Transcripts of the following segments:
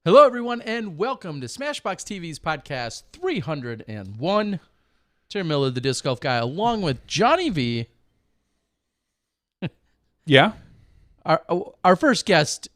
Hello, everyone, and welcome to SmashBoxxTV's podcast 301. Tim Miller, the Disc Golf Guy, along with Johnny V. Yeah? Our first guest,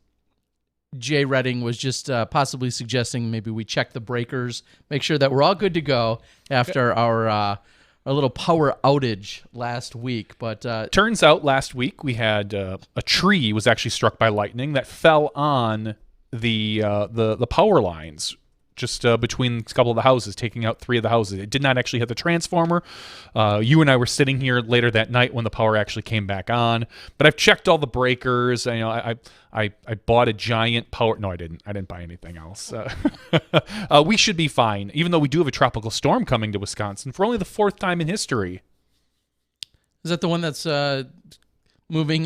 Jay Redding, was just possibly suggesting maybe we check the breakers, make sure that we're all good to go after our little power outage last week. But turns out last week we had a tree was actually struck by lightning that fell on the power lines just between a couple of the houses, taking out 3 of the houses. It did not actually hit the transformer. You and I were sitting here later that night when the power actually came back on. But I've checked all the breakers. I bought a giant power. No, I didn't. I didn't buy anything else. We should be fine, even though we do have a tropical storm coming to Wisconsin for only the 4th time in history. Is that the one that's moving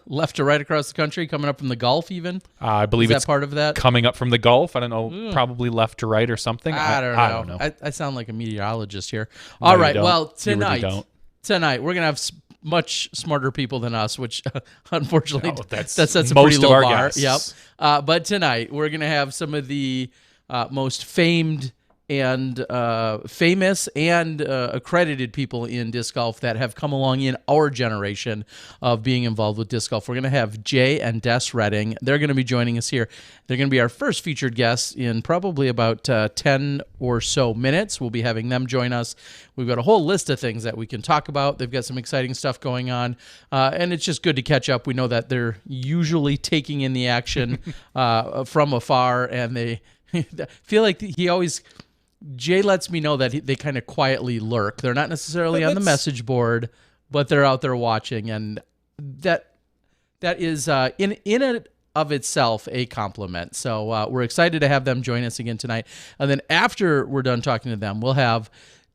left to right across the country, coming up from the Gulf even? I believe it's part of that. Coming up from the Gulf. I don't know, probably left to right or something. I don't know. I sound like a meteorologist here. No, All right, you well, don't. You really don't. Tonight we're going to have much smarter people than us, which unfortunately that sets a most pretty of low our bar. guests. Yep. But tonight we're going to have some of the most famed and famous and accredited people in disc golf that have come along in our generation of being involved with disc golf. We're going to have Jay and Des Redding. They're going to be joining us here. They're going to be our first featured guests in probably about 10 or so minutes. We'll be having them join us. We've got a whole list of things that we can talk about. They've got some exciting stuff going on, and it's just good to catch up. We know that they're usually taking in the action from afar, and they feel like Jay lets me know that they kind of quietly lurk. They're not necessarily on the message board, but they're out there watching, and that is in and of itself a compliment. So we're excited to have them join us again tonight. And then after we're done talking to them, we'll have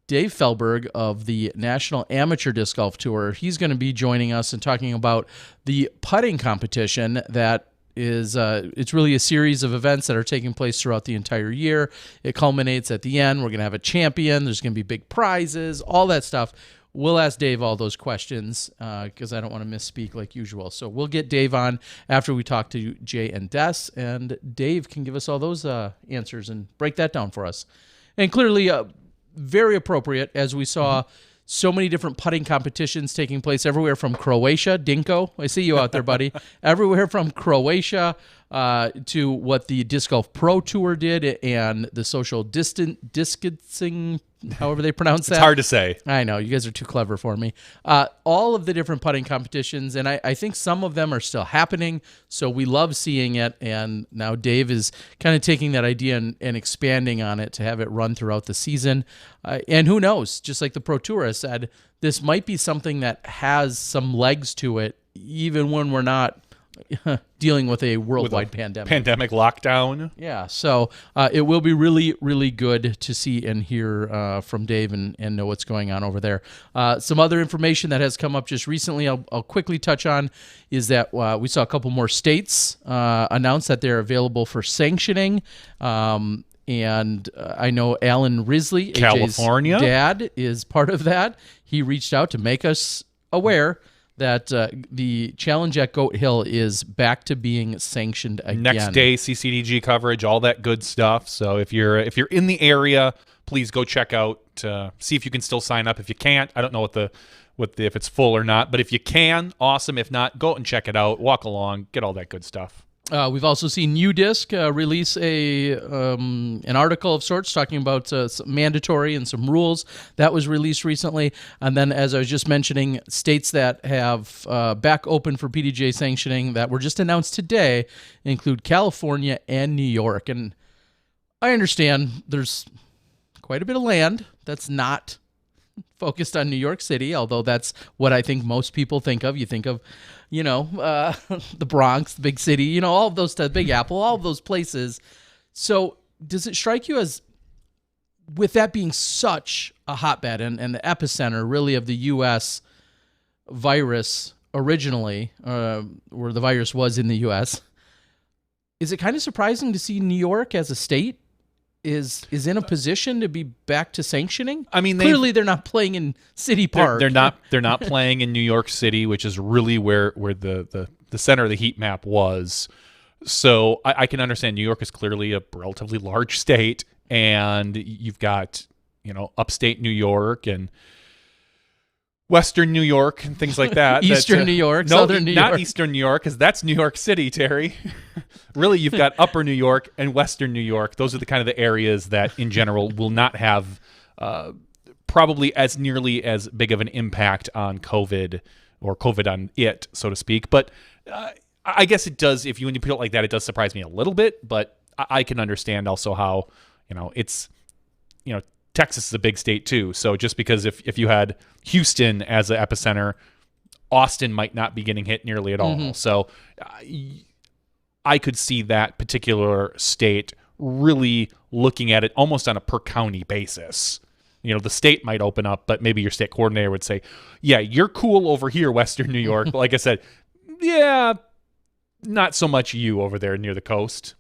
Dave Feldberg of the National Amateur Disc Golf Tour. He's going to be joining us and talking about the putting competition that is it's really a series of events that are taking place throughout the entire year. It culminates at the end. We're going to have a champion. There's going to be big prizes, all that stuff. We'll ask Dave all those questions because I don't want to misspeak like usual. So we'll get Dave on after we talk to Jay and Des, and Dave can give us all those answers and break that down for us. And clearly very appropriate, as we saw so many different putting competitions taking place everywhere from Croatia. Dinko, I see you out there, buddy. Everywhere from Croatia to what the Disc Golf Pro Tour did and the social distancing, however they pronounce that. It's hard to say. I know. You guys are too clever for me. All of the different putting competitions, and I think some of them are still happening, so we love seeing it, and now Dave is kind of taking that idea and expanding on it to have it run throughout the season. And who knows, just like the Pro Tour has said, this might be something that has some legs to it, even when we're not dealing with a worldwide pandemic lockdown. Yeah, so it will be really, really good to see and hear from Dave and know what's going on over there. Some other information that has come up just recently I'll quickly touch on is that we saw a couple more states announce that they're available for sanctioning. And I know Alan Risley, California, AJ's dad, is part of that. He reached out to make us aware that the challenge at Goat Hill is back to being sanctioned again. Next day CCDG coverage, all that good stuff. So if you're in the area, please go check out. See if you can still sign up. If you can't, I don't know if it's full or not, but if you can, awesome. If not, go out and check it out. Walk along, get all that good stuff. We've also seen NewDisc release an article of sorts talking about some mandatory and some rules. That was released recently. And then, as I was just mentioning, states that have back open for PDGA sanctioning that were just announced today include California and New York. And I understand there's quite a bit of land that's not focused on New York City, although that's what I think most people think of. You think of, the Bronx, the big city, all of those, the Big Apple, all of those places. So does it strike you as, with that being such a hotbed and the epicenter really of the U.S. virus originally, where the virus was in the U.S., is it kind of surprising to see New York as a state is in a position to be back to sanctioning? I mean, clearly they're not playing in City Park. They're not playing in New York City, which is really where the center of the heat map was. So I can understand New York is clearly a relatively large state, and you've got, upstate New York and Western New York and things like that. Eastern New York, no, Southern New York. not Eastern New York, because that's New York City, Terry. Really, you've got Upper New York and Western New York. Those are the kind of the areas that, in general, will not have probably as nearly as big of an impact on COVID or COVID on it, so to speak. But I guess it does, when you put it like that, it does surprise me a little bit. But I can understand also how, it's, Texas is a big state too. So just because if you had Houston as an epicenter, Austin might not be getting hit nearly at all. So I could see that particular state really looking at it almost on a per county basis. The state might open up, but maybe your state coordinator would say, yeah, you're cool over here, Western New York. But like I said, yeah, not so much you over there near the coast.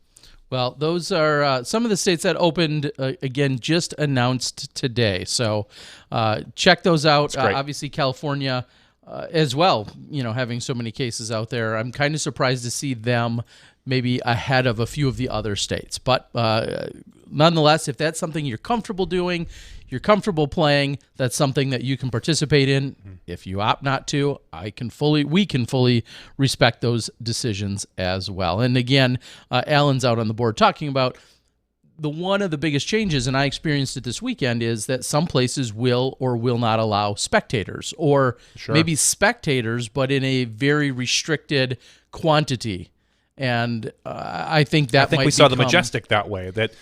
Well, those are some of the states that opened, again, just announced today. So check those out. Obviously, California as well, having so many cases out there. I'm kind of surprised to see them maybe ahead of a few of the other states. But nonetheless, if that's something you're comfortable doing, you're comfortable playing, that's something that you can participate in. If you opt not to, we can fully respect those decisions as well. And again, Alan's out on the board talking about one of the biggest changes, and I experienced it this weekend, is that some places will or will not allow spectators, or maybe spectators, but in a very restricted quantity. And I think we saw the Majestic that way. That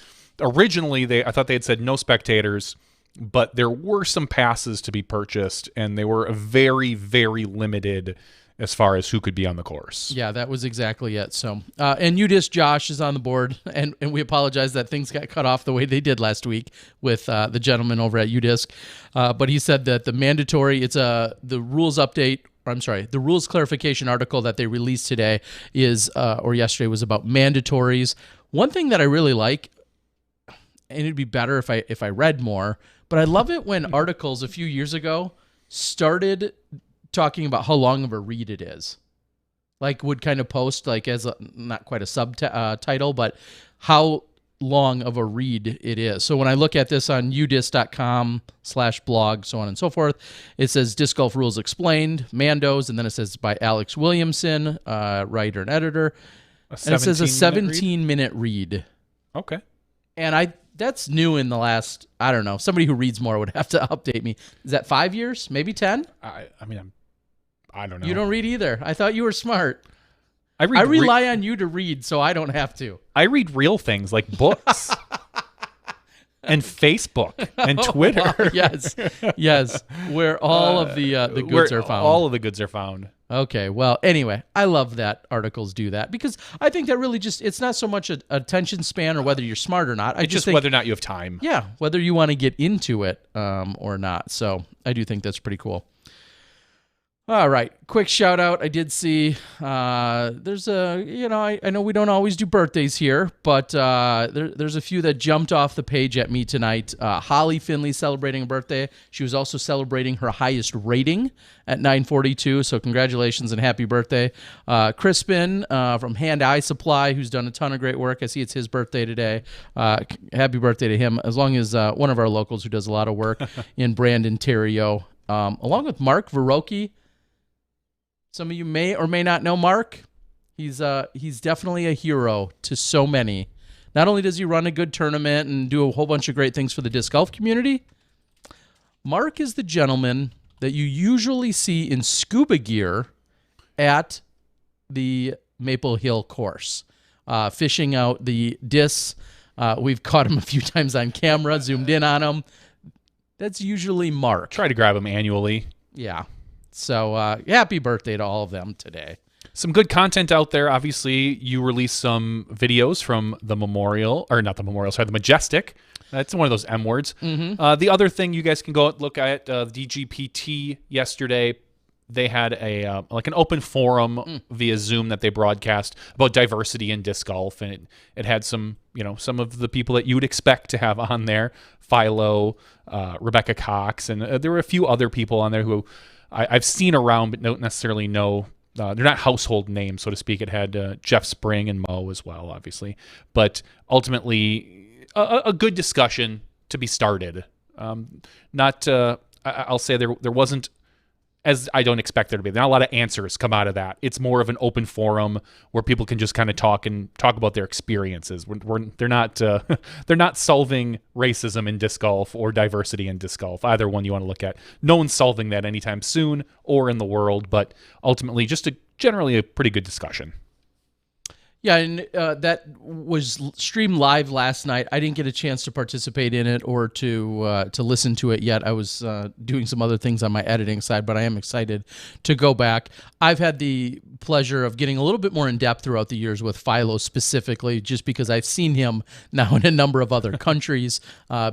originally I thought they had said no spectators, but there were some passes to be purchased, and they were very, very limited as far as who could be on the course. Yeah, that was exactly it. So, and UDIS Josh is on the board, and we apologize that things got cut off the way they did last week with the gentleman over at UDIS. But he said that the rules update. The rules clarification article that they released today or yesterday was about mandatories. One thing that I really like, and it'd be better if I read more, but I love it when articles a few years ago started talking about how long of a read it is. Like would kind of post as not quite a subtitle, but how long of a read it is. So when I look at this on udis.com/blog, so on and so forth, it says Disc Golf Rules Explained, Mandos, and then it says by Alex Williamson, writer and editor. And it says a 17-minute read. Okay. And that's new in the last, I don't know, somebody who reads more would have to update me. Is that 5 years? Maybe 10? I don't know. You don't read either. I thought you were smart. I rely on you to read, so I don't have to. I read real things like books and Facebook and Twitter. Wow. Yes, where all of the goods are found. All of the goods are found. Okay, well, anyway, I love that articles do that because I think that really it's not so much an attention span or whether you're smart or not. It's just whether or not you have time. Yeah, whether you want to get into it or not. So I do think that's pretty cool. All right, quick shout out. I did see there's I know we don't always do birthdays here, but there's a few that jumped off the page at me tonight. Holly Finley celebrating a birthday. She was also celebrating her highest rating at 942, so congratulations and happy birthday. Crispin from Hand Eye Supply, who's done a ton of great work. I see it's his birthday today. Happy birthday to him, as long as one of our locals who does a lot of work in Brandon, Terrio, along with Mark Verocchi. Some of you may or may not know Mark. He's definitely a hero to so many. Not only does he run a good tournament and do a whole bunch of great things for the disc golf community, Mark is the gentleman that you usually see in scuba gear at the Maple Hill course, fishing out the discs. We've caught him a few times on camera, zoomed in on him. That's usually Mark. Try to grab him annually. Yeah. So happy birthday to all of them today. Some good content out there. Obviously, you released some videos from the Majestic. That's one of those M words. Mm-hmm. The other thing you guys can go look at, the DGPT yesterday, they had an open forum via Zoom that they broadcast about diversity in disc golf, and it had some of the people that you would expect to have on there, Philo, Rebecca Cox, and there were a few other people on there who I've seen around but don't necessarily know they're not household names, so to speak. It had Jeff Spring and Mo as well, obviously. But ultimately, a good discussion to be started. I'll say there wasn't, as I don't expect there to be, not a lot of answers come out of that. It's more of an open forum where people can just kind of talk about their experiences. They're not they're not solving racism in disc golf or diversity in disc golf, either one you want to look at. No one's solving that anytime soon or in the world, but ultimately just generally a pretty good discussion. Yeah, and that was streamed live last night. I didn't get a chance to participate in it or to listen to it yet. I was doing some other things on my editing side, but I am excited to go back. I've had the pleasure of getting a little bit more in depth throughout the years with Philo specifically, just because I've seen him now in a number of other countries,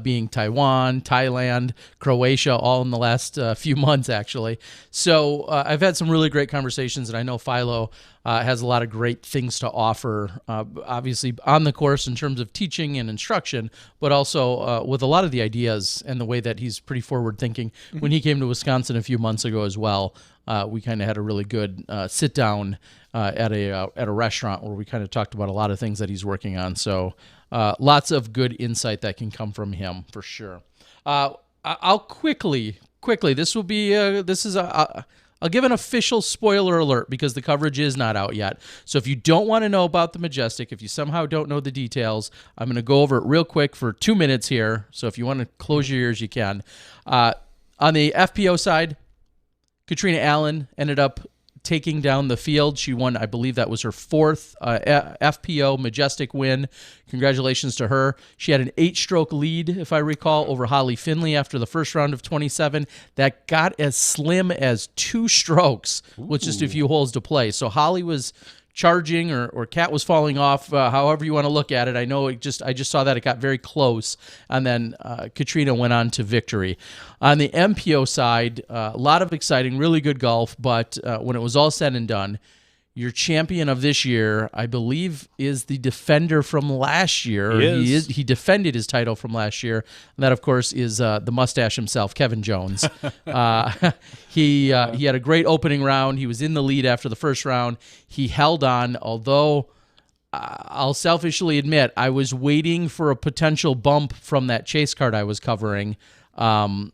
being Taiwan, Thailand, Croatia, all in the last few months, actually. So I've had some really great conversations, and I know Philo has a lot of great things to offer, obviously on the course in terms of teaching and instruction, but also with a lot of the ideas and the way that he's pretty forward thinking. Mm-hmm. When he came to Wisconsin a few months ago as well, we kind of had a really good sit down at a restaurant where we kind of talked about a lot of things that he's working on. So lots of good insight that can come from him for sure. I'll quickly. I'll give an official spoiler alert because the coverage is not out yet. So if you don't want to know about the Majestic, if you somehow don't know the details, I'm going to go over it real quick for 2 minutes here. So if you want to close your ears, you can. On the FPO side, Katrina Allen ended up taking down the field. She won, I believe that was her fourth FPO Majestic win. Congratulations to her. She had an 8-stroke lead, if I recall, over Holly Finley after the first round of 27. That got as slim as 2 strokes with just a few holes to play. So Holly was charging or Cat was falling off, however you want to look at it. I know I just saw that it got very close, and then Katrina went on to victory. On the MPO side, a lot of exciting, really good golf, but when it was all said and done, your champion of this year, I believe, is the defender from last year. He defended his title from last year, and that, of course, is the mustache himself, Kevin Jones. He had a great opening round. He was in the lead after the first round. He held on, although I'll selfishly admit I was waiting for a potential bump from that chase card I was covering. I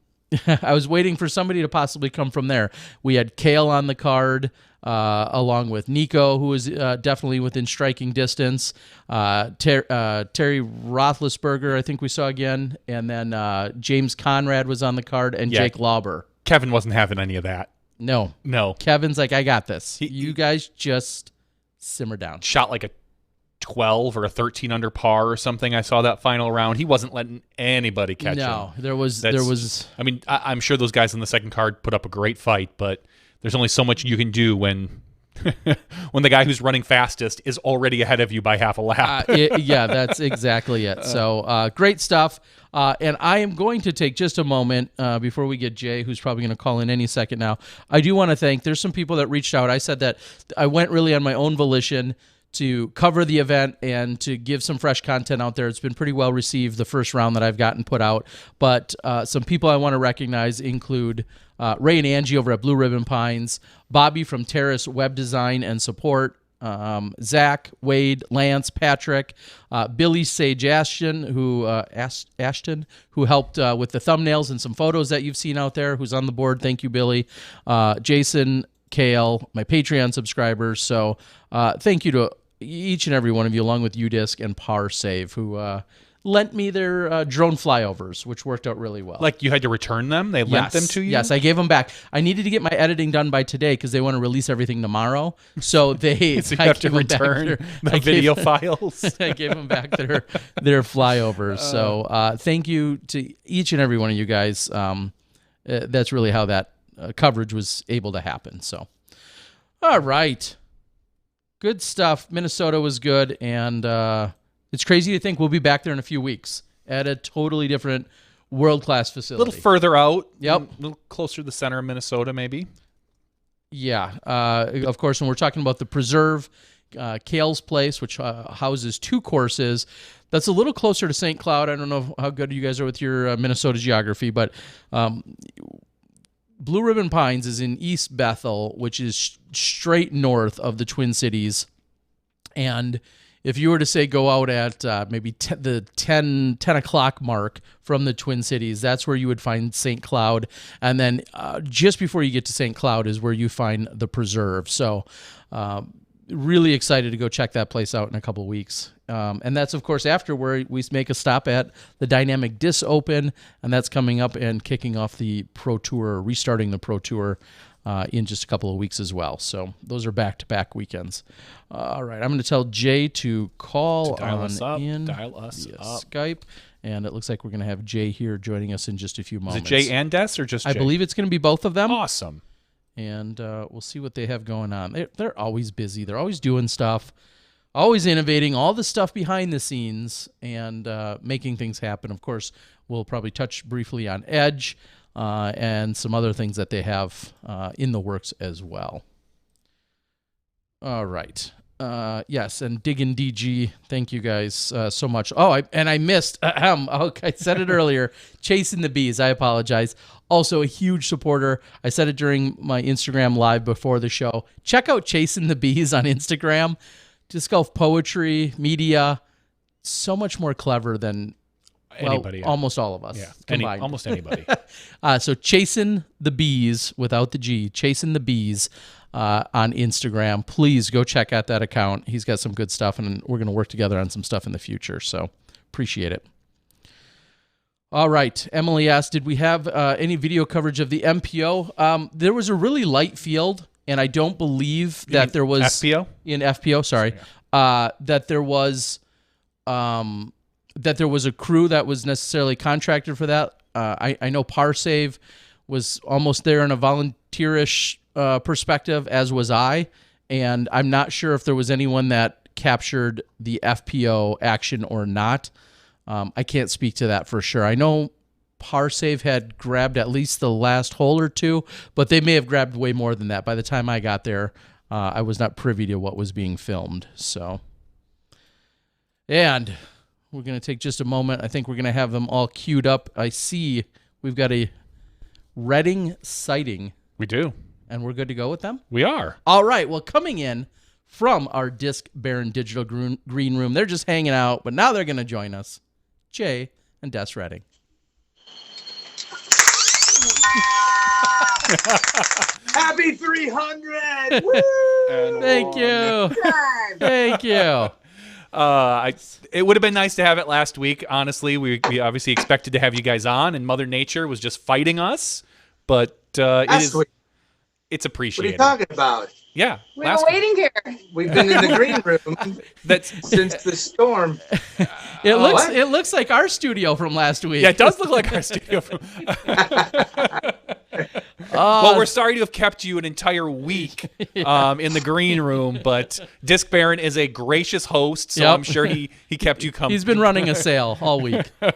was waiting for somebody to possibly come from there. We had Kale on the card, along with Nico, who was definitely within striking distance. Terry Roethlisberger, I think we saw again. And then James Conrad was on the card, and Jake Lauber. Kevin wasn't having any of that. No. Kevin's like, I got this. You guys just simmer down. Shot like a 12 or a 13 under par or something. I saw that final round. He wasn't letting anybody catch him. No, there was. I mean, I'm sure those guys on the second card put up a great fight, but there's only so much you can do when when the guy who's running fastest is already ahead of you by half a lap. Yeah, that's exactly it. So great stuff. And I am going to take just a moment before we get Jay, who's probably going to call in any second now. I do want to thank, there's some people that reached out. I said that I went really on my own volition to cover the event and to give some fresh content out there. It's been pretty well received, the first round that I've gotten put out. But some people I want to recognize include Ray and Angie over at Blue Ribbon Pines, Bobby from Terrace Web Design and Support, Zach, Wade, Lance, Patrick, Billy Sage Ashton, who helped with the thumbnails and some photos that you've seen out there, who's on the board. Thank you, Billy. Jason, Kale, my Patreon subscribers. So thank you to each and every one of you, along with UDisc and ParSave, who lent me their drone flyovers, which worked out really well. Like you had to return them? They lent them to you? Yes, I gave them back. I needed to get my editing done by today because they want to release everything tomorrow. So they so you have to return the video files. I gave them back their flyovers. So thank you to each and every one of you guys. That's really how that coverage was able to happen. So, all right. Good stuff. Minnesota was good, and it's crazy to think we'll be back there in a few weeks at a totally different world-class facility. A little further out. Yep. A little closer to the center of Minnesota, maybe. Yeah. Of course, when we're talking about the Preserve, Kale's place, which houses 2 courses, that's a little closer to St. Cloud. I don't know how good you guys are with your Minnesota geography, but Blue Blue Ribbon Pines is in East Bethel, which is straight north of the Twin Cities. And if you were to say go out at maybe the 10 o'clock mark from the Twin Cities, that's where you would find St. Cloud. And then just before you get to St. Cloud is where you find the Preserve. So really excited to go check that place out in a couple of weeks. And that's, of course, after where we make a stop at the Dynamic Disc Open, and that's coming up and kicking off the Pro Tour, restarting the Pro Tour in just a couple of weeks as well. So those are back-to-back weekends. All right, I'm going to tell Jay to call dial us up, in dial us via up. Skype, and it looks like we're going to have Jay here joining us in just a few moments. Is it Jay and Des or just Jay? I believe it's going to be both of them. Awesome. And we'll see what they have going on. They're always busy. They're always doing stuff, always innovating, all the stuff behind the scenes, and making things happen. Of course, we'll probably touch briefly on Edge and some other things that they have in the works as well. All right. Yes, and Diggin' DG, thank you guys so much. Oh, I missed, okay, I said it earlier, Chasing the Bees, I apologize. Also a huge supporter. I said it during my Instagram live before the show. Check out Chasing the Bees on Instagram. Disc golf poetry, media, so much more clever than Anybody. almost all of us combined. Almost anybody. So Chasing the Bees, without the G, Chasing the Bees on Instagram. Please go check out that account. He's got some good stuff, and we're going to work together on some stuff in the future. So appreciate it. All right. Emily asked, did we have any video coverage of the MPO? There was a really light field, and I don't believe that there was... FPO? In FPO, sorry. That there was a crew that was necessarily contracted for that. I know Parsave was almost there in a volunteerish perspective, as was I, and I'm not sure if there was anyone that captured the FPO action or not. I can't speak to that for sure. I know Parsave had grabbed at least the last hole or two, but they may have grabbed way more than that. By the time I got there, I was not privy to what was being filmed. So, and we're going to take just a moment. I think we're going to have them all queued up. I see we've got a Reading sighting. We do. And we're good to go with them? We are. All right. Well, coming in from our Disc Baron Digital Green Room, they're just hanging out, but now they're going to join us. Jay and Des Reading. Happy 300! Woo! Thank you. Thank you. It would have been nice to have it last week. Honestly, we obviously expected to have you guys on, and Mother Nature was just fighting us. But it's appreciated. What are you talking about? Yeah, we were waiting here. We've been in the green room since the storm. It looks like our studio from last week. Yeah, it does look like our studio from. Well, we're sorry to have kept you an entire week in the green room, but Disc Baron is a gracious host, so I'm sure he kept you company. He's been running a sale all week. Yeah,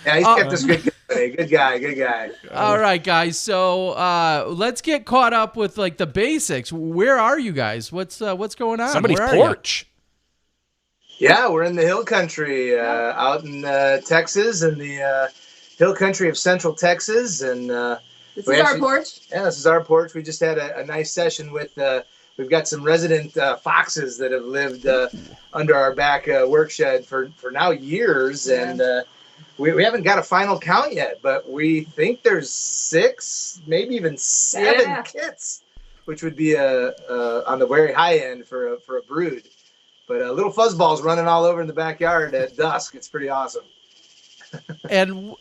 he's kept us good company. Good guy. All right, guys. So let's get caught up with like the basics. Where are you guys? What's going on? Somebody's porch. Yeah, we're in the hill country out in Texas, in the hill country of Central Texas, and this is our porch. Yeah, this is our porch. We just had a nice session with. We've got some resident foxes that have lived under our back work shed for now years, and we haven't got a final count yet, but we think there's 6, maybe even 7 kits, which would be on the very high end for a brood. But little fuzzballs running all over in the backyard at dusk. It's pretty awesome. And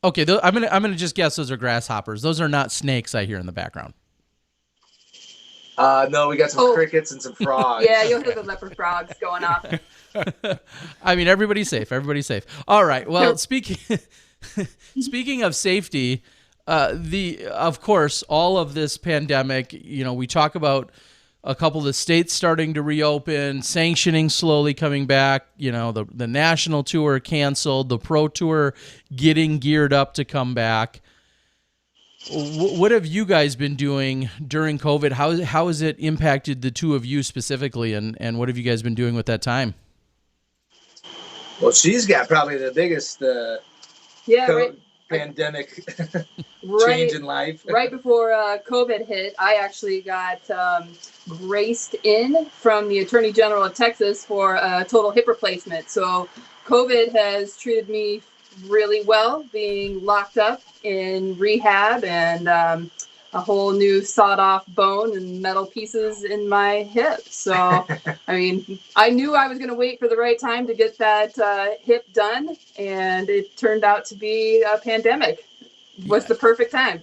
okay, I'm gonna just guess those are grasshoppers. Those are not snakes I hear in the background. No, we got some crickets and some frogs. Yeah, you'll hear the leopard frogs going off. I mean, everybody's safe. Everybody's safe. All right. Well, speaking of safety, of course, all of this pandemic, we talk about a couple of the states starting to reopen, sanctioning slowly coming back, the national tour canceled, the pro tour getting geared up to come back. What have you guys been doing during COVID? How has it impacted the two of you specifically, and what have you guys been doing with that time? Well, she's got probably the biggest pandemic Right, change in life. right before COVID hit, I actually got graced in from the Attorney General of Texas for a total hip replacement. So COVID has treated me really well, being locked up in rehab and a whole new sawed-off bone and metal pieces in my hip. So, I mean, I knew I was going to wait for the right time to get that hip done, and it turned out to be a pandemic. Was the perfect time.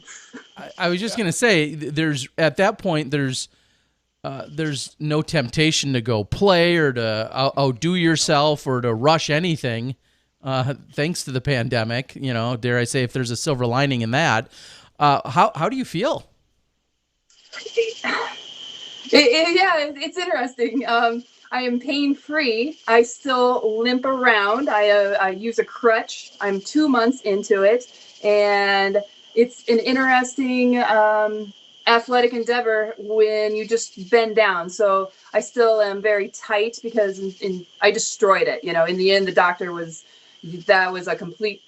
I was just gonna say, there's at that point there's no temptation to go play or to outdo yourself or to rush anything. Thanks to the pandemic, dare I say, if there's a silver lining in that. How do you feel? It's interesting. I am pain-free. I still limp around. I use a crutch. I'm 2 months into it, and it's an interesting athletic endeavor when you just bend down. So I still am very tight because I destroyed it. In the end, the doctor that was a complete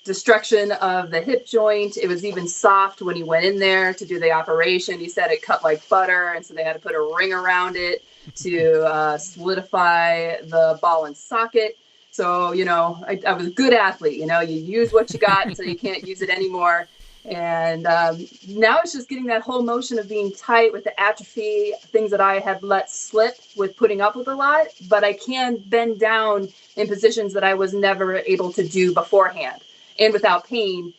destruction of the hip joint. It was even soft when he went in there to do the operation. He said it cut like butter, and so they had to put a ring around it to solidify the ball and socket. So, I was a good athlete. You use what you got until you can't use it anymore. And now it's just getting that whole motion of being tight with the atrophy, things that I had let slip with putting up with a lot, but I can bend down in positions that I was never able to do beforehand. And without pain,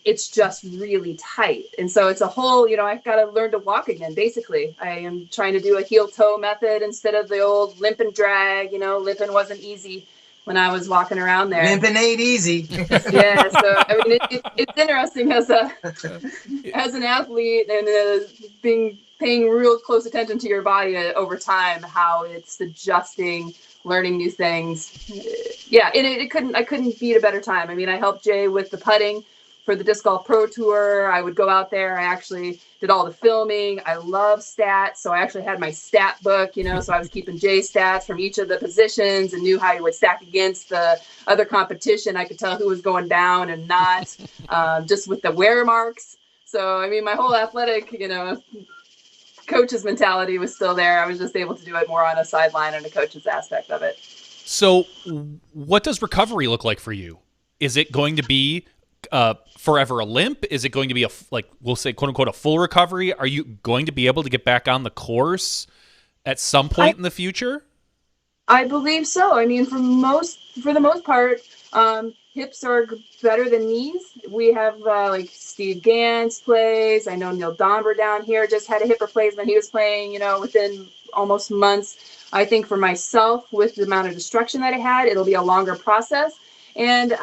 it's just really tight. And so it's a whole, I've got to learn to walk again, basically. I am trying to do a heel-toe method instead of the old limp and drag. Limping wasn't easy when I was walking around there. Limping ain't easy. Yeah, so I mean, it's interesting as an athlete and paying real close attention to your body over time, how it's adjusting, learning new things. Yeah, and I couldn't beat a better time. I mean, I helped Jay with the putting for the Disc Golf Pro Tour. I would go out there. I actually did all the filming. I love stats. So I actually had my stat book, so I was keeping Jay's stats from each of the positions and knew how he would stack against the other competition. I could tell who was going down and not, just with the wear marks. So, I mean, my whole athletic, coach's mentality was still there. I was just able to do it more on a sideline and a coach's aspect of it. So what does recovery look like for you? Is it going to be forever a limp? Is it going to be we'll say, quote unquote, a full recovery? Are you going to be able to get back on the course at some point in the future? I believe so. I mean, for the most part, hips are better than knees. We have Steve Gans plays. I know Neil Domber down here just had a hip replacement. He was playing, within almost months. I think for myself, with the amount of destruction that I had, it'll be a longer process. And,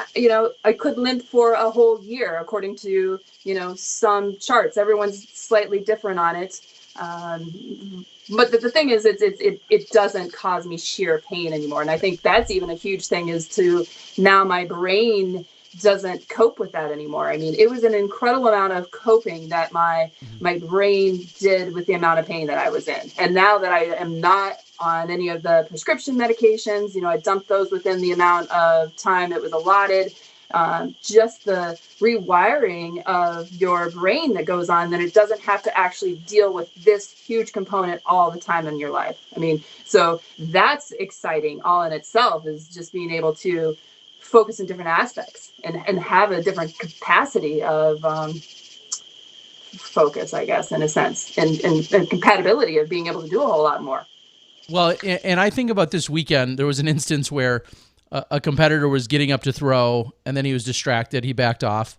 I could limp for a whole year, according to, some charts. Everyone's slightly different on it. But the thing is, it doesn't cause me sheer pain anymore. And I think that's even a huge thing, is to now my brain doesn't cope with that anymore. I mean, it was an incredible amount of coping that my brain did with the amount of pain that I was in. And now that I am not on any of the prescription medications, I dumped those within the amount of time that was allotted. Just the rewiring of your brain that goes on, then it doesn't have to actually deal with this huge component all the time in your life. I mean, so that's exciting all in itself, is just being able to focus in different aspects and have a different capacity of focus, I guess, in a sense, and compatibility of being able to do a whole lot more. Well, and I think about this weekend, there was an instance where a competitor was getting up to throw, and then he was distracted. He backed off.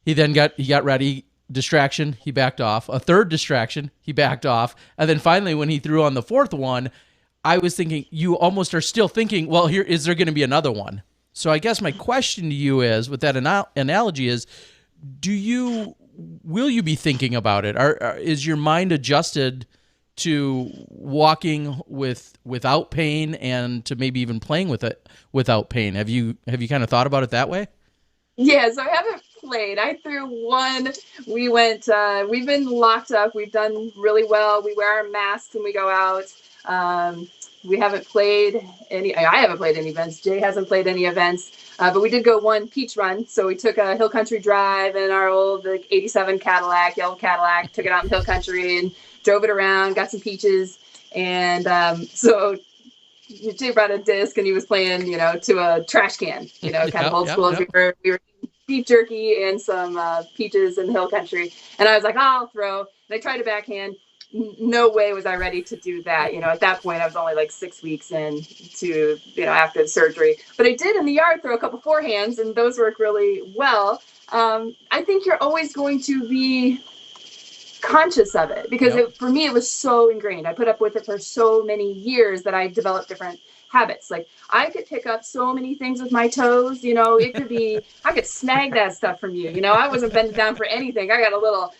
He got ready. Distraction. He backed off. A third distraction. He backed off. And then finally, when he threw on the fourth one, I was thinking, you almost are still thinking, well, is there going to be another one? So I guess my question to you is, with that analogy, is, will you be thinking about it? Is your mind adjusted to walking without pain, and to maybe even playing with it without pain? Have you kind of thought about it that way? Yeah, so I haven't played. I threw one. We've been locked up. We've done really well. We wear our masks when we go out. we haven't played any. I haven't played any events. Jay hasn't played any events, but we did go one peach run. So we took a hill country drive in our old like '87 Cadillac, yellow Cadillac. Took it out in hill country and drove it around. Got some peaches, and so Jay brought a disc and he was playing, to a trash can, kind of old school. As we were eating beef jerky and some peaches in hill country, and I was like, I'll throw. And I tried a backhand. No way was I ready to do that. At that point, I was only like 6 weeks in to, after the surgery. But I did in the yard throw a couple forehands, and those work really well. I think you're always going to be conscious of it because for me, it was so ingrained. I put up with it for so many years that I developed different habits. Like I could pick up so many things with my toes, it could be, I could snag that stuff from you. I wasn't bending down for anything. I got a little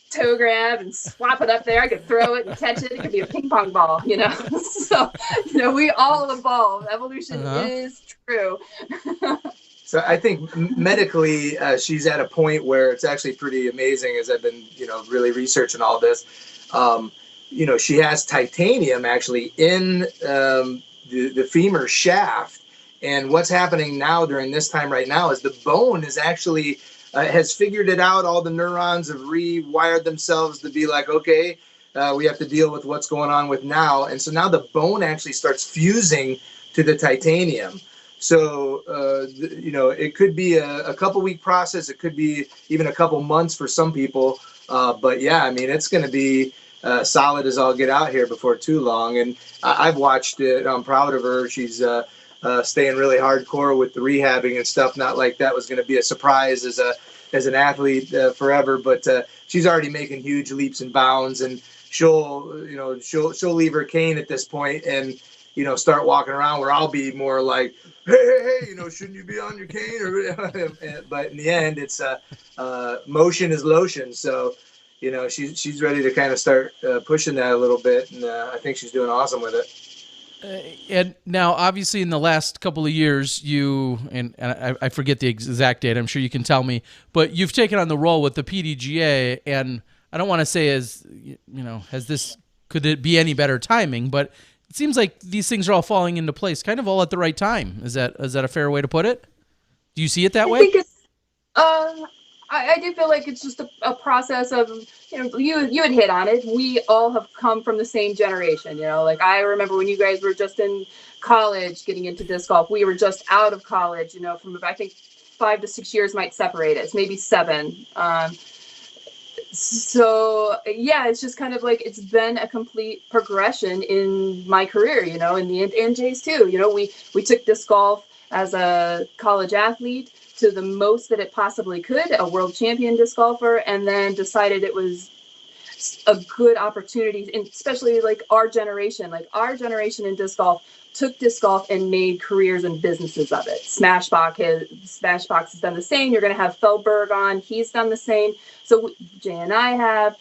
toe grab and swap it up there. I could throw it and catch it. It could be a ping pong ball, So, we all evolve. Evolution is true. So I think medically, she's at a point where it's actually pretty amazing as I've been, really researching all this. She has titanium actually in the femur shaft. And what's happening now during this time right now is the bone is actually has figured it out. All the neurons have rewired themselves to be like, okay, we have to deal with what's going on with now. And so now the bone actually starts fusing to the titanium. So, it could be a couple week process. It could be even a couple months for some people. But yeah, I mean, it's going to be solid as all get out here before too long. And I've watched it. I'm proud of her. She's staying really hardcore with the rehabbing and stuff. Not like that was going to be a surprise as an athlete forever, but she's already making huge leaps and bounds. And she'll leave her cane at this point and start walking around where I'll be more like, hey, shouldn't you be on your cane? But in the end, it's motion is lotion. So, she's ready to kind of start pushing that a little bit, and I think she's doing awesome with it. And now, obviously, in the last couple of years, you and I forget the exact date. I'm sure you can tell me, but you've taken on the role with the PDGA, and I don't want to say could it be any better timing, but it seems like these things are all falling into place, kind of all at the right time. Is that a fair way to put it? Do you see it that way? I think it's, I do feel like it's just a process of, you had hit on it. We all have come from the same generation, like I remember when you guys were just in college getting into disc golf. We were just out of college, from I think 5 to 6 years might separate us, maybe 7. So yeah, it's just kind of like it's been a complete progression in my career, and Jay's too. We took disc golf as a college athlete to the most that it possibly could, a world champion disc golfer, and then decided it was a good opportunity, and especially like our generation in disc golf took disc golf and made careers and businesses of it. SmashBoxx has done the same. You're going to have Feldberg on. He's done the same. So Jay and I have,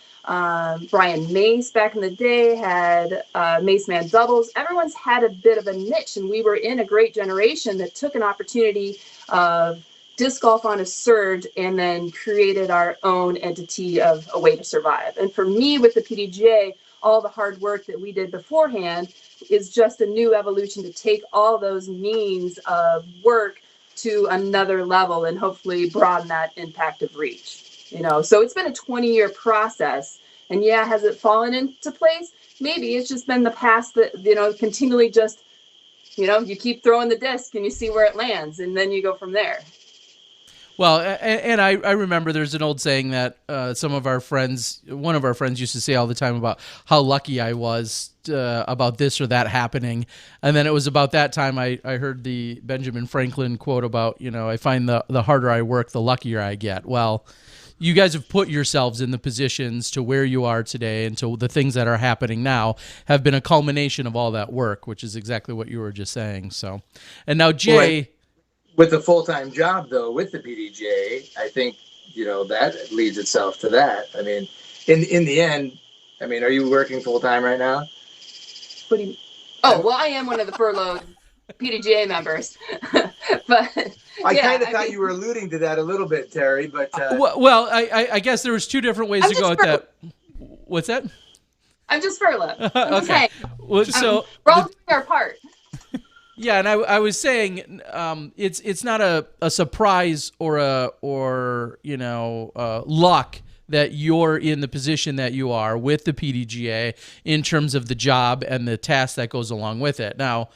Brian Mace back in the day had Mace Man doubles. Everyone's had a bit of a niche, and we were in a great generation that took an opportunity of disc golf on a surge and then created our own entity of a way to survive. And for me with the PDGA, all the hard work that we did beforehand is just a new evolution to take all those means of work to another level and hopefully broaden that impact of reach. So it's been a 20-year process, and yeah, has it fallen into place? Maybe it's just been the past that, continually just, you keep throwing the disc and you see where it lands, and then you go from there. Well, and I remember there's an old saying that one of our friends used to say all the time about how lucky I was about this or that happening. And then it was about that time I heard the Benjamin Franklin quote about, I find the harder I work, the luckier I get. Well, you guys have put yourselves in the positions to where you are today, and to the things that are happening now have been a culmination of all that work, which is exactly what you were just saying. So, and now Jay... Right. With a full-time job, though, with the PDGA, I think, that leads itself to that. I mean, in the end, are you working full-time right now? What do you... Oh, well, I am one of the furloughed PDGA members. But I kind of thought you were alluding to that a little bit, Terry, but... Well, I guess there was two different ways to go at that. What's that? I'm just furloughed. I'm just Okay. saying. Well, so We're all doing our part. yeah, and I was saying it's not a surprise or luck that you're in the position that you are with the PDGA in terms of the job and the task that goes along with it. Now,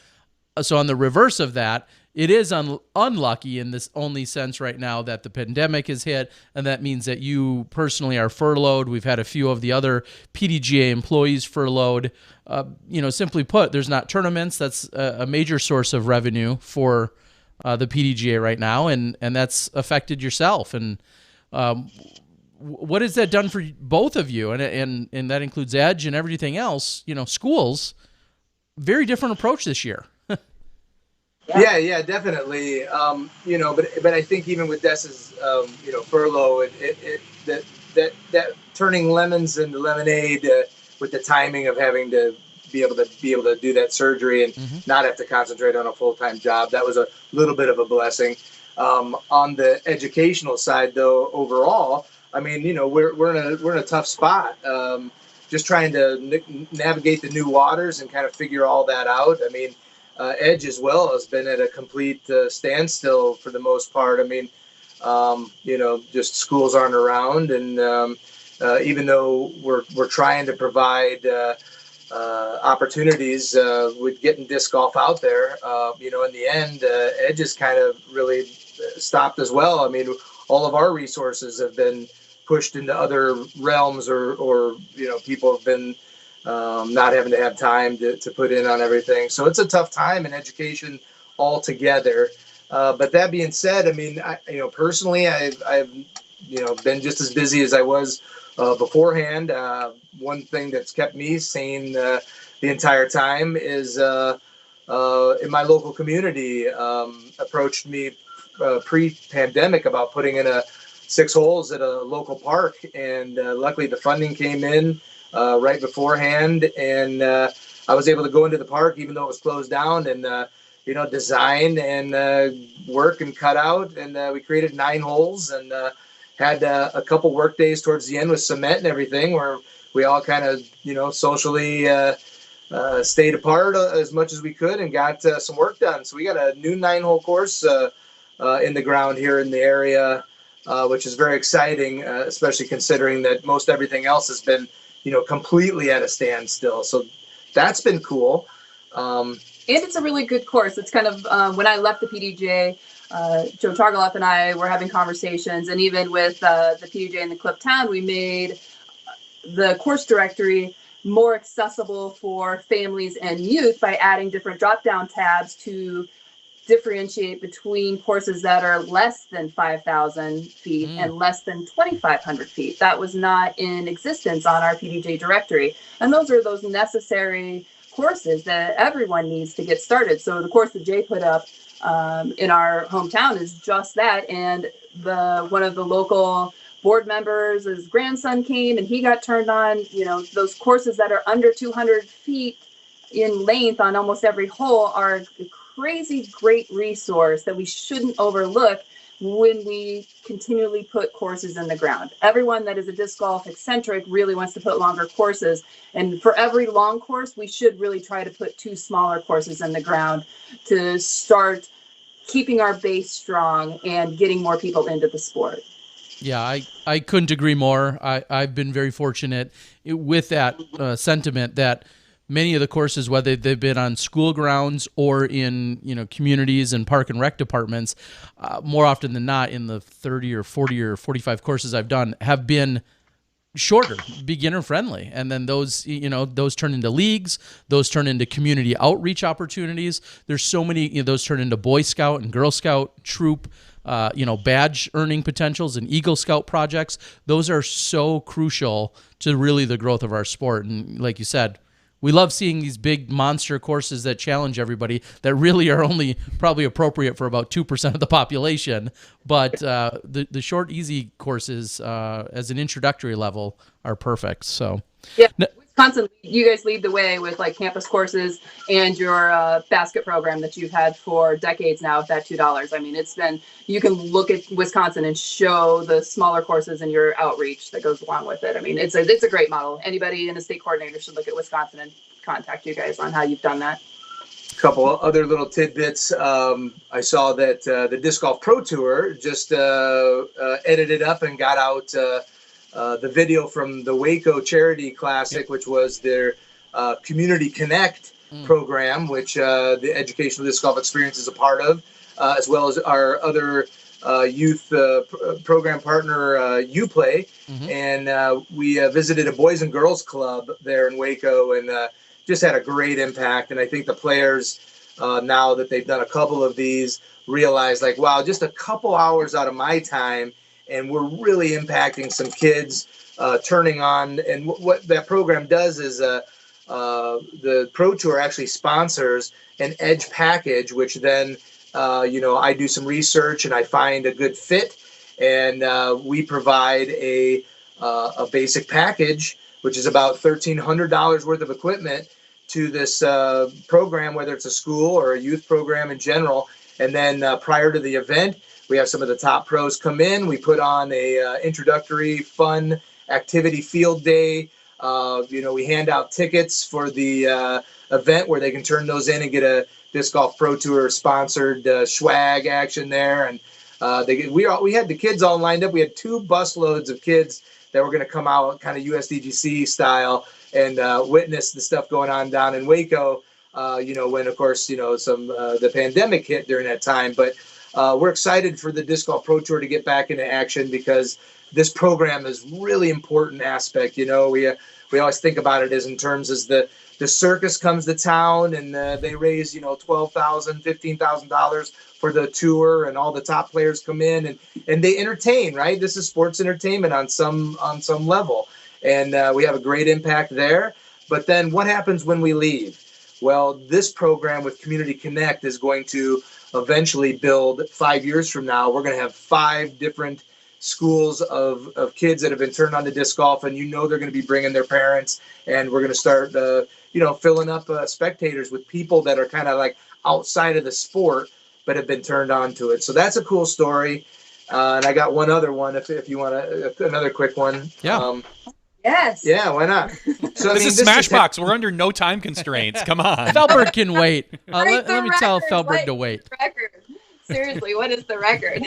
so on the reverse of that, it is unlucky in this only sense right now that the pandemic has hit, and that means that you personally are furloughed. We've had a few of the other PDGA employees furloughed. Simply put, there's not tournaments. That's a major source of revenue for the PDGA right now, and that's affected yourself. And what has that done for both of you? And that includes Edge and everything else. Schools, very different approach this year. Yeah, definitely. But I think even with Des's, furlough, that turning lemons into lemonade with the timing of having to be able to do that surgery and not have to concentrate on a full-time job, that was a little bit of a blessing. On the educational side, though, overall, I mean, we're in a tough spot. Just trying to navigate the new waters and kind of figure all that out. I mean. Edge as well has been at a complete standstill for the most part. I mean, just schools aren't around, and even though we're trying to provide opportunities with getting disc golf out there, in the end, Edge is kind of really stopped as well. I mean, all of our resources have been pushed into other realms, or people have been. Not having to have time to put in on everything. So it's a tough time in education altogether. But that being said, I mean, personally, I've been just as busy as I was beforehand. One thing that's kept me sane the entire time is in my local community approached me pre-pandemic about putting in 6 holes at a local park. And luckily the funding came in right beforehand, and I was able to go into the park even though it was closed down and design and work and cut out, and we created 9 holes and had a couple work days towards the end with cement and everything where we all kind of socially stayed apart as much as we could and got some work done. So we got a new 9-hole course in the ground here in the area, which is very exciting, especially considering that most everything else has been completely at a standstill. So that's been cool. And it's a really good course. It's kind of, when I left the PDJ, Joe Targaloff and I were having conversations, and even with the PDJ in the Clip Town, we made the course directory more accessible for families and youth by adding different drop-down tabs to differentiate between courses that are less than 5,000 feet and less than 2,500 feet. That was not in existence on our PDJ directory. And those are those necessary courses that everyone needs to get started. So the course that Jay put up in our hometown is just that. And one of the local board members, his grandson came and he got turned on, those courses that are under 200 feet in length on almost every hole are crazy great resource that we shouldn't overlook when we continually put courses in the ground. Everyone that is a disc golf eccentric really wants to put longer courses, and for every long course we should really try to put 2 smaller courses in the ground to start keeping our base strong and getting more people into the sport. Yeah, I couldn't agree more. I've been very fortunate with that sentiment that many of the courses, whether they've been on school grounds or in communities and park and rec departments, more often than not, in the 30 or 40 or 45 courses I've done, have been shorter, beginner friendly, and then those turn into leagues, those turn into community outreach opportunities. There's so many, those turn into Boy Scout and Girl Scout troop, badge earning potentials and Eagle Scout projects. Those are so crucial to really the growth of our sport. And like you said, we love seeing these big monster courses that challenge everybody that really are only probably appropriate for about 2% of the population. But the short, easy courses as an introductory level are perfect. So yeah, Wisconsin, you guys lead the way with like campus courses and your basket program that you've had for decades now with that $2. I mean, it's been, you can look at Wisconsin and show the smaller courses and your outreach that goes along with it. I mean, it's a great model. Anybody in the state coordinator should look at Wisconsin and contact you guys on how you've done that. Couple other little tidbits. I saw that the Disc Golf Pro Tour just edited up and got out the video from the Waco Charity Classic, which was their Community Connect program, which the Educational Disc Golf Experience is a part of, as well as our other youth program partner, UPlay. And we visited a Boys and Girls Club there in Waco, and just had a great impact. And I think the players, now that they've done a couple of these, realize like, wow, just a couple hours out of my time, and we're really impacting some kids, turning on. And what that program does is the Pro Tour actually sponsors an Edge package, which then, I do some research and I find a good fit. And we provide a basic package, which is about $1,300 worth of equipment to this program, whether it's a school or a youth program in general. And then prior to the event, we have some of the top pros come in. We put on a introductory fun activity field day. We hand out tickets for the event where they can turn those in and get a Disc Golf Pro Tour sponsored swag action there. And we had the kids all lined up. We had 2 busloads of kids that were going to come out kind of USDGC style and witness the stuff going on down in Waco, when, of course, the pandemic hit during that time. But we're excited for the Disc Golf Pro Tour to get back into action because this program is really important aspect. We always think about it as in terms as the circus comes to town and they raise, $12,000, $15,000 for the tour, and all the top players come in and they entertain, right? This is sports entertainment on some level. And we have a great impact there. But then what happens when we leave? Well, this program with Community Connect is going to eventually build 5 years from now. We're going to have 5 different schools of kids that have been turned on to disc golf, and they're going to be bringing their parents, and we're going to start filling up spectators with people that are kind of like outside of the sport but have been turned on to it. So that's a cool story. And I got one other one if you want another quick one. Yeah. Yes. Yeah, why not? So This is Smashbox. We're under no time constraints. Come on. Feldberg can wait. Break the Let me tell record. Feldberg What to is wait. the record? Seriously, what is the record?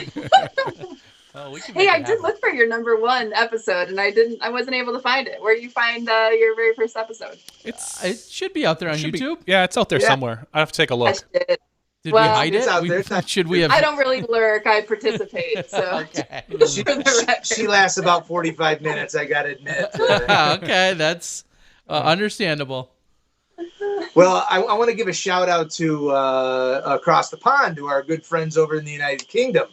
We can Hey, make I it did look for your number 1 episode, and I wasn't able to find it. Where do you find your very first episode? It should be out there on YouTube. Yeah, it's out there somewhere. I have to take a look. Did Well, we hide it's it? out there. Should we have? I don't really lurk. I participate. So Okay. she lasts about 45 minutes, I got to admit. Okay, that's understandable. Well, I want to give a shout out to across the pond to our good friends over in the United Kingdom.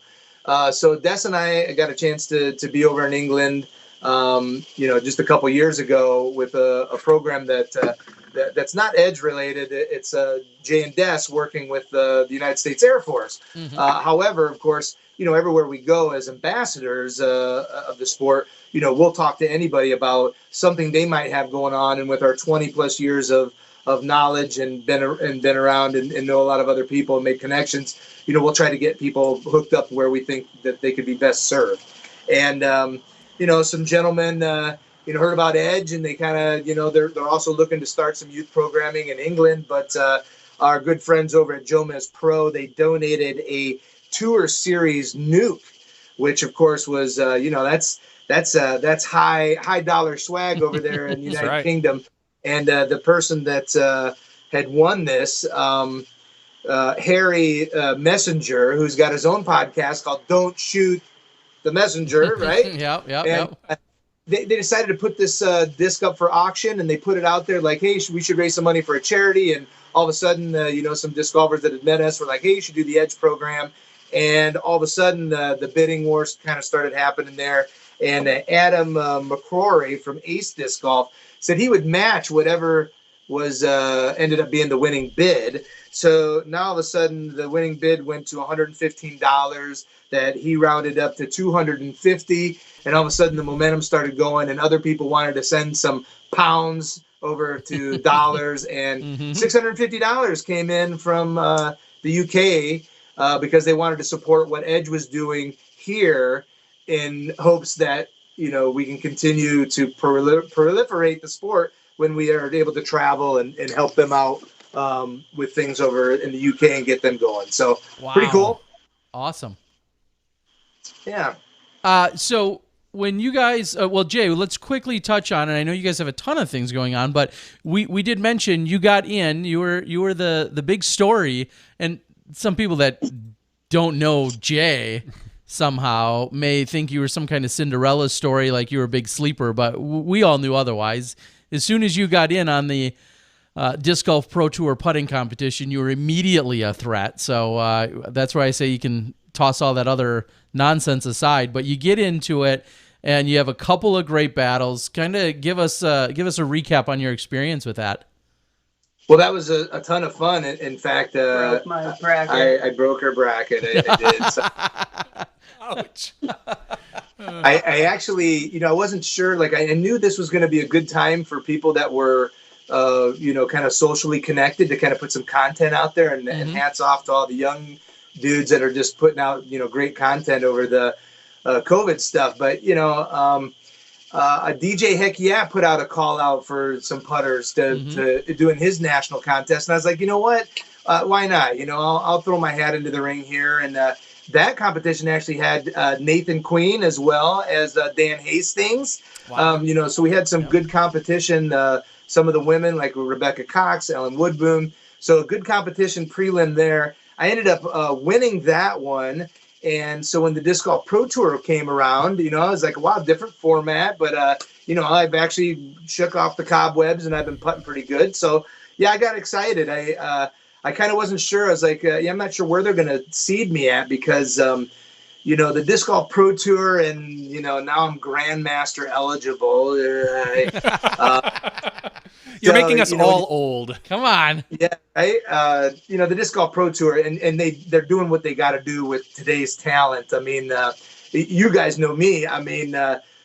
So Des and I got a chance to be over in England, just a couple years ago with a program that's not Edge related. It's Jay and Des working with the United States Air Force. However, of course, everywhere we go as ambassadors of the sport, we'll talk to anybody about something they might have going on. And with our 20 plus years of knowledge and been around and know a lot of other people and made connections, we'll try to get people hooked up where we think that they could be best served. And, some gentlemen, heard about Edge, and they kind of, they're also looking to start some youth programming in England. But our good friends over at Jomez Pro, they donated a tour series nuke, which of course was, that's high dollar swag over there in the United Kingdom. And the person that had won this, Harry Messenger, who's got his own podcast called Don't Shoot the Messenger, right? Yep. They decided to put this disc up for auction, and they put it out there like, hey, we should raise some money for a charity. And all of a sudden, some disc golfers that had met us were like, hey, you should do the Edge program. And all of a sudden, the bidding wars kind of started happening there. And Adam McCrory from Ace Disc Golf said he would match whatever was ended up being the winning bid. So now all of a sudden, the winning bid went to $115 that he rounded up to $250. And all of a sudden, the momentum started going, and other people wanted to send some pounds over to dollars, and Mhm. $650 came in from the UK because they wanted to support what Edge was doing here in hopes that we can continue to proliferate the sport when we are able to travel and help them out with things over in the UK and get them going. So pretty Wow. cool. Awesome. Yeah. So when you guys, well, Jay, let's quickly touch on, and I know you guys have a ton of things going on, but we did mention you got in, you were the big story, and some people that don't know Jay somehow may think you were some kind of Cinderella story, like you were a big sleeper, but we all knew otherwise. As soon as you got in on the Disc Golf Pro Tour putting competition, you were immediately a threat. So that's why I say you can toss all that other nonsense aside, but you get into it and you have a couple of great battles. Kind of give us a recap on your experience with that. Well, that was a ton of fun. In fact, Broke my bracket. I broke her bracket. I did. So. Ouch. I actually, I wasn't sure. Like, I knew this was going to be a good time for people that were, kind of socially connected to kind of put some content out there. And hats off to all the young dudes that are just putting out, great content over the COVID stuff. But, a DJ Heck Yeah put out a call out for some putters to doing his national contest. And I was like, you know what? Why not? I'll throw my hat into the ring here. And that competition actually had Nathan Queen as well as Dan Hastings. Wow. So we had some good competition. Some of the women like Rebecca Cox, Ellen Woodboom. So a good competition prelim there. I ended up winning that one. And so when the Disc Golf Pro Tour came around, I was like, wow, different format. But, I've actually shook off the cobwebs and I've been putting pretty good. So, yeah, I got excited. I kind of wasn't sure. I was like, I'm not sure where they're going to seed me at because, the Disc Golf Pro Tour and, now I'm Grandmaster eligible. You're making us all old. Come on. Yeah, right. The Disc Golf Pro Tour, and they're doing what they got to do with today's talent. I mean, you guys know me. I mean,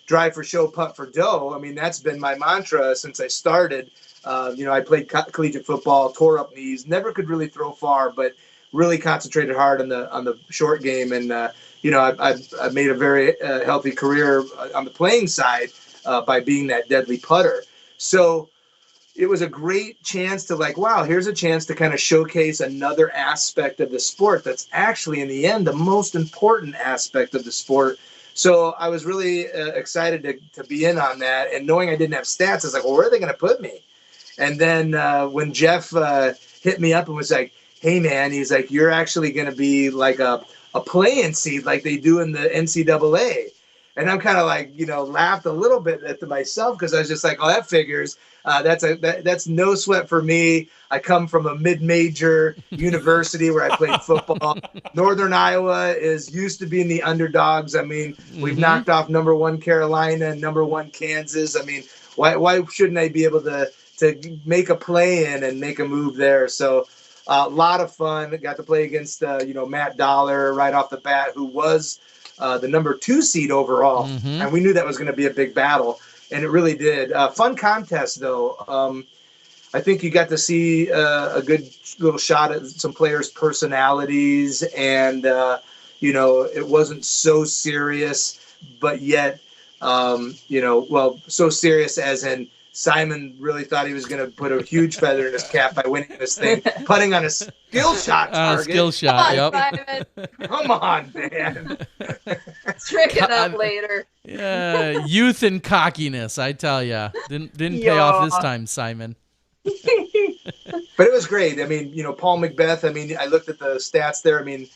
drive for show, putt for dough. I mean, that's been my mantra since I started. I played collegiate football, tore up knees, never could really throw far, but really concentrated hard on the short game. And I've made a very healthy career on the playing side by being that deadly putter. So it was a great chance to wow, here's a chance to kind of showcase another aspect of the sport that's actually in the end the most important aspect of the sport. So I was really excited to be in on that, and knowing I didn't have stats, I was like, well, where are they going to put me? And then when Jeff hit me up and was like, hey man, he's like, you're actually going to be like a play-in seed like they do in the NCAA. And I'm kind of laughed a little bit at myself because I was just like, oh, that figures. That's no sweat for me. I come from a mid-major university where I played football. Northern Iowa is used to being the underdogs. I mean, we've knocked off number 1 Carolina and number 1 Kansas. I mean, why shouldn't I be able to make a play in and make a move there? So a lot of fun. Got to play against Matt Dollar right off the bat, who was the number 2 seed overall, and we knew that was going to be a big battle, and it really did. Fun contest though. I think you got to see a good little shot at some players' personalities, and it wasn't so serious, but yet so serious as in Simon really thought he was going to put a huge feather in his cap by winning this thing, putting on a skill shot target. Skill shot, yep. Come on, man. Trick it up later. Yeah, youth and cockiness, I tell ya. Didn't pay off this time, Simon. But it was great. I mean, Paul Macbeth, I mean, I looked at the stats there. I mean,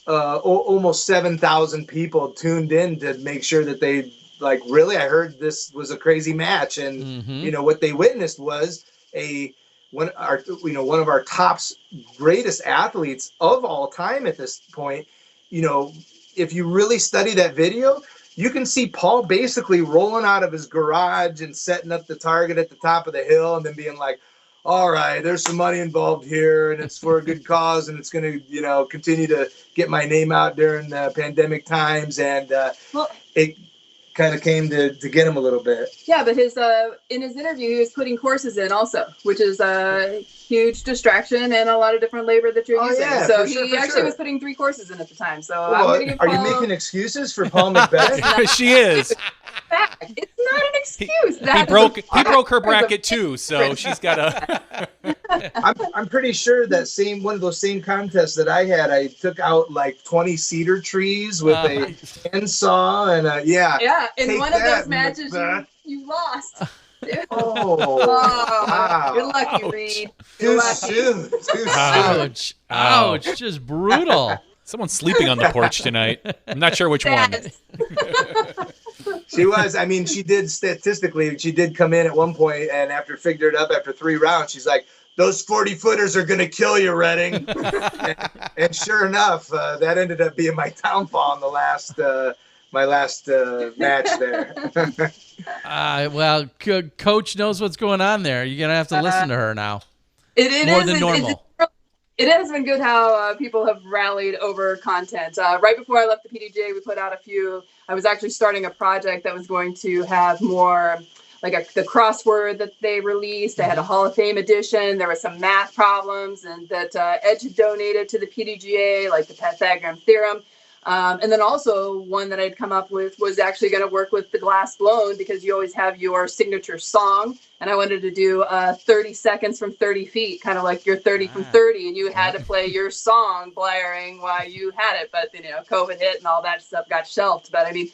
almost 7,000 people tuned in to make sure that they really, I heard this was a crazy match, and what they witnessed was one of our top greatest athletes of all time at this point. If you really study that video, you can see Paul basically rolling out of his garage and setting up the target at the top of the hill, and then being like, all right, there's some money involved here, and it's for a good cause, and it's going to continue to get my name out during the pandemic times, and it kind of came to get him a little bit. Yeah, but his in his interview, he was putting courses in also, which is a huge distraction and a lot of different labor that you're using. Yeah, so for he actually sure. was putting 3 courses in at the time. So Well, I'm gonna give are you Paul making excuses for Paul Macbeth? She is. back. It's not an excuse. He broke her bracket too, so she's got a. I'm pretty sure that one of those same contests that I had, I took out like 20 cedar trees with a handsaw and yeah. Yeah, in Take one of that, those matches Macbeth. you lost. Oh, wow. You're lucky, Reed. Too You're lucky. soon. Too soon. Ouch. Ouch. Just brutal. Someone's sleeping on the porch tonight. I'm not sure which one. Yes. She was. I mean, she did statistically. She did come in at one point, and after figured it up after 3 rounds, she's like, "Those 40-footers are gonna kill you, Redding." and sure enough, that ended up being my downfall in the last my last match there. Well, Coach knows what's going on there. You're gonna have to listen to her now. It More is than normal. It has been good how people have rallied over content. Right before I left the PDJ, we put out a few. I was actually starting a project that was going to have more like the crossword that they released. They had a Hall of Fame edition. There were some math problems and that Edge had donated to the PDGA, like the Pythagorean theorem. And then also one that I'd come up with was actually going to work with the glass blown because you always have your signature song. And I wanted to do 30 seconds from 30 feet, kind of like your 30 from 30. And you had to play your song blaring while you had it. But, COVID hit and all that stuff got shelved. But I mean,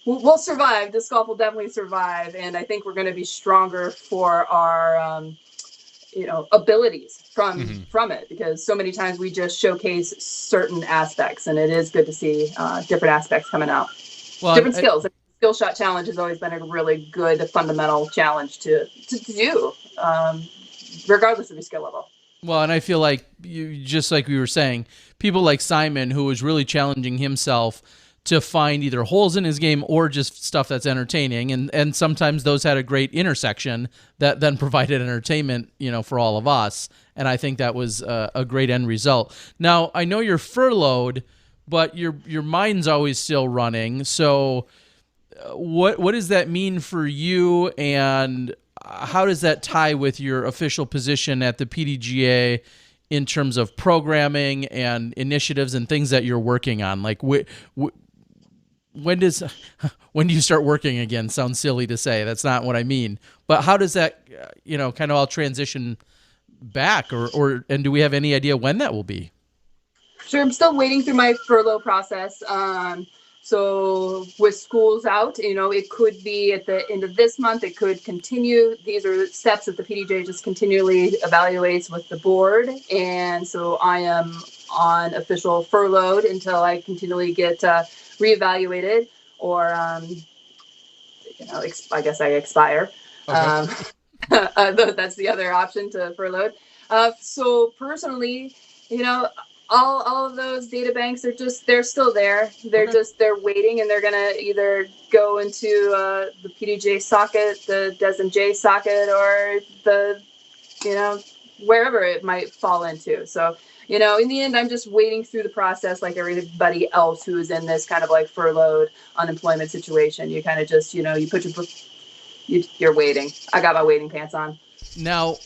we'll survive. Disc golf will definitely survive. And I think we're going to be stronger for our, abilities from it, because so many times we just showcase certain aspects, and it is good to see different aspects coming out. Well, different skills. Skill shot challenge has always been a really good fundamental challenge to do, regardless of your skill level. Well, and I feel like just like we were saying, people like Simon, who was really challenging himself to find either holes in his game or just stuff that's entertaining, and sometimes those had a great intersection that then provided entertainment, for all of us. And I think that was a great end result. Now, I know you're furloughed, but your mind's always still running. So, what does that mean for you, and how does that tie with your official position at the PDGA in terms of programming and initiatives and things that you're working on? Like, when do you start working again? Sounds silly to say. That's not what I mean. But how does that, kind of all transition back, and do we have any idea when that will be? Sure. I'm still waiting through my furlough process. So with schools out, it could be at the end of this month. It could continue. These are steps that the PDJ just continually evaluates with the board. And so I am on official furloughed until I continually get reevaluated, or I guess I expire. Okay. That's the other option, to furlough. So personally, all of those data banks they're still there. They're waiting, and they're gonna either go into the PDJ socket, the Desm J socket, or the wherever it might fall into. So in the end, I'm just waiting through the process like everybody else who is in this kind of like furloughed unemployment situation. You kind of just, you put you're waiting. I got my waiting pants on. Now,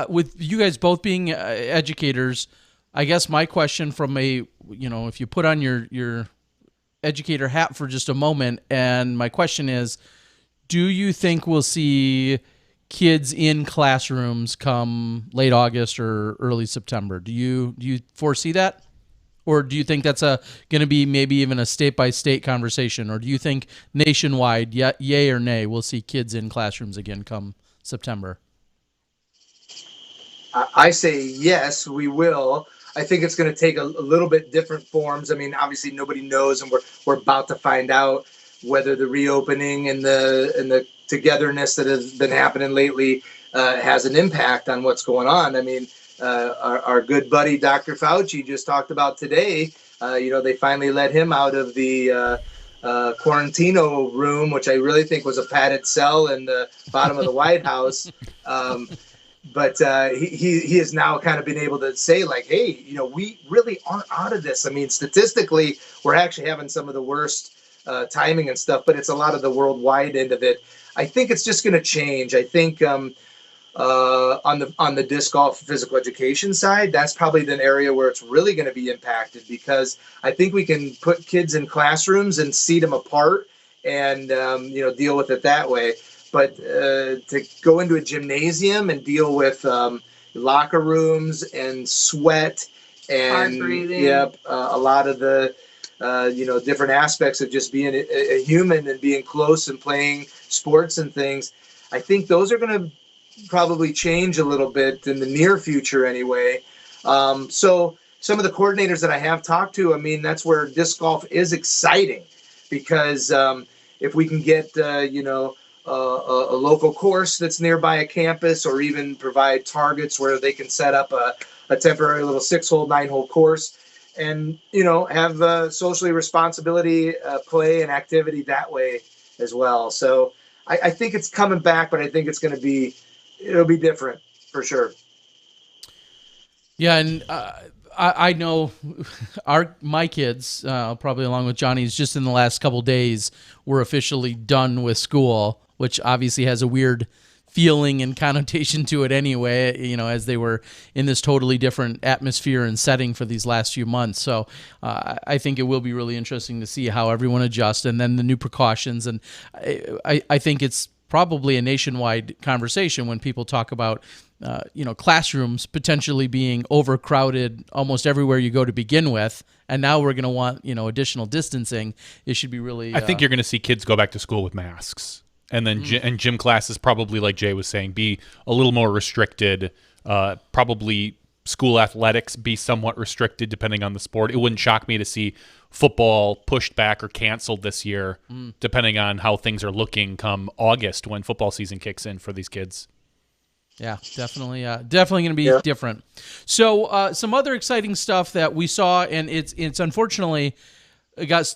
with you guys both being educators, I guess my question from if you put on your educator hat for just a moment, and my question is, do you think we'll see kids in classrooms come late August or early September? Do you foresee that? Or do you think that's going to be maybe even a state-by-state conversation? Or do you think nationwide, yay or nay, we'll see kids in classrooms again come September? I say yes, we will. I think it's going to take a little bit different forms. I mean, obviously nobody knows, and we're about to find out whether the reopening and the togetherness that has been happening lately has an impact on what's going on. I mean, our good buddy Dr. Fauci just talked about today. They finally let him out of the quarantino room, which I really think was a padded cell in the bottom of the White House. But he has now kind of been able to say, like, hey, we really aren't out of this. I mean, statistically, we're actually having some of the worst timing and stuff, but it's a lot of the worldwide end of it. I think it's just going to change. I think on the disc golf physical education side, that's probably the area where it's really going to be impacted, because I think we can put kids in classrooms and seat them apart and deal with it that way. But to go into a gymnasium and deal with locker rooms and sweat and a lot of the different aspects of just being a human and being close and playing sports and things, I think those are going to probably change a little bit in the near future anyway. So some of the coordinators that I have talked to, I mean, that's where disc golf is exciting, because if we can get a local course that's nearby a campus, or even provide targets where they can set up a temporary little 6-hole, 9-hole course, and have socially responsibility play and activity that way as well. So I think it's coming back, but I think it'll be different for sure. Yeah, and I know my kids, probably along with Johnny's, just in the last couple days, were officially done with school, which obviously has a weird feeling and connotation to it anyway, as they were in this totally different atmosphere and setting for these last few months. So I think it will be really interesting to see how everyone adjusts, and then the new precautions. And I think it's probably a nationwide conversation when people talk about classrooms potentially being overcrowded almost everywhere you go to begin with, and now we're going to want additional distancing. It should be really. I think you're going to see kids go back to school with masks, and then and gym classes probably, like Jay was saying, be a little more restricted. Probably school athletics be somewhat restricted depending on the sport. It wouldn't shock me to see football pushed back or canceled this year, depending on how things are looking come August when football season kicks in for these kids. Yeah, definitely going to be different. So some other exciting stuff that we saw, and it's unfortunately it got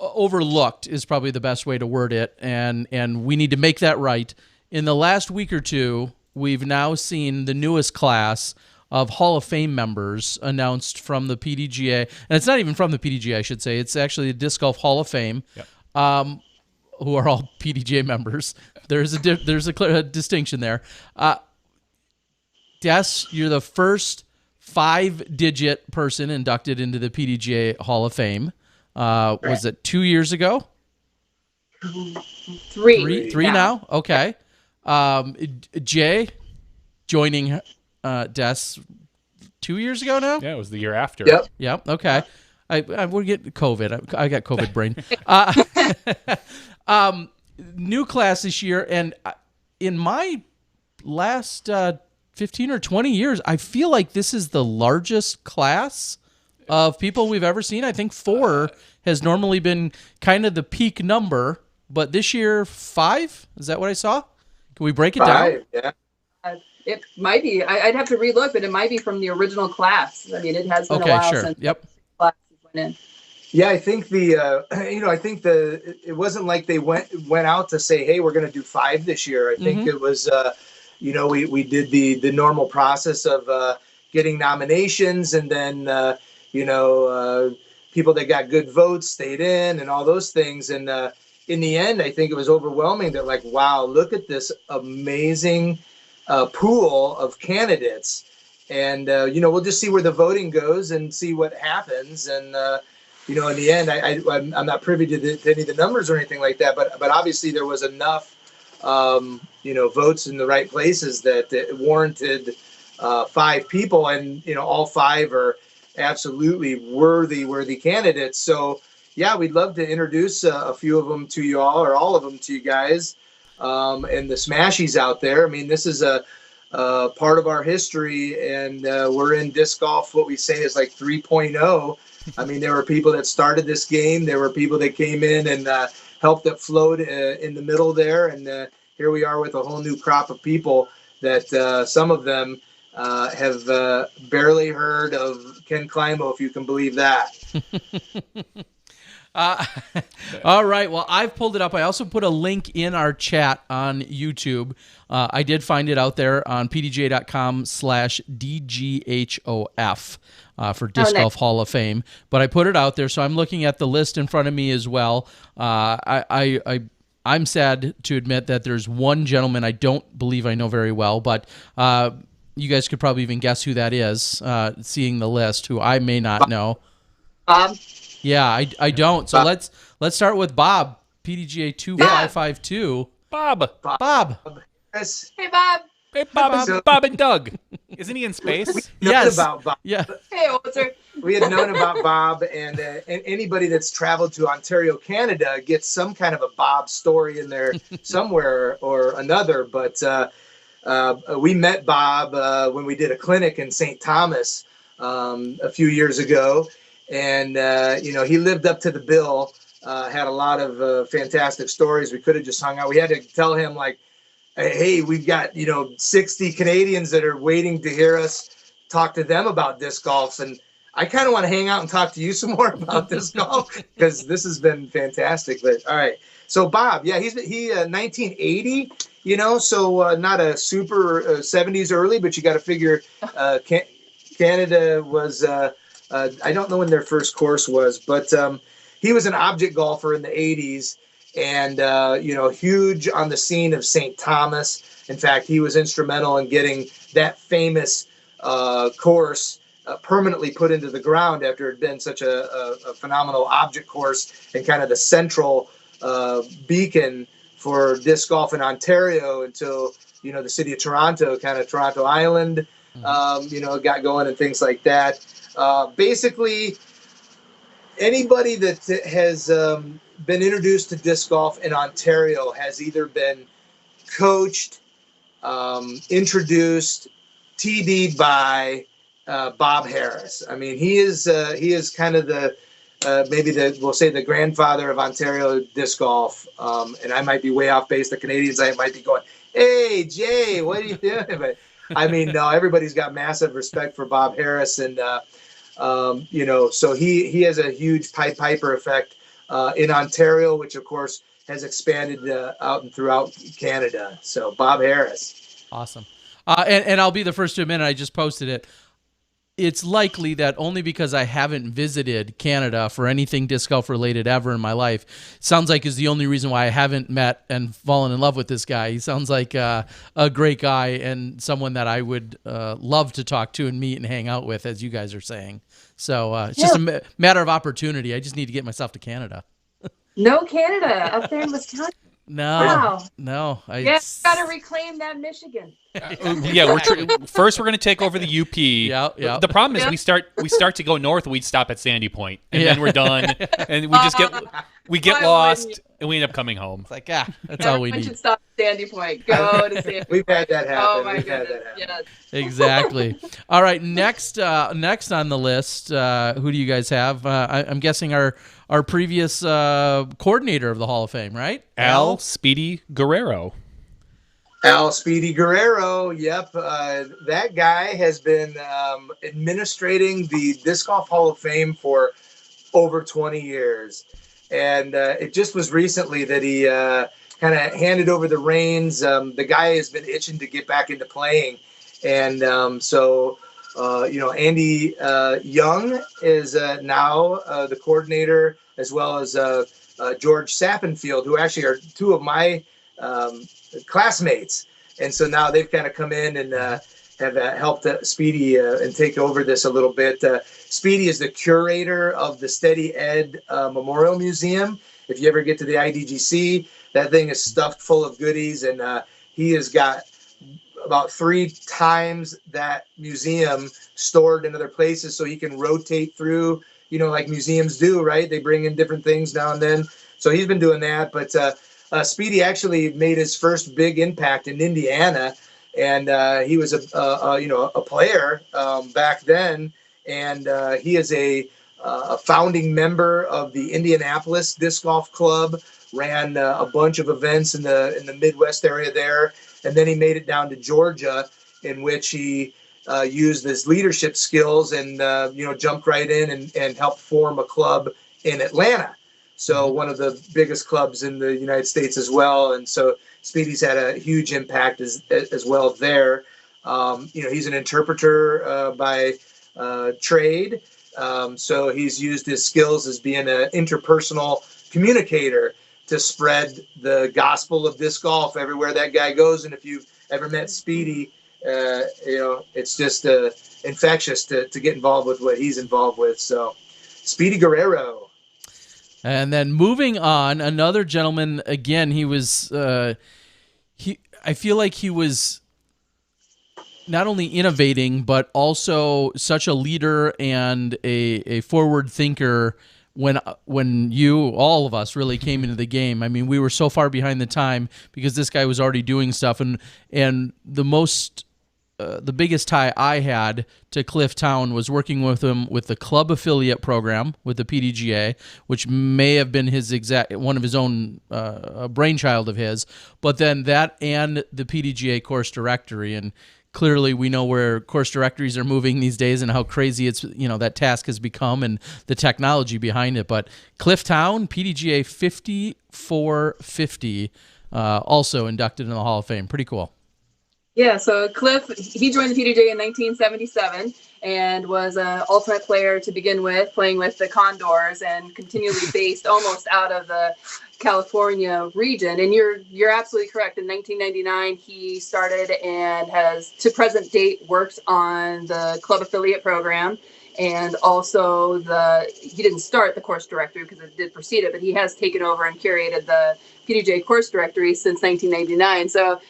overlooked is probably the best way to word it, and we need to make that right. In the last week or two, we've now seen the newest class of Hall of Fame members announced from the PDGA, and it's not even from the PDGA, I should say. It's actually the Disc Golf Hall of Fame, who are all PDGA members. There's a clear distinction there. Des, you're the first 5-digit person inducted into the PDGA Hall of Fame. Was it 2 years ago? Three now? Okay. Jay joining Des 2 years ago now? Yeah, it was the year after. Yep. Okay. We're getting COVID. I got COVID brain. New class this year, and in my last 15 or 20 years, I feel like this is the largest class of people we've ever seen. I think 4 has normally been kind of the peak number, but this year 5? Is that what I saw? Can we break it down? Yeah. It might be. I'd have to relook, but it might be from the original class. I mean, it has been a while since classes went in. Yeah, I think it wasn't like they went out to say, hey, we're going to do 5 this year. I think it was, we did the normal process of getting nominations, and then, people that got good votes stayed in and all those things. And in the end, I think it was overwhelming that, like, wow, look at this amazing pool of candidates. And, we'll just see where the voting goes and see what happens. And, in the end, I'm not privy to any of the numbers or anything like that, but obviously there was enough, votes in the right places that it warranted 5 people, and all 5 are absolutely worthy candidates. So yeah, we'd love to introduce a few of them to you all, or all of them to you guys, and the Smashies out there. I mean, this is a part of our history, and we're in disc golf. What we say is like 3.0. I mean, there were people that started this game. There were people that came in and helped that flowed in the middle there. And here we are with a whole new crop of people that some of them have barely heard of Ken Climo, if you can believe that. All right. Well, I've pulled it up. I also put a link in our chat on YouTube. I did find it out there on pdj.com/DGHOF for Disc Golf Hall of Fame. But I put it out there, so I'm looking at the list in front of me as well. I'm sad to admit that there's one gentleman I don't believe I know very well, but you guys could probably even guess who that is, seeing the list, who I may not know. Bob? Yeah, I don't. So let's start with Bob, PDGA 2552. Bob. Bob. Yes. Hey, Bob. Hey, Bob. So- Bob and Doug. Isn't he in space? Known Yes. about Bob. Yeah. Hey, Walter. We had known about Bob, and anybody that's traveled to Ontario, Canada, gets some kind of a Bob story in there somewhere or another. But we met Bob when we did a clinic in St. Thomas a few years ago, and he lived up to the bill. Had a lot of fantastic stories. We could have just hung out. We had to tell him, like, hey, we've got 60 Canadians that are waiting to hear us talk to them about disc golf, and I kind of want to hang out and talk to you some more about disc golf because this has been fantastic. But all right, so Bob, yeah, he 1980, so not a super 70s early, but you got to figure Canada was I don't know when their first course was, but he was an object golfer in the 80s. And, huge on the scene of St. Thomas. In fact, he was instrumental in getting that famous course permanently put into the ground after it had been such a phenomenal object course and kind of the central beacon for disc golf in Ontario until, the city of Toronto, kind of Toronto Island, got going and things like that. Basically, anybody that has been introduced to disc golf in Ontario has either been coached, introduced, TD'd by Bob Harris. I mean, he is kind of the we'll say the grandfather of Ontario disc golf. And I might be way off base. The Canadians, I might be going, hey Jay, what are you doing? But I mean, no, everybody's got massive respect for Bob Harris, and so he has a huge Pied Piper effect in Ontario, which of course has expanded out and throughout Canada. So Bob Harris. Awesome. And I'll be the first to admit, I just posted it. It's likely that only because I haven't visited Canada for anything disc golf related ever in my life, sounds like is the only reason why I haven't met and fallen in love with this guy. He sounds like a great guy and someone that I would love to talk to and meet and hang out with, as you guys are saying. So it's just a matter of opportunity. I just need to get myself to Canada. No Canada up there in Wisconsin. No, Yes, got to reclaim that Michigan. Yeah, first we're going to take over the UP. Yeah. The problem is we start to go north. We stop at Sandy Point, and then we're done, and we just get lost, and we end up coming home. It's like that's all we We need. should stop at Sandy Point. Go to Sandy Point. We've had that happen. Oh my goodness! Yes. Exactly. All right, next on the list, who do you guys have? I'm guessing our previous coordinator of the Hall of Fame, right? Al Speedy Guerrero. Al Speedy Guerrero, yep. That guy has been administrating the Disc Golf Hall of Fame for over 20 years. And it just was recently that he kind of handed over the reins. The guy has been itching to get back into playing. And Andy Young is now the coordinator, as well as George Sappenfield, who actually are two of my classmates. And so now they've kind of come in and have helped Speedy and take over this a little bit. Speedy is the curator of the Steady Ed Memorial Museum. If you ever get to the IDGC, that thing is stuffed full of goodies, and he has got about 3 times that museum stored in other places so he can rotate through, like museums do, right? They bring in different things now and then. So he's been doing that. But Speedy actually made his first big impact in Indiana, and he was a player back then, and he is a founding member of the Indianapolis Disc Golf Club. Ran a bunch of events in the Midwest area there, and then he made it down to Georgia, in which he used his leadership skills and jumped right in and helped form a club in Atlanta. So one of the biggest clubs in the United States as well. And so Speedy's had a huge impact as well there. He's an interpreter by trade. So he's used his skills as being an interpersonal communicator to spread the gospel of disc golf everywhere that guy goes. And if you've ever met Speedy, it's just infectious to get involved with what he's involved with. So Speedy Guerrero. And then moving on, another gentleman, again, he was, I feel like he was not only innovating, but also such a leader and a forward thinker when all of us really came into the game. I mean, we were so far behind the time because this guy was already doing stuff. And the biggest tie I had to Cliff Town was working with him with the club affiliate program with the PDGA, which may have been one of his own brainchild of his, but then that and the PDGA course directory. And clearly we know where course directories are moving these days and how crazy that task has become and the technology behind it. But Cliff Town, PDGA 5450, also inducted in the Hall of Fame. Pretty cool. Yeah, so Cliff, he joined the PDGA in 1977 and was an ultimate player to begin with, playing with the Condors and continually based almost out of the California region. And you're absolutely correct. In 1999, he started and has, to present date, worked on the club affiliate program. And also he didn't start the course directory because it did precede it, but he has taken over and curated the PDGA course directory since 1999. So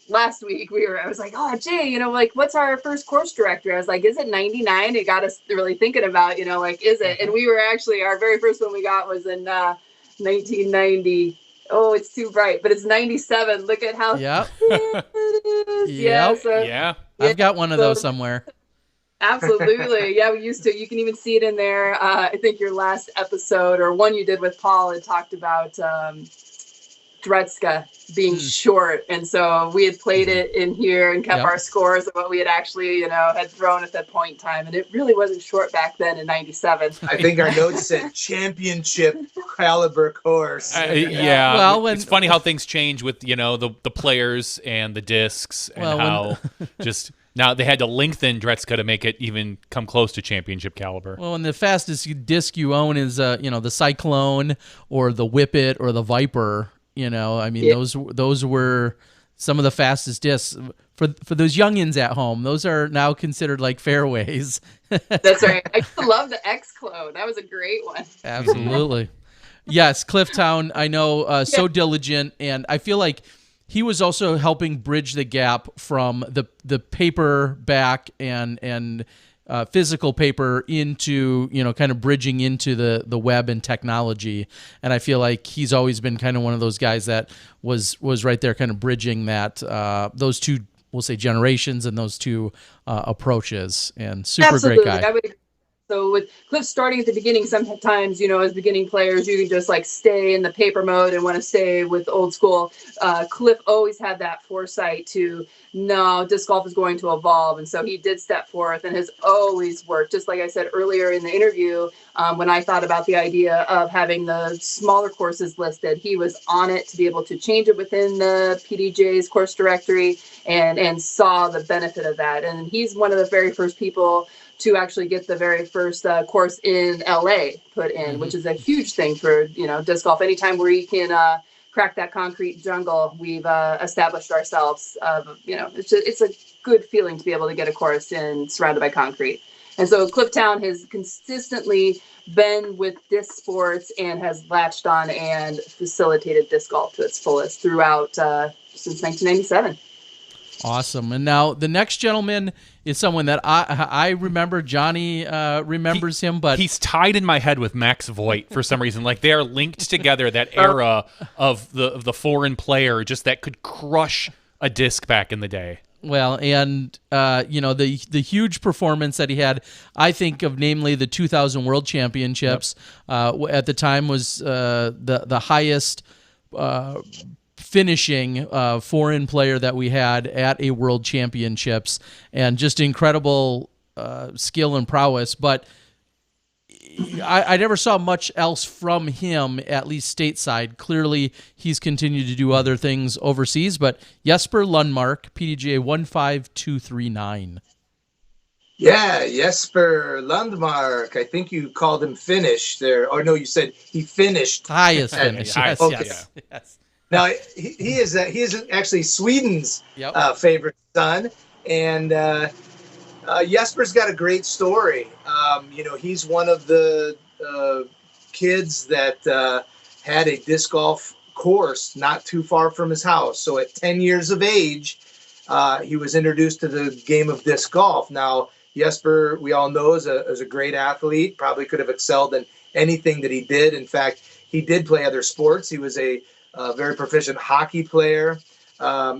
last week I was like, oh, Jay, what's our first course directory? I was like, is it 99? It got us really thinking about, is it? And we were actually, our very first one we got was in 1990. Oh, it's too bright, but it's 97. Look at how yep. it is. Yeah. So, yeah. I've got one of those somewhere. Absolutely. Yeah, we used to. You can even see it in there. I think your last episode or one you did with Paul had talked about Dretska being short, and so we had played it in here and kept our scores of what we had actually had thrown at that point in time, and it really wasn't short back then in 97. I think our notes said championship caliber course. Yeah. Well, it's funny how things change with the players and the discs and how just now they had to lengthen Dretska to make it even come close to championship caliber. Well, and the fastest disc you own is the Cyclone or the Whippet or the Viper. Those were some of the fastest discs for those youngins at home. Those are now considered like fairways. That's right. I used to love the X-Clone. That was a great one. Absolutely. Yes, Cliff Town, I know, so diligent, and I feel like he was also helping bridge the gap from the paperback and physical paper into, kind of bridging into the web and technology. And I feel like he's always been kind of one of those guys that was right there kind of bridging that, those two, we'll say, generations and those two approaches. And super Absolutely. great guy. So with Cliff starting at the beginning, sometimes, as beginning players, you can just like stay in the paper mode and want to stay with old school. Cliff always had that foresight to, no, disc golf is going to evolve. And so he did step forth and has always worked. Just like I said earlier in the interview, when I thought about the idea of having the smaller courses listed, he was on it to be able to change it within the PDJ's course directory and saw the benefit of that. And he's one of the very first people to actually get the very first course in LA put in, which is a huge thing for, disc golf. Anytime where you can crack that concrete jungle, we've established ourselves. It's a good feeling to be able to get a course in surrounded by concrete. And so Clifftown has consistently been with disc sports and has latched on and facilitated disc golf to its fullest throughout since 1997. Awesome. And now the next gentleman is someone that I remember. Johnny remembers him, but he's tied in my head with Max Voigt for some reason. Like they are linked together. That era of the foreign player, just that could crush a disc back in the day. Well, and the huge performance that he had, I think of namely the 2000 World Championships. At the time was the highest finishing foreign player that we had at a World Championships, and just incredible skill and prowess. But I never saw much else from him, at least stateside. Clearly, he's continued to do other things overseas. But Jesper Lundmark, PDGA 15239. Yeah, Jesper Lundmark. I think you called him Finnish there. Or no, you said he finished. Highest finish. Yes, Okay. yes. Now he is actually Sweden's Yep. favorite son, and Jesper's got a great story. He's one of the kids that had a disc golf course not too far from his house. So at 10 years of age, he was introduced to the game of disc golf. Now, Jesper, we all know, is a great athlete, probably could have excelled in anything that he did. In fact, he did play other sports. He was a very proficient hockey player.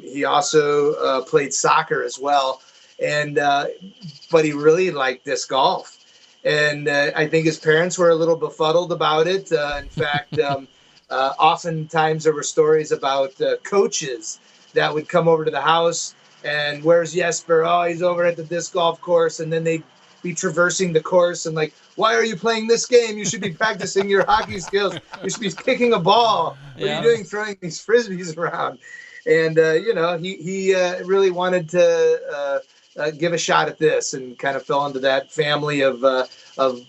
He also played soccer as well. But he really liked disc golf. And I think his parents were a little befuddled about it. In fact, oftentimes there were stories about coaches that would come over to the house and where's Jesper? Oh, he's over at the disc golf course. And then they'd be traversing the course and like, why are you playing this game? You should be practicing your hockey skills. You should be kicking a ball. What are you doing throwing these Frisbees around? And, he really wanted to give a shot at this and kind of fell into that family of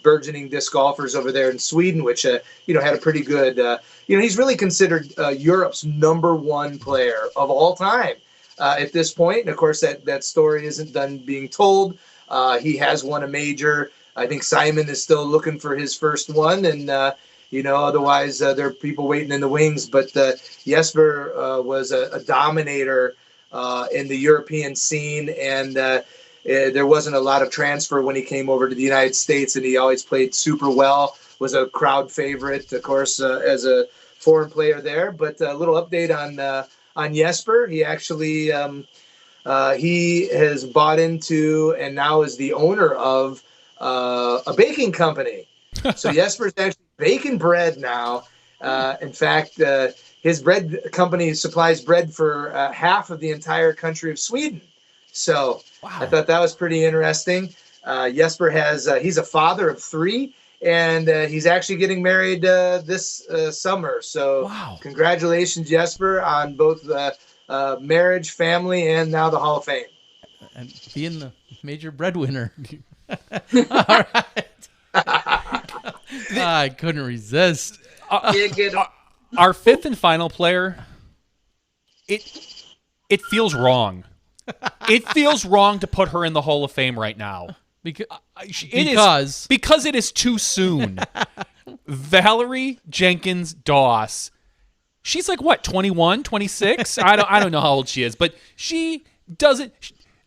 burgeoning disc golfers over there in Sweden, which, had a pretty good, he's really considered Europe's #1 player of all time at this point. And of course, that story isn't done being told. He has won a major. I think Simon is still looking for his first one. And, otherwise there are people waiting in the wings. But Jesper was a dominator in the European scene, and there wasn't a lot of transfer when he came over to the United States, and he always played super well, was a crowd favorite, of course, as a foreign player there. But a little update on Jesper. He actually he has bought into and now is the owner of a baking company. So Jesper's actually baking bread now. In fact, his bread company supplies bread for half of the entire country of Sweden. So wow. I thought that was pretty interesting. Jesper he's a father of 3, and he's actually getting married this summer. So wow. Congratulations, Jesper, on both the marriage, family, and now the Hall of Fame. And being the major breadwinner. All right. I couldn't resist. Our 5th and final player, it feels wrong. It feels wrong to put her in the Hall of Fame right now. Because it is too soon. Valerie Jenkins Doss. She's like, what, 21, 26? I don't know how old she is, but she doesn't.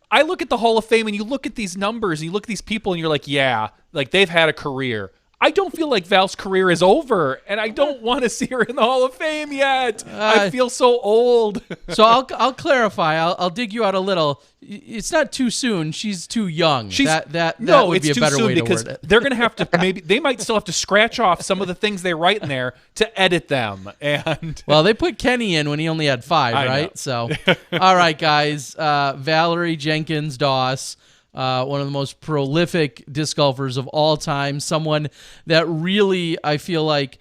I look at the Hall of Fame and you look at these numbers and you look at these people and you're like, yeah, like they've had a career. I don't feel like Val's career is over, and I don't want to see her in the Hall of Fame yet. I feel so old. So I'll clarify. I'll dig you out a little. It's not too soon. She's too young. That would be a better way to word it. They're going to have to they might still have to scratch off some of the things they write in there to edit them. And well, they put Kenny in when he only had 5, right? So, all right, guys. Valerie Jenkins Doss. One of the most prolific disc golfers of all time. Someone that really, I feel like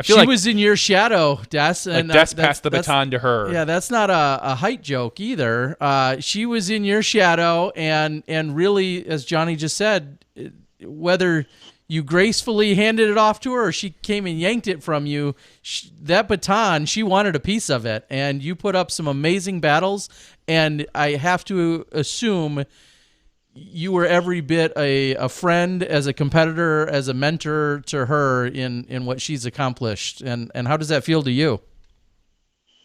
she was in your shadow, Des. And Des passed the baton to her. Yeah, that's not a height joke either. She was in your shadow, and really, as Johnny just said, whether you gracefully handed it off to her or she came and yanked it from you, that baton, she wanted a piece of it. And you put up some amazing battles, and I have to assume you were every bit a friend, as a competitor, as a mentor to her in what she's accomplished. And how does that feel to you?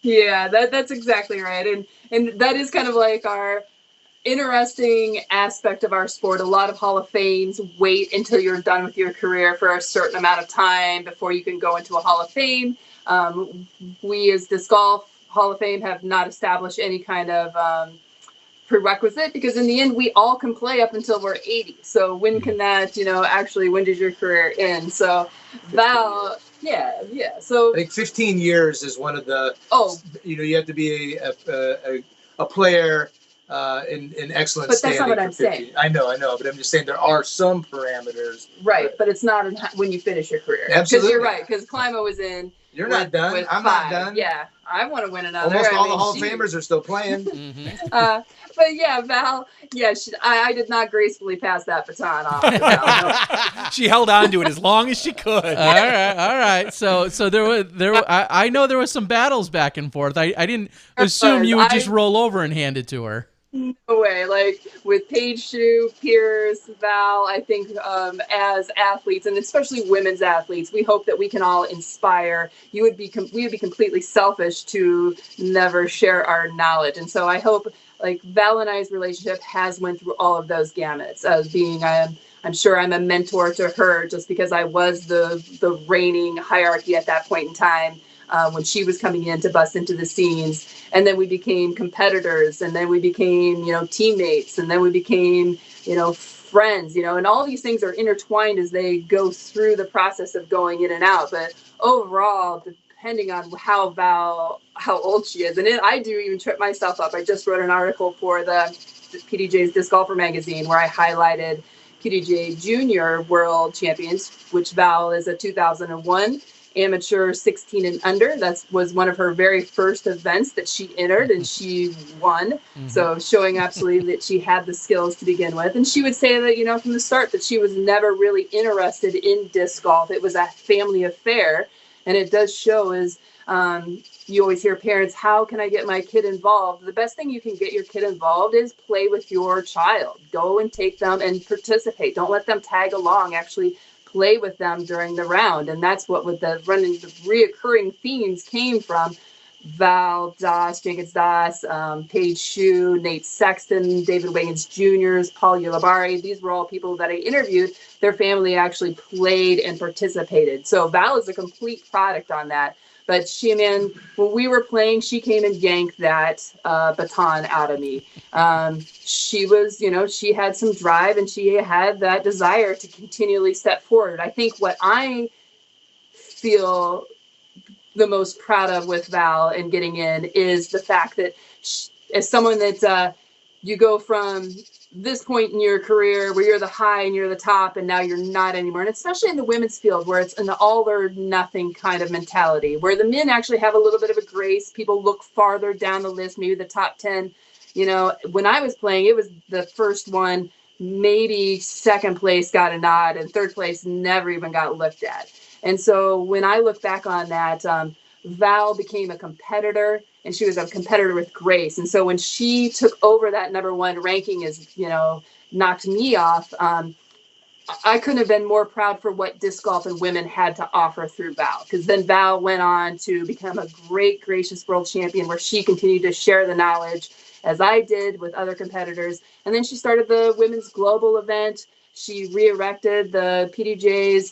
Yeah, that's exactly right. And that is kind of like our interesting aspect of our sport. A lot of Hall of Fames wait until you're done with your career for a certain amount of time before you can go into a Hall of Fame. We as Disc Golf Hall of Fame have not established any kind of prerequisite, because in the end we all can play up until we're 80. So when can that, actually, when does your career end? So Val, yeah. So I think 15 years is one of the. You have to be a player in excellent But that's standing. not what for I'm 50. saying. I know, but I'm just saying there are some parameters. Right, but it's not when you finish your career. Absolutely. Because you're right, because Climo was in. You're not done. With I'm 5. not done. Yeah, I want to win another. Almost all I the mean, Hall of Famers are still playing. But yeah, Val, yeah, I did not gracefully pass that baton off to Val. No. She held on to it as long as she could. All right. So I know there was some battles back and forth. I didn't assume you would just roll over and hand it to her. No way. Like with Paige Shue, Pierce, Val, I think as athletes, and especially women's athletes, we hope that we can all inspire. We would be completely selfish to never share our knowledge. And so I hope like Val and I's relationship has went through all of those gamuts of being I'm sure I'm a mentor to her just because I was the reigning hierarchy at that point in time. When she was coming in to bust into the scenes. And then we became competitors, and then we became, teammates, and then we became, friends, and all these things are intertwined as they go through the process of going in and out. But overall, depending on how old she is, and I do even trip myself up. I just wrote an article for the PDJ's Disc Golfer magazine where I highlighted PDJ Junior World Champions, which Val is a 2001 amateur 16 and under. That was one of her very first events that she entered, and she won. Mm-hmm. So showing absolutely that she had the skills to begin with. And she would say that, from the start that she was never really interested in disc golf. It was a family affair. And it does show as you always hear parents, how can I get my kid involved? The best thing you can get your kid involved is play with your child. Go and take them and participate. Don't let them tag along. Actually play with them during the round. And that's what with the reoccurring themes came from Val, Das, Jenkins Das, Paige Shue, Nate Sexton, David Wiggins Jr., Paul Ulabari. These were all people that I interviewed. Their family actually played and participated. So Val is a complete product on that. But when we were playing, she came and yanked that baton out of me. She was, she had some drive and she had that desire to continually step forward. I think what I feel the most proud of with Val and getting in is the fact that as someone that you go from this point in your career where you're the high and you're the top and now you're not anymore. And especially in the women's field where it's an all or nothing kind of mentality, where the men actually have a little bit of a grace. People look farther down the list, maybe the top 10. When I was playing, it was the first one, maybe second place got a nod and third place never even got looked at. And so when I look back on that, Val became a competitor, and she was a competitor with grace. And so when she took over that number one ranking knocked me off, I couldn't have been more proud for what disc golf and women had to offer through Val. Because then Val went on to become a great, gracious world champion where she continued to share the knowledge as I did with other competitors. And then she started the women's global event. She re-erected the PDJ's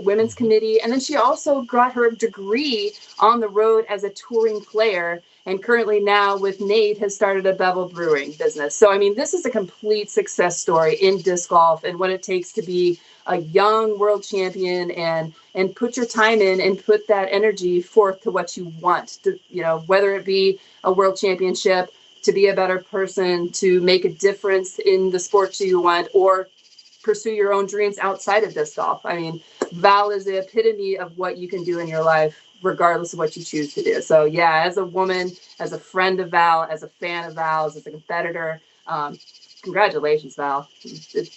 women's committee, and then she also got her degree on the road as a touring player, and currently now with Nate has started a Bevel Brewing business. So, this is a complete success story in disc golf and what it takes to be a young world champion and put your time in and put that energy forth to what you want, to, whether it be a world championship, to be a better person, to make a difference in the sports you want, or pursue your own dreams outside of disc golf. Val is the epitome of what you can do in your life, regardless of what you choose to do. So yeah, as a woman, as a friend of Val, as a fan of Val's, as a competitor, congratulations, Val. It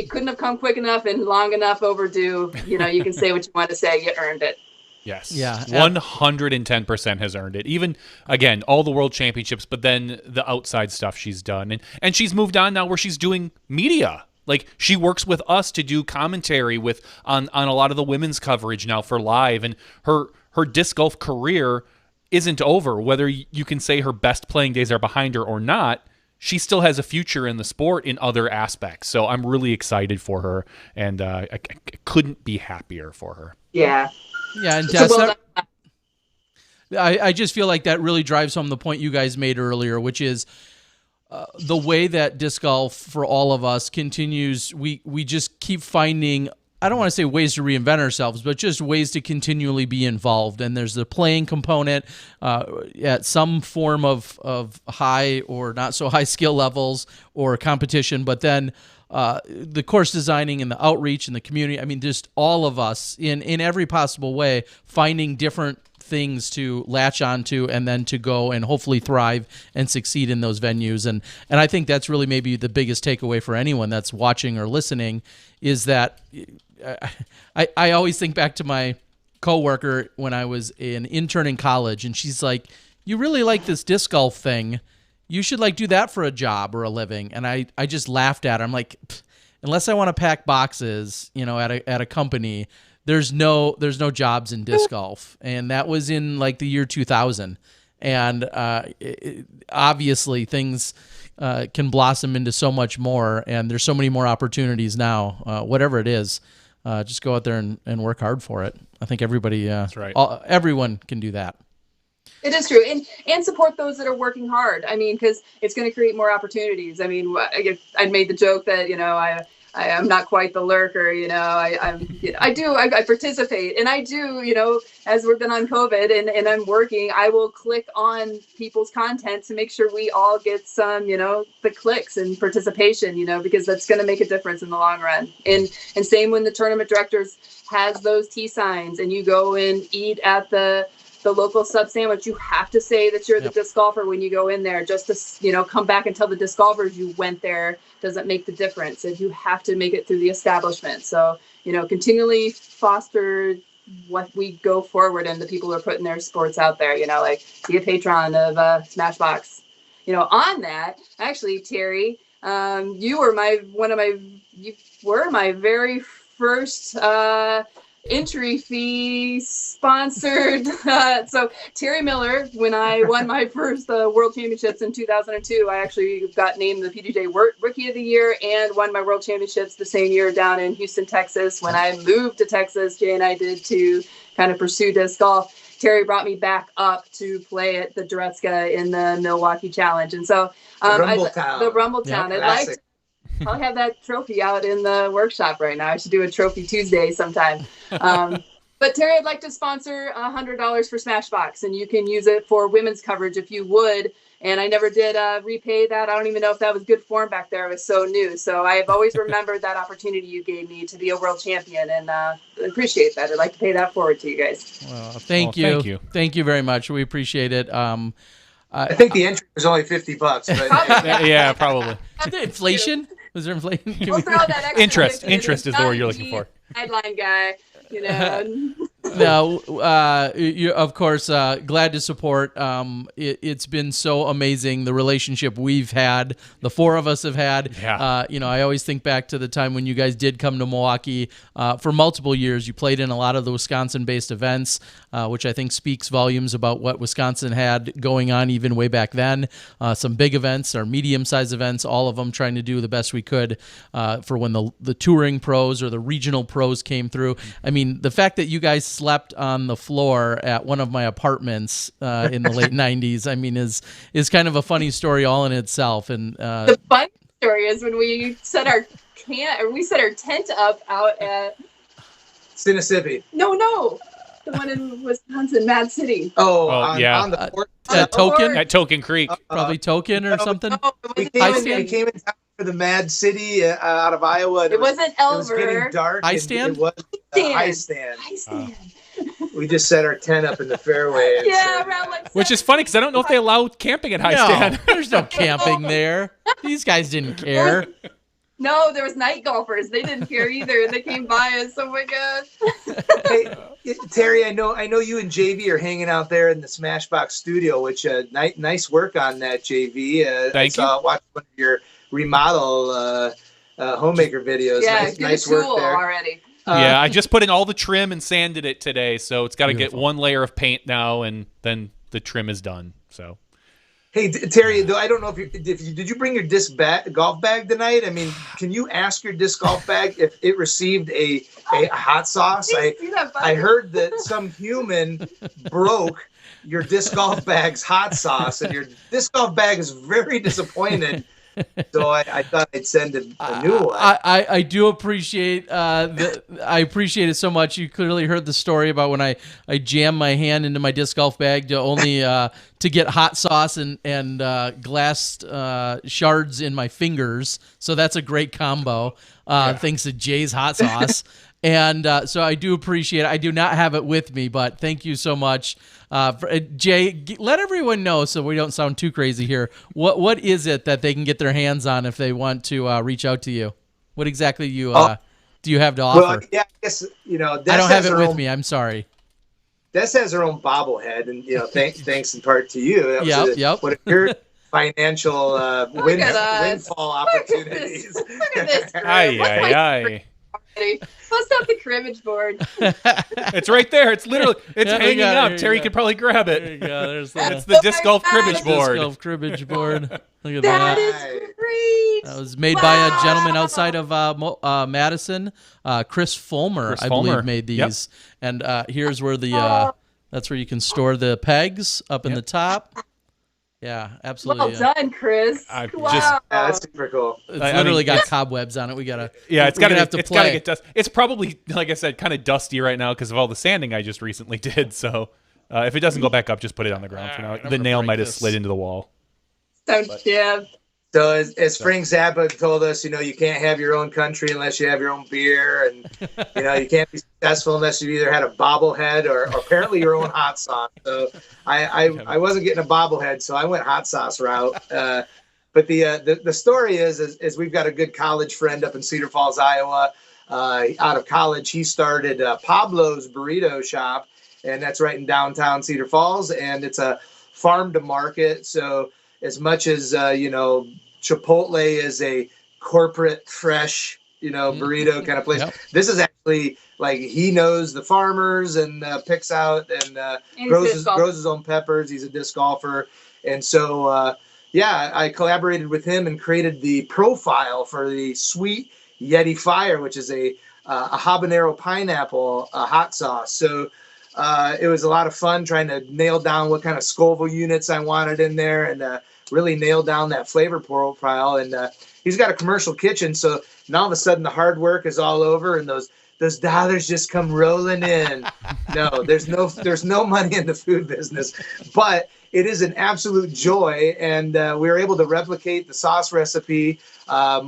couldn't have come quick enough and long enough overdue. You can say what you want to say. You earned it. Yes. Yeah. 110% has earned it. Even, again, all the world championships, but then the outside stuff she's done. And she's moved on now where she's doing media. Like, she works with us to do commentary on a lot of the women's coverage now for live. And her disc golf career isn't over. Whether you can say her best playing days are behind her or not, she still has a future in the sport in other aspects. So I'm really excited for her, and I couldn't be happier for her. Yeah. Yeah, and Tess, I just feel like that really drives home the point you guys made earlier, which is the way that disc golf for all of us continues. We just keep finding I don't want to say ways to reinvent ourselves, but just ways to continually be involved. And there's the playing component at some form of high or not so high skill levels or competition, but then the course designing and the outreach and the community. I mean, just all of us in every possible way, finding different things to latch onto and then to go and hopefully thrive and succeed in those venues. And I think that's really maybe the biggest takeaway for anyone that's watching or listening is that I always think back to my coworker when I was an intern in college, and she's like, "You really like this disc golf thing. You should like do that for a job or a living." And I just laughed at her. I'm like, unless I want to pack boxes, at a company, there's no jobs in disc golf. And that was in like the year 2000. And obviously things can blossom into so much more, and there's so many more opportunities now. Whatever it is, just go out there and work hard for it. I think everybody, That's right. Everyone can do that. It is true, and support those that are working hard. I mean, because it's going to create more opportunities. I mean, I made the joke that I am not quite the lurker. I participate, and I do. As we've been on COVID and I'm working, I will click on people's content to make sure we all get some the clicks and participation. Because that's going to make a difference in the long run. And same when the tournament directors has those T signs, and you go and eat at the local sub sandwich, you have to say that you're the disc golfer when you go in there. Just to come back and tell the disc golfers you went there doesn't make the difference. And you have to make it through the establishment. So continually foster what we go forward, and the people who are putting their sports out there. Like be a patron of SmashBoxx. On that, actually, Terry, you were my very first entry fee sponsored. So Terry Miller, when I won my first World Championships in 2002, I actually got named the PDJ Rookie of the Year and won my World Championships the same year down in Houston, Texas. When I moved to Texas, Jay and I did to kind of pursue disc golf. Terry brought me back up to play at the Duretska in the Milwaukee Challenge. And so the Rumbletown. Yep. I'll have that trophy out in the workshop right now. I should do a Trophy Tuesday sometime. But Terry, I'd like to sponsor $100 for SmashBoxx, and you can use it for women's coverage if you would. And I never did repay that. I don't even know if that was good form back there. It was so new. So I've always remembered that opportunity you gave me to be a world champion, and appreciate that. I'd like to pay that forward to you guys. Well, thank you. Thank you very much. We appreciate it. I think the entry was only $50. But yeah, probably. Inflation? Was there inflation? We'll throw that extra interest is the word you're looking for. Headline guy, No, you, of course, glad to support. It's been so amazing, the relationship we've had, the four of us have had. Yeah. I always think back to the time when you guys did come to Milwaukee for multiple years. You played in a lot of the Wisconsin-based events, which I think speaks volumes about what Wisconsin had going on even way back then. Some big events, or medium-sized events, all of them trying to do the best we could for when the touring pros or the regional pros came through. I mean, the fact that you guys slept on the floor at one of my apartments in the late 90s, I mean, is kind of a funny story all in itself. And the funny story is when we set our tent up out at Mississippi. No. The one in Wisconsin, Mad City. On the port. At Token Creek. Probably Token or something. We came in town for the Mad City out of Iowa. It wasn't Elver. It was getting dark. High stand? It was High stand. We just set our tent up in the fairway. Around like Which is funny because I don't know if they allow camping at High Stand. There's no camping there. These guys didn't care. No, there was night golfers. They didn't care either. They came by us. Oh my god. Hey, Terry, I know you and JV are hanging out there in the SmashBoxx studio, which nice work on that, JV. Thank you. I watched one of your remodel homemaker videos. Yeah, nice work there already. Yeah, I just put in all the trim and sanded it today, so it's got to get one layer of paint now, and then the trim is done. So. Hey, Terry, though, I don't know did you bring your golf bag tonight? I mean, can you ask your disc golf bag if it received a hot sauce? I heard that some human broke your disc golf bag's hot sauce, and your disc golf bag is very disappointed So I thought I'd send a new one. I do appreciate I appreciate it so much. You clearly heard the story about when I jammed my hand into my disc golf bag to only to get hot sauce and glassed shards in my fingers. So that's a great combo. Thanks to Jay's hot sauce. And so I do appreciate it. I do not have it with me, but thank you so much. Jay, let everyone know so we don't sound too crazy here. What is it that they can get their hands on if they want to reach out to you? What exactly do you have to offer? Well, yeah, I guess, Des I don't have it with me. I'm sorry. Des has her own bobblehead, and thanks in part to you. That was what your financial windfall opportunities. Look at this. Aye. Bust out the cribbage board. It's right there. It's literally hanging up. Terry could probably grab it. There you go. It's the disc golf cribbage board. Disc golf cribbage board. Look at That that. is great. That was made by a gentleman outside of Madison, Chris Fulmer, I believe, made these. Yep. And here's where that's where you can store the pegs up in the top. Yeah, absolutely. Well done, Chris. Wow. That's super cool. It's literally got cobwebs on it. We gotta. Yeah, it's gotta get dust. It's probably, like I said, kind of dusty right now because of all the sanding I just recently did. So if it doesn't go back up, just put it on the ground for now. The nail might have slid into the wall. So as Frank Zappa told us, you can't have your own country unless you have your own beer, and you can't be successful unless you either had a bobblehead or apparently your own hot sauce. So I wasn't getting a bobblehead, so I went hot sauce route. But the story is we've got a good college friend up in Cedar Falls, Iowa. Out of college, he started Pablo's Burrito Shop, and that's right in downtown Cedar Falls, and it's a farm to market. So as much as Chipotle is a corporate fresh, burrito kind of place. Yep. This is actually like he knows the farmers and picks out and grows his own peppers. He's a disc golfer. And so, I collaborated with him and created the profile for the Sweet Yeti Fire, which is a habanero pineapple hot sauce. So it was a lot of fun trying to nail down what kind of Scoville units I wanted in there and really nail down that flavor profile. And he's got a commercial kitchen, so now all of a sudden the hard work is all over and those dollars just come rolling in. No, there's no money in the food business, but it is an absolute joy. And we were able to replicate the sauce recipe.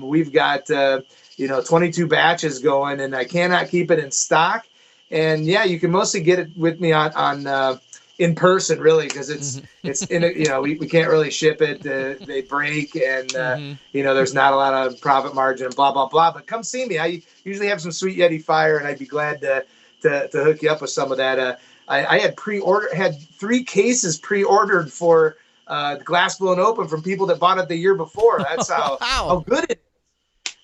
We've got 22 batches going, and I cannot keep it in stock. And you can mostly get it with me on in person, really, because it's in a, we can't really ship it. They break, and there's not a lot of profit margin, and blah blah blah. But come see me. I usually have some Sweet Yeti Fire, and I'd be glad to hook you up with some of that. I had 3 cases pre-ordered for Glass Blown Open from people that bought it the year before. That's how good it is.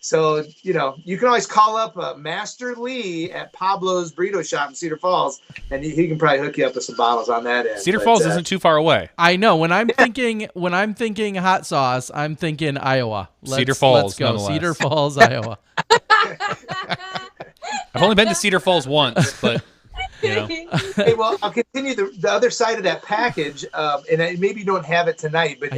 So, you can always call up Master Lee at Pablo's Burrito Shop in Cedar Falls, and he can probably hook you up with some bottles on that end. Cedar Falls isn't too far away. I know. When I'm thinking hot sauce, I'm thinking Iowa. Cedar Falls, let's go. Cedar Falls, Iowa. I've only been to Cedar Falls once, but Hey, well, I'll continue the other side of that package, and maybe you don't have it tonight, but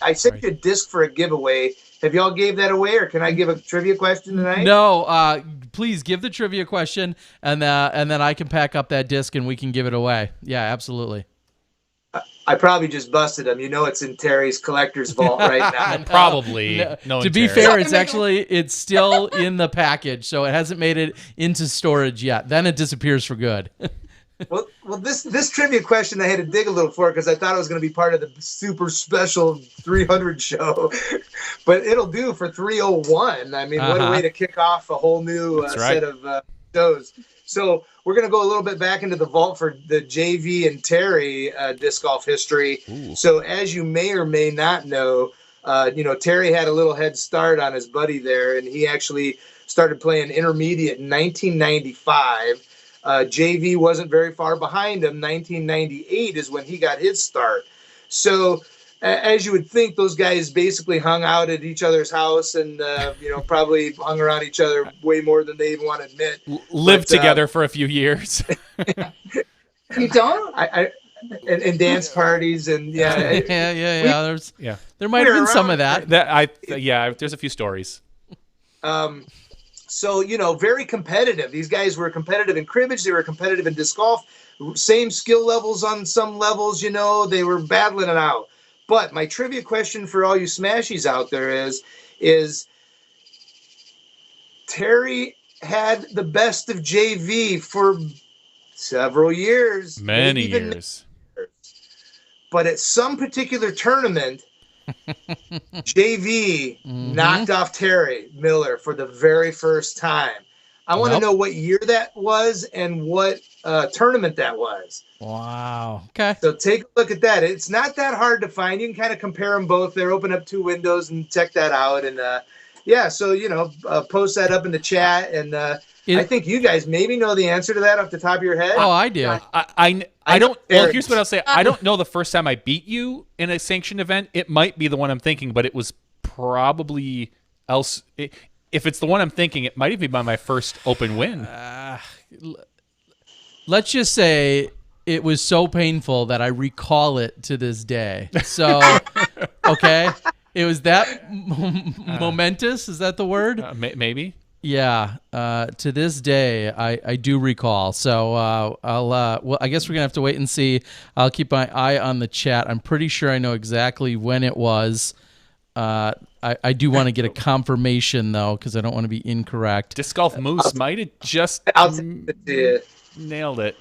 I sent you a disc for a giveaway. Have y'all gave that away, or can I give a trivia question tonight? No, please give the trivia question, and then I can pack up that disc and we can give it away. Yeah, absolutely. I probably just busted them. It's in Terry's collector's vault right now. Probably. No. To be fair, it's still in the package, so it hasn't made it into storage yet. Then it disappears for good. Well, this trivia question I had to dig a little for because I thought it was going to be part of the super special 300 show, but it'll do for 301. I mean, what a way to kick off a whole new set of shows. So we're going to go a little bit back into the vault for the JV and Terry disc golf history. Ooh. So as you may or may not know, Terry had a little head start on his buddy there, and he actually started playing intermediate in 1995. JV wasn't very far behind him. 1998 is when he got his start. So as you would think, those guys basically hung out at each other's house and, probably hung around each other way more than they even want to admit. Lived together for a few years. You don't? and dance parties and yeah. There might have been some of that. There's a few stories. So, very competitive. These guys were competitive in cribbage. They were competitive in disc golf. Same skill levels on some levels, they were battling it out. But my trivia question for all you Smashies out there is Terry had the best of JV for several years. Many years. But at some particular tournament, JV knocked off Terry Miller for the very first time. I want to know what year that was and what tournament that was. Wow. Okay. So take a look at that. It's not that hard to find. You can kind of compare them both there. Open up two windows and check that out. And so post that up in the chat. And I think you guys maybe know the answer to that off the top of your head. Oh, I do. I don't. Well, here's what I'll say. I don't know the first time I beat you in a sanctioned event. It might be the one I'm thinking, but it was probably else. If it's the one I'm thinking, it might even be my first open win. Let's just say it was so painful that I recall it to this day. So, okay, it was that momentous. Is that the word? Maybe. Yeah. To this day, I do recall. So I guess we're gonna have to wait and see. I'll keep my eye on the chat. I'm pretty sure I know exactly when it was. I do want to get a confirmation though, because I don't want to be incorrect. Disc Golf Moose might have just nailed it.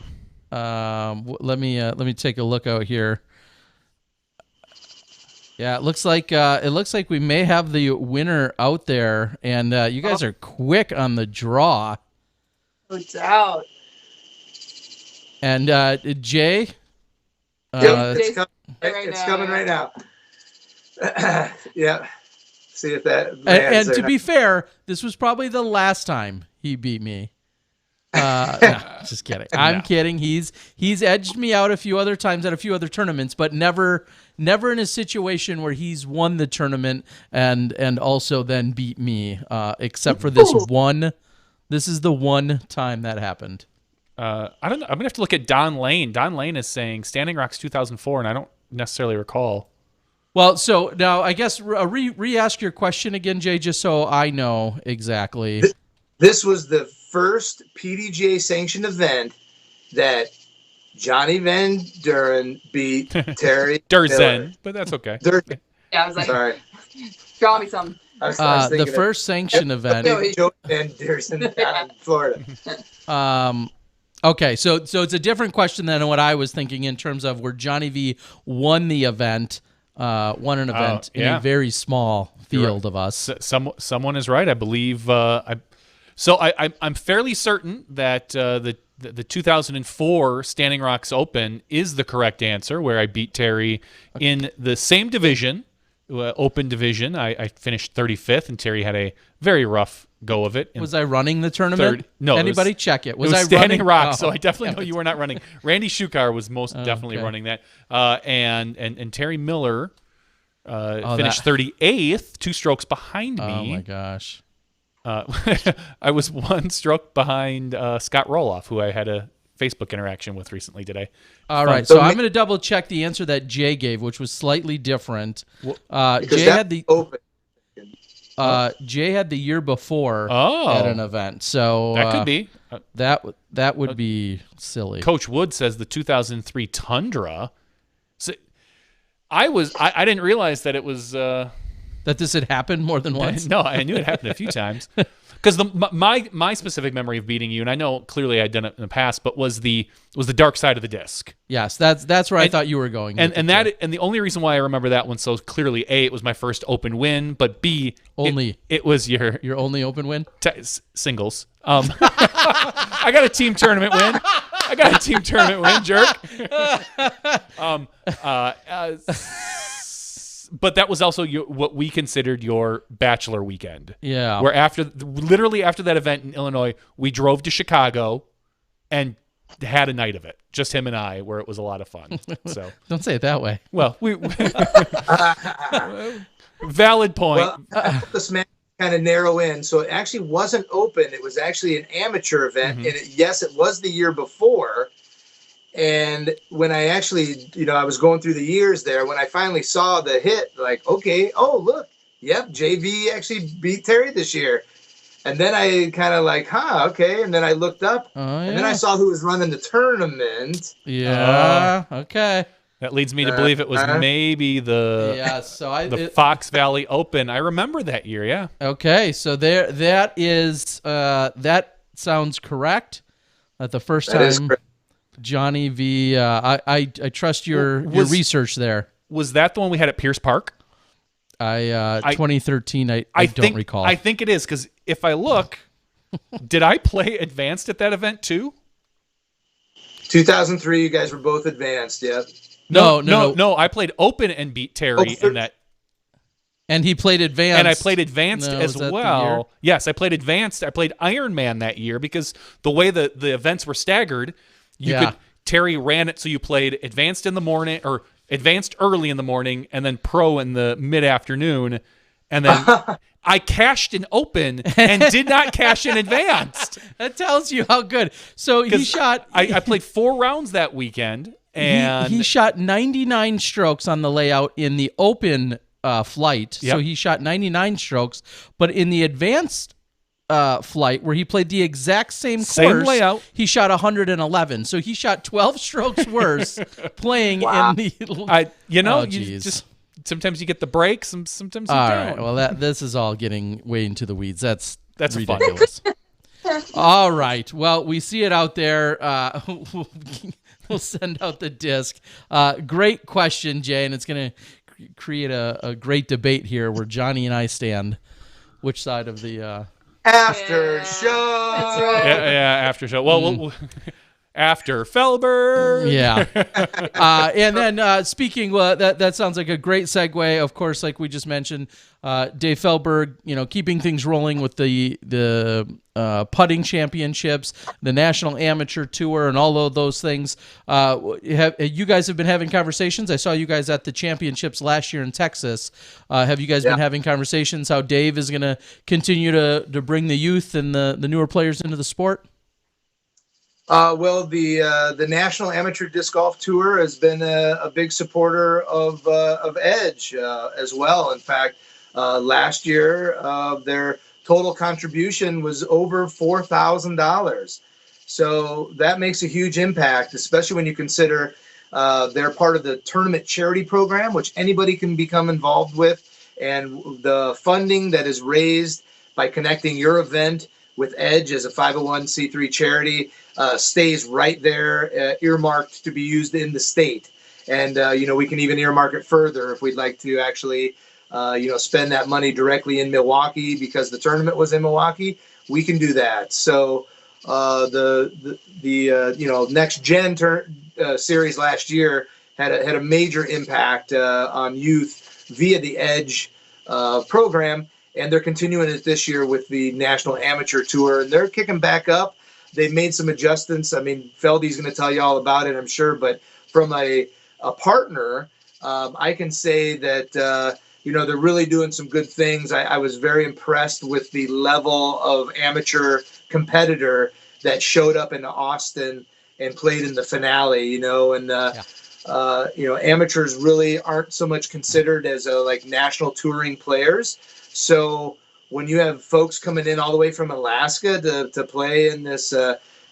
Let me take a look out here. Yeah, it looks like we may have the winner out there, and you guys are quick on the draw. It's out. And Jay, it's coming right now. Yeah. See if that. And to be fair, this was probably the last time he beat me. No, just kidding. I'm kidding. He's edged me out a few other times at a few other tournaments, but never in a situation where he's won the tournament and also then beat me. Except for this one. This is the one time that happened. I don't know. I'm gonna have to look at Don Lane. Don Lane is saying Standing Rocks 2004, and I don't necessarily recall. Well, so now I guess re-ask your question again, Jay, just so I know exactly. This was the first PDGA sanctioned event that Johnny Van Duren beat Terry Durzen, but that's okay. Yeah, I was like, sorry. Draw me some. I was the first sanctioned event. Joe Van Duren down in Florida. Okay, so it's a different question than what I was thinking in terms of where Johnny V won an event in a very small field of us. Someone is right, I believe. I'm fairly certain that the 2004 Standing Rocks Open is the correct answer, where I beat Terry in the same division, open division. I finished 35th, and Terry had a very rough go of it. Was I running the tournament? No. Anybody check it? Was I Standing running? Rocks, so I definitely know you were not running. Randy Shukar was most definitely running that. And Terry Miller finished 38th, 2 strokes behind me. Oh, my gosh. I was 1 stroke behind Scott Roloff, who I had a Facebook interaction with recently today. All right, so I'm going to double check the answer that Jay gave, which was slightly different. Jay had the open. Jay had the year before Oh. at an event, so That could be. that would be silly. Coach Wood says the 2003 Tundra. So I didn't realize that it was that this had happened more than once. No, I knew it happened a few times. Because my specific memory of beating you, and I know clearly I'd done it in the past, but was the dark side of the disc. Yes, that's where I thought you were going. And the only reason why I remember that one so clearly, A, it was my first open win, but B, it was your only open win? Singles. I got a team tournament win. Jerk. But that was also what we considered your bachelor weekend. Yeah. Where literally after that event in Illinois, we drove to Chicago and had a night of it. Just him and I, where it was a lot of fun. So don't say it that way. Well, valid point. Well, I hope the Smash kind of narrow in. So it actually wasn't open. It was actually an amateur event. Mm-hmm. And yes, it was the year before. And when I actually, I was going through the years there, when I finally saw the hit, like, okay, oh, look, yep, JV actually beat Terry this year. And then I kind of like, okay. And then I looked up, and then I saw who was running the tournament. Yeah. Okay. That leads me to believe it was maybe the Fox Valley Open. I remember that year. Yeah. Okay. So that is that sounds correct. The first time, Johnny V. I trust your research there. Was that the one we had at Pierce Park? 2013. I don't recall. I think it is, because if I look, did I play advanced at that event too? 2003. You guys were both advanced. Yeah. No. I played open and beat Terry in that. And he played advanced. And I played advanced as well. Yes, I played advanced. I played Ironman that year, because the way the events were staggered, Terry ran it so you played advanced in the morning, or advanced early in the morning, and then pro in the mid-afternoon. And then I cashed in open and did not cash in advanced. That tells you how good. So he shot... I played 4 rounds that weekend, and... He shot 99 strokes on the layout in the open flight. Yep. So he shot 99 strokes, but in the advanced flight, where he played the exact same course, layout, he shot 111. So he shot 12 strokes worse playing in the... you just... Sometimes you get the breaks, and sometimes you don't. All right. Well, this is all getting way into the weeds. That's ridiculous. All right. Well, we see it out there. We'll send out the disc. Great question, Jay, and it's going to create a great debate here where Johnny and I stand. Which side of the after show? That's right. Yeah, after show. Well, after Feldberg. Yeah. And then speaking, that sounds like a great segue. Of course, like we just mentioned, Dave Feldberg, keeping things rolling with the putting championships, the National Amateur Tour, and all of those things. You guys have been having conversations. I saw you guys at the championships last year in Texas. Have you guys been having conversations how Dave is going to continue to bring the youth and the newer players into the sport? Well, the National Amateur Disc Golf Tour has been a big supporter of Edge as well. In fact, last year their total contribution was over $4,000. So that makes a huge impact, especially when you consider they're part of the tournament charity program, which anybody can become involved with, and the funding that is raised by connecting your event with Edge as a 501c3 charity stays right there, earmarked to be used in the state. And, we can even earmark it further if we'd like to actually, spend that money directly in Milwaukee, because the tournament was in Milwaukee. We can do that. So the Next Gen series last year had a major impact on youth via the Edge program. And they're continuing it this year with the National Amateur Tour. And they're kicking back up. They've made some adjustments. I mean, Feldy's going to tell you all about it, I'm sure. But from a partner, I can say that, they're really doing some good things. I was very impressed with the level of amateur competitor that showed up in Austin and played in the finale, amateurs really aren't so much considered as national touring players. So when you have folks coming in all the way from Alaska to play in this,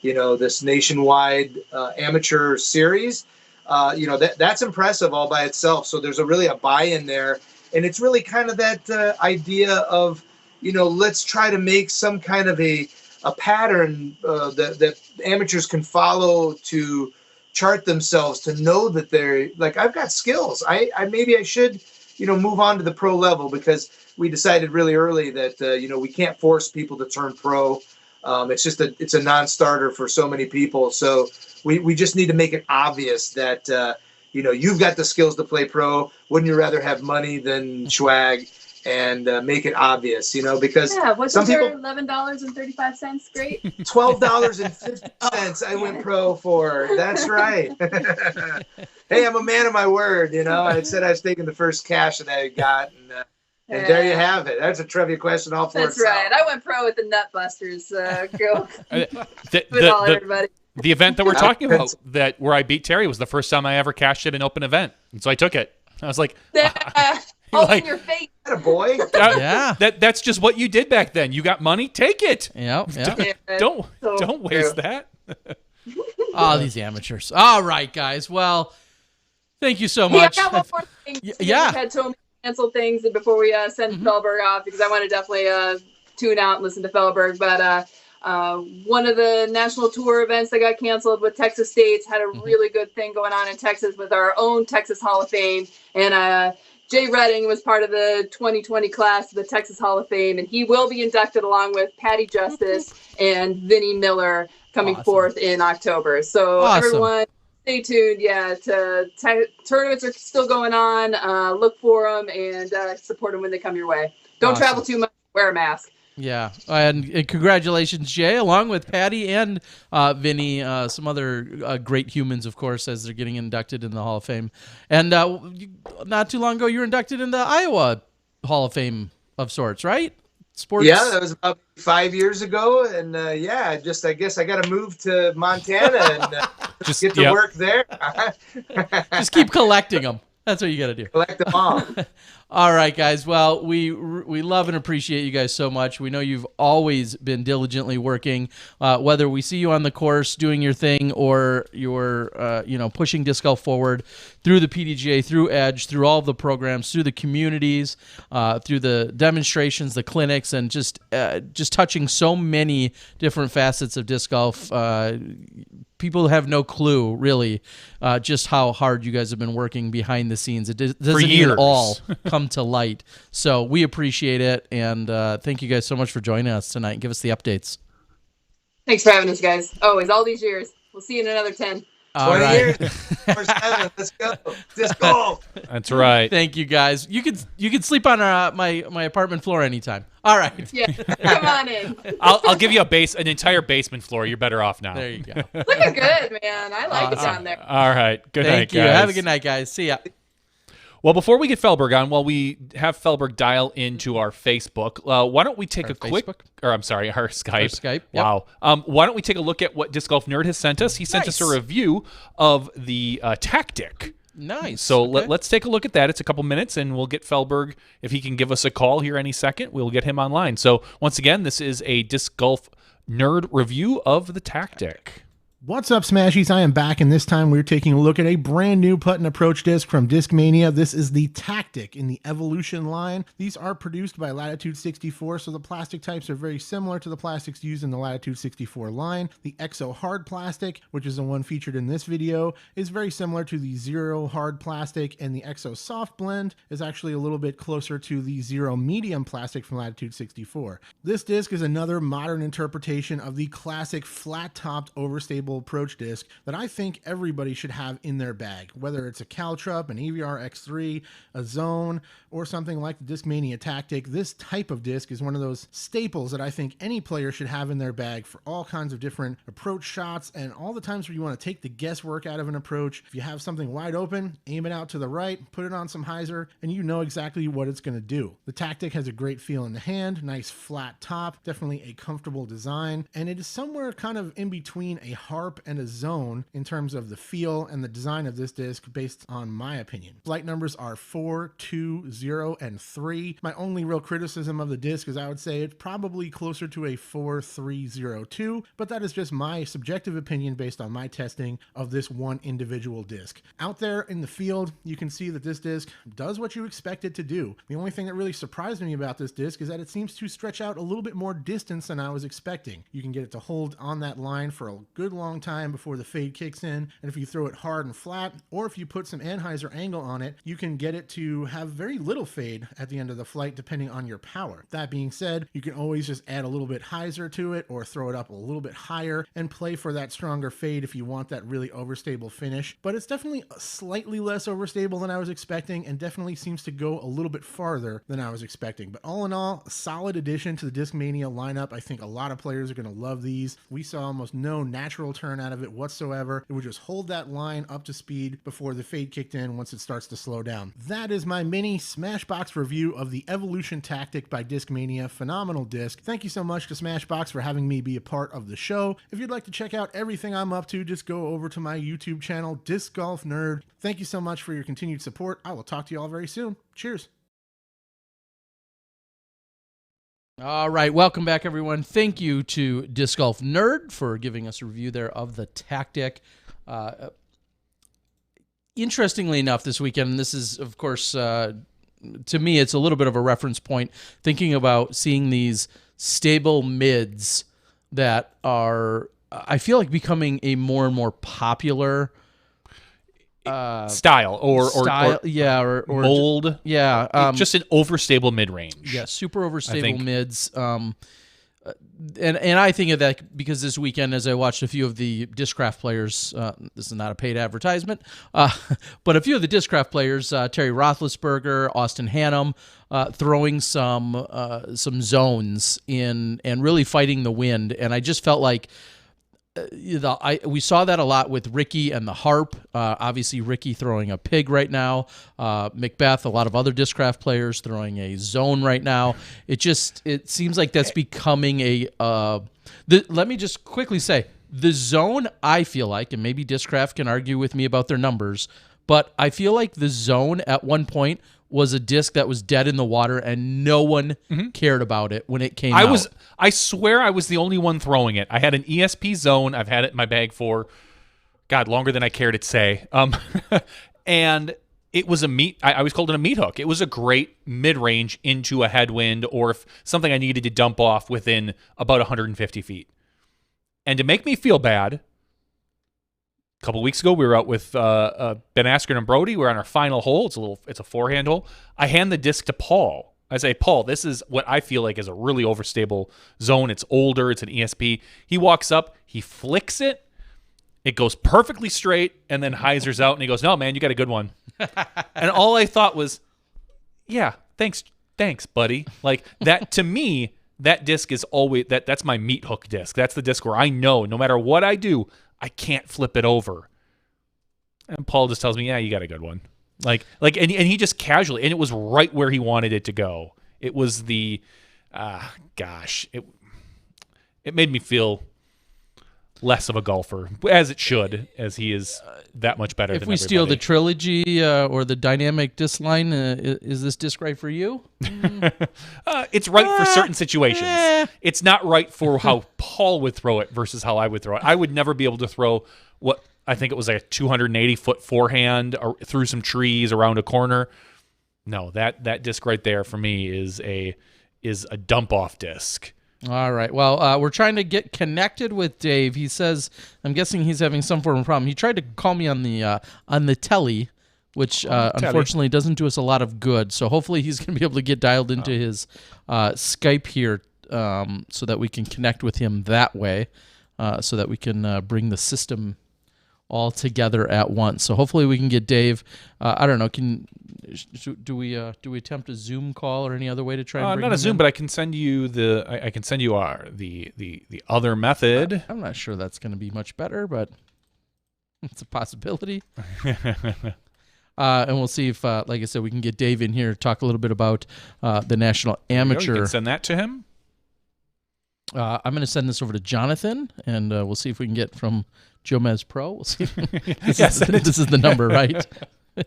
this nationwide amateur series, that's impressive all by itself. So there's really a buy-in there. And it's really kind of that idea of, let's try to make some kind of a pattern that amateurs can follow to chart themselves, to know that they're like, I've got skills. Maybe I should, move on to the pro level, because we decided really early that, we can't force people to turn pro. It's a non-starter for so many people. So we just need to make it obvious that, you've got the skills to play pro. Wouldn't you rather have money than swag? And make it obvious, because wasn't there $11.35 great? $12.50 I went pro for. That's right. Hey, I'm a man of my word. I said I was taking the first cash that I got, and there you have it. That's a trivia question all for That's itself. right. I went pro with the Nutbusters. Go. Everybody. The event that we're talking about, that where I beat Terry, was the first time I ever cashed at an open event, and so I took it. I was like, all in your face. Atta boy. Yeah. That's just what you did back then. You got money, take it. Yep. Don't waste that. Oh, these amateurs. All right, guys. Well, thank you so much. I got one more thing. Yeah. We've had so many canceled things before we send Feldberg off, because I want to definitely tune out and listen to Feldberg. But one of the national tour events that got canceled with Texas States had a really good thing going on in Texas with our own Texas Hall of Fame. And Jay Redding was part of the 2020 class of the Texas Hall of Fame, and he will be inducted along with Patty Justice and Vinnie Miller coming forth in October. So everyone, stay tuned. Yeah, tournaments are still going on. Look for them and support them when they come your way. Don't travel too much. Wear a mask. Yeah, and congratulations, Jay, along with Patty and Vinny, some other great humans, of course, as they're getting inducted in the Hall of Fame. And not too long ago, you were inducted in the Iowa Hall of Fame of sorts, right? Sports. Yeah, that was about 5 years ago, and I guess I got to move to Montana and just get to work there. Just keep collecting them. That's what you got to do. Collect them all. All right, guys. Well, we love and appreciate you guys so much. We know you've always been diligently working, whether we see you on the course doing your thing or you're, pushing disc golf forward through the PDGA, through Edge, through all of the programs, through the communities, through the demonstrations, the clinics, and just touching so many different facets of disc golf. People have no clue, really, just how hard you guys have been working behind the scenes. It doesn't even all come to light. So we appreciate it, and thank you guys so much for joining us tonight and give us the updates. Thanks for having us, guys. Always, all these years. We'll see you in another 10. 20 years. 4-7. Let's go. Disc golf. That's right. Thank you, guys. You could sleep on my apartment floor anytime. All right. Yeah, come on in. I'll give you an entire basement floor. You're better off now. There you go. Looking good, man. I like it down there. All right. Good night, Thank you. guys. Have a good night, guys. See ya. Well, before we get Feldberg on, while we have Feldberg dial into our Facebook, why don't we take our Skype. Our Skype. Yep. Wow. Why don't we take a look at what Disc Golf Nerd has sent us? He sent us a review of the Tactic. Nice. So let's take a look at that. It's a couple minutes, and we'll get Feldberg, if he can give us a call here any second, we'll get him online. So once again, this is a Disc Golf Nerd review of the Tactic. What's up, Smashies? I am back, and this time we're taking a look at a brand new putt and approach disc from Discmania. This is the Tactic in the Evolution line. These are produced by Latitude 64, so the plastic types are very similar to the plastics used in the Latitude 64 line. The Exo Hard Plastic, which is the one featured in this video, is very similar to the Zero Hard Plastic, and the Exo Soft Blend is actually a little bit closer to the Zero Medium Plastic from Latitude 64. This disc is another modern interpretation of the classic flat-topped overstable approach disc that I think everybody should have in their bag, whether it's a Caltrup, an EVR X3, a Zone, or something like the Discmania Tactic. This type of disc is one of those staples that I think any player should have in their bag for all kinds of different approach shots and all the times where you want to take the guesswork out of an approach. If you have something wide open, aim it out to the right, put it on some hyzer, and you know exactly what it's going to do. The Tactic has a great feel in the hand, nice flat top, definitely a comfortable design, and it is somewhere kind of in between a Harp and a Zone in terms of the feel and the design of this disc based on my opinion. Flight numbers are 4, 2, 0, and 3. My only real criticism of the disc is I would say it's probably closer to a 4, 3, 0, 2, but that is just my subjective opinion based on my testing of this one individual disc. Out there in the field, you can see that this disc does what you expect it to do. The only thing that really surprised me about this disc is that it seems to stretch out a little bit more distance than I was expecting. You can get it to hold on that line for a good long time before the fade kicks in, and if you throw it hard and flat, or if you put some anhyzer angle on it, you can get it to have very little fade at the end of the flight depending on your power. That being said, you can always just add a little bit hyzer to it or throw it up a little bit higher and play for that stronger fade if you want that really overstable finish, but it's definitely slightly less overstable than I was expecting and definitely seems to go a little bit farther than I was expecting. But all in all, a solid addition to the Discmania lineup. I think a lot of players are going to love these. We saw almost no natural turn out of it whatsoever. It would just hold that line up to speed before the fade kicked in once it starts to slow down. That is my mini Smashbox review of the Evolution Tactic by Discmania. Phenomenal disc. Thank you so much to Smashbox for having me be a part of the show. If you'd like to check out everything I'm up to, just go over to my YouTube channel, Disc Golf Nerd. Thank you so much for your continued support. I will talk to you all very soon. Cheers. All right, welcome back, everyone. Thank you to Disc Golf Nerd for giving us a review there of the Tactic. Interestingly enough, this weekend, and this is, of course, to me, it's a little bit of a reference point, thinking about seeing these stable mids that are, I feel like, becoming a more and more popular style or mold. Yeah. Just an overstable mid-range. Yeah, super overstable mids. And I think of that because this weekend, as I watched a few of the Discraft players, this is not a paid advertisement, but a few of the Discraft players, Terry Roethlisberger, Austin Hannum, throwing some zones in and really fighting the wind. And I just felt like we saw that a lot with Ricky and the Harp. Obviously, Ricky throwing a pig right now. Macbeth, a lot of other Discraft players throwing a zone right now. It seems like that's becoming a. Let me just quickly say, the zone, I feel like, and maybe Discraft can argue with me about their numbers, but I feel like the zone at one point was a disc that was dead in the water and no one cared about it when it came out. I swear I was the only one throwing it. I had an ESP zone. I've had it in my bag for, God, longer than I care to say. And it was I always called it a meat hook. It was a great mid-range into a headwind or if something I needed to dump off within about 150 feet. And to make me feel bad, a couple weeks ago, we were out with Ben Askren and Brody. We're on our final hole. It's a forehand hole. I hand the disc to Paul. I say, Paul, this is what I feel like is a really overstable zone. It's older. It's an ESP. He walks up. He flicks it. It goes perfectly straight, and then hyzers out, and he goes, no, man, you got a good one. And all I thought was, yeah, thanks, buddy. Like, that, to me, that disc is always, that's my meat hook disc. That's the disc where I know no matter what I do, I can't flip it over. And Paul just tells me, yeah, you got a good one. And he just casually, and it was right where he wanted it to go. It was it made me feel less of a golfer, as it should, as he is that much better than everybody. If we steal the trilogy or the dynamic disc line, is this disc right for you? It's right for certain situations. It's not right for how Paul would throw it versus how I would throw it. I would never be able to throw what I think it was like a 280-foot forehand or through some trees around a corner. No, that disc right there for me is a dump-off disc. All right. Well, we're trying to get connected with Dave. He says, I'm guessing he's having some form of problem. He tried to call me on the telly, which unfortunately doesn't do us a lot of good. So hopefully he's going to be able to get dialed into his Skype here so that we can connect with him that way, so that we can bring the system all together at once. So hopefully we can get Dave. I don't know. Do we attempt a Zoom call or any other way to try and bring not him a Zoom, in? but I can send you the other method. I'm not sure that's going to be much better, but it's a possibility. And we'll see if, like I said, we can get Dave in here to talk a little bit about the National Amateur. You can send that to him. I'm going to send this over to Jonathan, and we'll see if we can get from Jomez Pro. We'll see. This is the number, right? I'm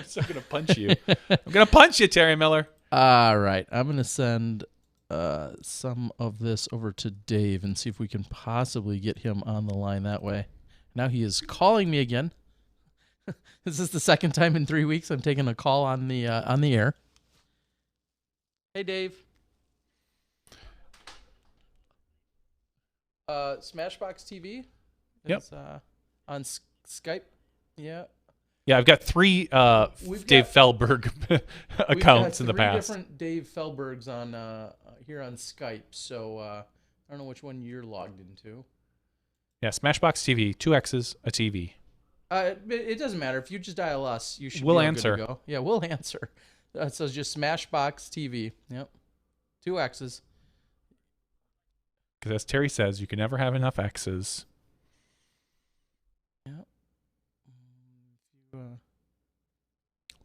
still going to punch you. I'm going to punch you, Terry Miller. All right. I'm going to send some of this over to Dave and see if we can possibly get him on the line that way. Now he is calling me again. This is the second time in 3 weeks I'm taking a call on the air. Hey, Dave. SmashBoxxTV is on Skype. Yeah. Yeah, I've got three Dave Feldberg accounts in the past. Different Dave Feldbergs on here on Skype. So I don't know which one you're logged into. Yeah, SmashBoxxTV, 2 X's, a TV. It doesn't matter. If you just dial us, you should we'll be answer. Good to go. Yeah, we'll answer. So it's just SmashBoxxTV. Yep. 2 X's. Because as Terry says, you can never have enough X's.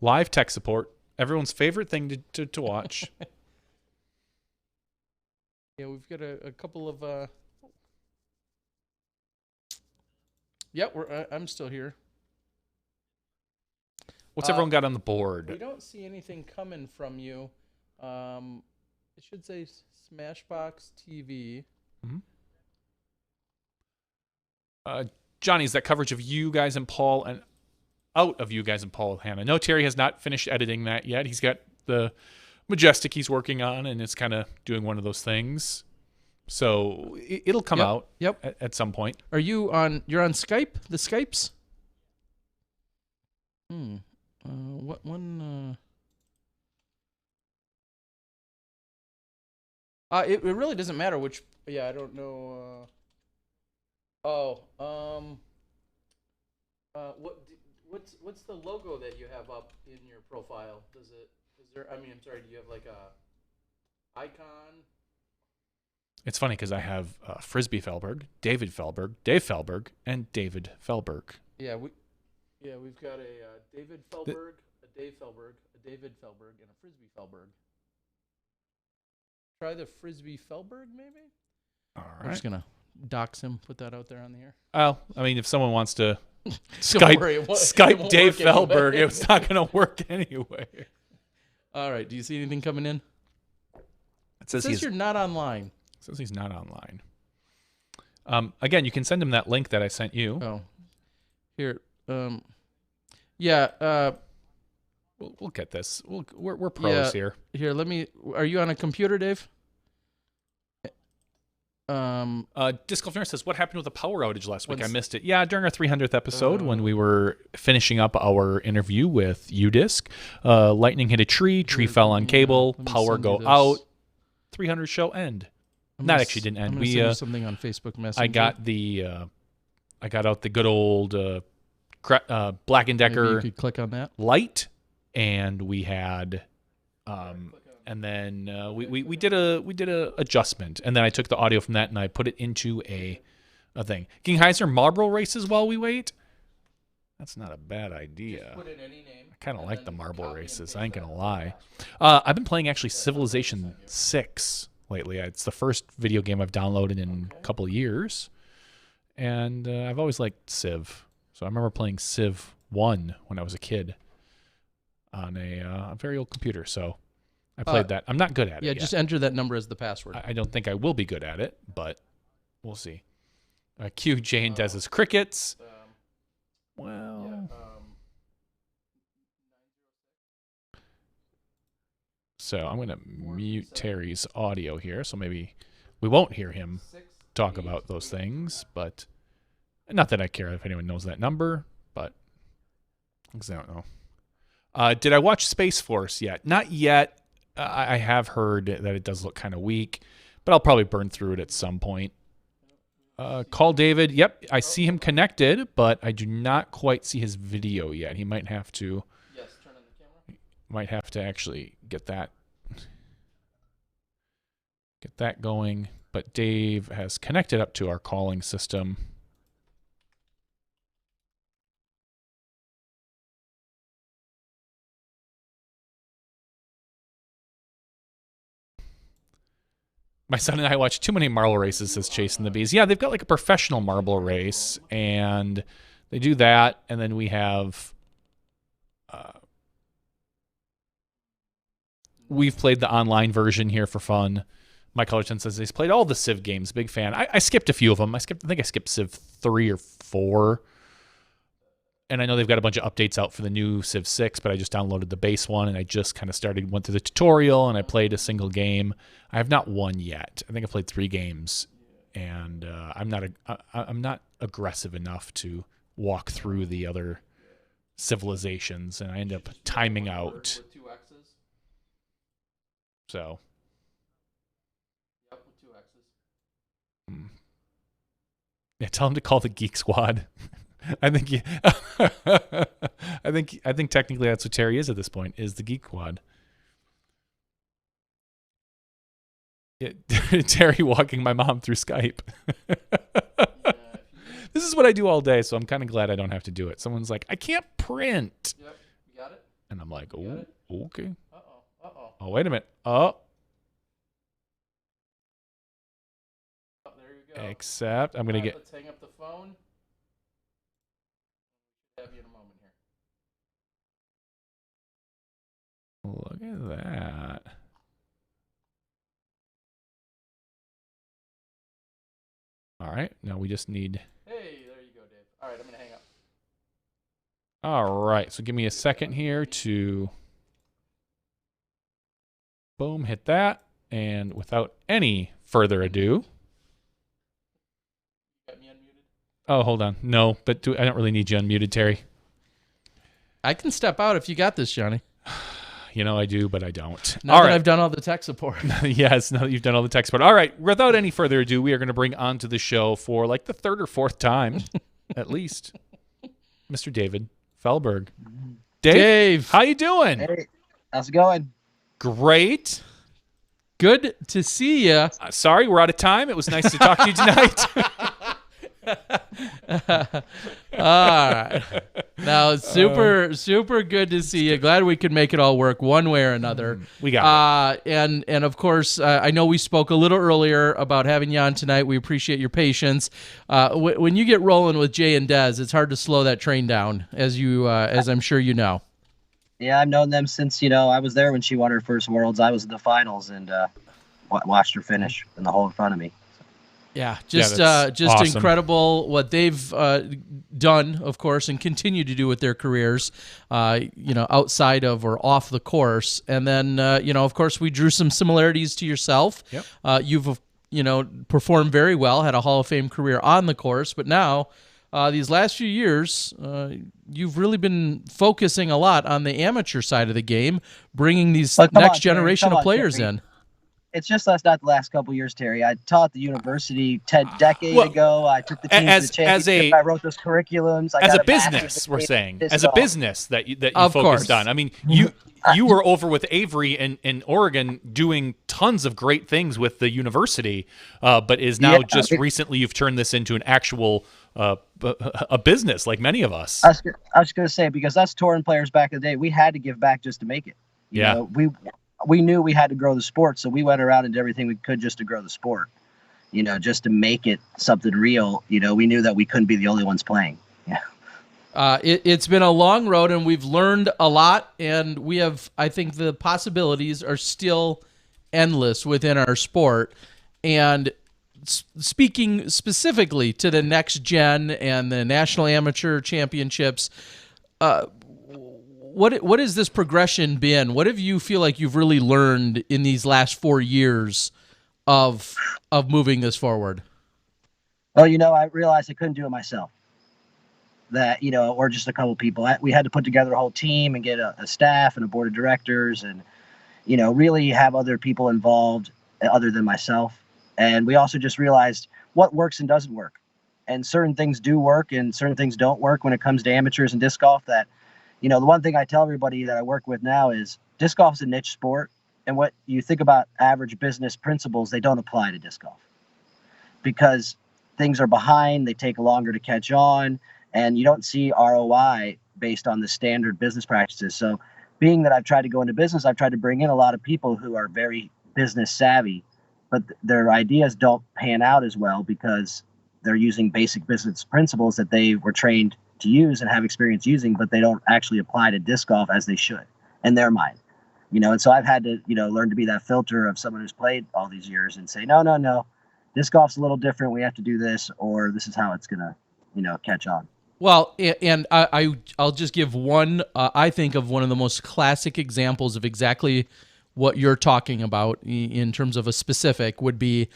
Live tech support. Everyone's favorite thing to watch. Yeah, we've got a couple of. Yeah, I'm still here. What's everyone got on the We board? don't see anything coming from you. It should say SmashBoxxTV. Johnny, is that coverage of you guys and Paul and out of you guys and Paul, Hannah? No, Terry has not finished editing that yet. He's got the Majestic he's working on, and it's kind of doing one of those things. So it'll come out at some point. Are you on? You're on Skype? The Skypes? What one? It really doesn't matter which. Yeah, I don't know. What's the logo that you have up in your profile? Is there? I mean, I'm sorry. Do you have like a icon? It's funny because I have Frisbee Feldberg, David Feldberg, Dave Feldberg, and David Feldberg. Yeah, we've got a David Feldberg, a Dave Feldberg, a David Feldberg, and a Frisbee Feldberg. Try the Frisbee Feldberg, maybe? All I'm right. just going to dox him, put that out there on the air. Well, I mean, if someone wants to Don't worry, it won't Dave work anyway. Feldberg, it's not going to work anyway. All right, do you see anything coming in? It says you're not online. Says he's not online. Again, you can send him that link that I sent you. Oh, here. Yeah. We'll get this. We're pros here. Here, let me. Are you on a computer, Dave? Disc Golf Nerd says, "What happened with the power outage last week? I What's- missed it." Yeah, during our 300th episode when we were finishing up our interview with UDisc, lightning hit a tree fell on cable, let me power send go you this. out, 300 show end. I'm That gonna actually didn't end. I'm gonna We send you something on Facebook Messenger. I got out the good old Black and Maybe Decker you could click on that. light, and we had and then we did a adjustment, and then I took the audio from that and I put it into a thing. Kingheiser Marlboro races while we wait. That's not a bad idea. Put in any name. I kind of like the Marlboro races. I ain't gonna lie. I've been playing actually Civilization 6 lately. It's the first video game I've downloaded in a couple of years, and I've always liked Civ. So I remember playing Civ 1 when I was a kid on a very old computer. So I played that. I'm not good at it yet. Just enter that number as the password. I don't think I will be good at it, but we'll see. Q, Jane does his crickets. Well, so I'm going to mute Terry's audio here, so maybe we won't hear him talk about those things, but not that I care if anyone knows that number, but because I don't know. Did I watch Space Force yet? Not yet. I have heard that it does look kind of weak, but I'll probably burn through it at some point. Call David. Yep, I see him connected, but I do not quite see his video yet. He might have to. Yes, turn on the camera. Might have to actually get that going. But Dave has connected up to our calling system. My son and I watch too many marble races, says Chasing the Bees. Yeah, they've got like a professional marble race, and they do that, and then we have we've played the online version here for fun. Mike Cullerton says he's played all the Civ games. Big fan. I skipped a few of them. I think I skipped Civ 3 or 4. And I know they've got a bunch of updates out for the new Civ 6, but I just downloaded the base one, and I just kind of went through the tutorial, and I played a single game. I have not won yet. I think I played 3 games, and I'm not aggressive enough to walk through the other civilizations, and I end up timing out. With 2 X's? So. Yep, with 2 X's. Yeah, tell him to call the Geek Squad. I think I think technically that's what Terry is at this point, is the Geek Squad. Terry walking my mom through Skype. This is what I do all day, so I'm kind of glad I don't have to do it. Someone's like, I can't print. Yep, you got it? And I'm like, oh, okay. Uh-oh. Oh, wait a minute. Oh. Oh, there you go. Except I'm going to get... Let's hang up the phone. Have you in a moment here. Look at that. All right. Now we just need... Hey, there you go, Dave. All right, I'm going to hang up. All right. So give me a second here to... Boom, hit that. And without any further ado... Got me unmuted? Oh, hold on. No, but I don't really need you unmuted, Terry. I can step out if you got this, Johnny. You know I do, but I don't. Now that I've done all the tech support. Yes, now that you've done all the tech support. All right, without any further ado, we are going to bring onto the show for like the third or fourth time, at least, Mr. David Feldberg. Dave, how you doing? Hey, how's it going? Great. Good to see you. Sorry, we're out of time. It was nice to talk to you tonight. All right. Now, super good to see you. Glad we could make it all work one way or another. We got it. And of course, I know we spoke a little earlier about having you on tonight. We appreciate your patience. When you get rolling with Jay and Dez, it's hard to slow that train down, as I'm sure you know. Yeah, I've known them since, I was there when she won her first Worlds. I was in the finals and watched her finish in the hole in front of me. Yeah, just awesome. Incredible what they've done, of course, and continue to do with their careers, outside of or off the course. And then, of course, we drew some similarities to yourself. Yep. You've, performed very well, had a Hall of Fame career on the course, but now these last few years, you've really been focusing a lot on the amateur side of the game, bringing these next generation of players in. It's just that's not the last couple of years, Terry. I taught the university 10 decades ago. I took the team to the championship. I wrote those curriculums. As a business, we're saying. As a business that you focused on. I mean, you were over with Avery in Oregon doing tons of great things with the university, but is now recently you've turned this into an actual a business like many of us. I was going to say, because us touring players back in the day, we had to give back just to make it. You know, we knew we had to grow the sport, so we went around and did everything we could just to grow the sport, just to make it something real. We knew that we couldn't be the only ones playing. Yeah. It's been a long road, and we've learned a lot, and I think the possibilities are still endless within our sport. And speaking specifically to the next gen and the National Amateur Championships, what has this progression been? What have you feel like you've really learned in these last 4 years of moving this forward? Well, I realized I couldn't do it myself. That, or just a couple people. We had to put together a whole team and get a staff and a board of directors and, really have other people involved other than myself. And we also just realized what works and doesn't work. And certain things do work and certain things don't work when it comes to amateurs and disc golf. That, the one thing I tell everybody that I work with now is disc golf is a niche sport. And what you think about average business principles, they don't apply to disc golf because things are behind. They take longer to catch on and you don't see ROI based on the standard business practices. So being that I've tried to go into business, I've tried to bring in a lot of people who are very business savvy, but their ideas don't pan out as well because they're using basic business principles that they were trained to use and have experience using, but they don't actually apply to disc golf as they should in their mind. And so I've had to, learn to be that filter of someone who's played all these years and say, no, disc golf's a little different. We have to do this, or this is how it's going to, catch on. Well, and I'll just give one, I think of one of the most classic examples of exactly what you're talking about in terms of a specific would be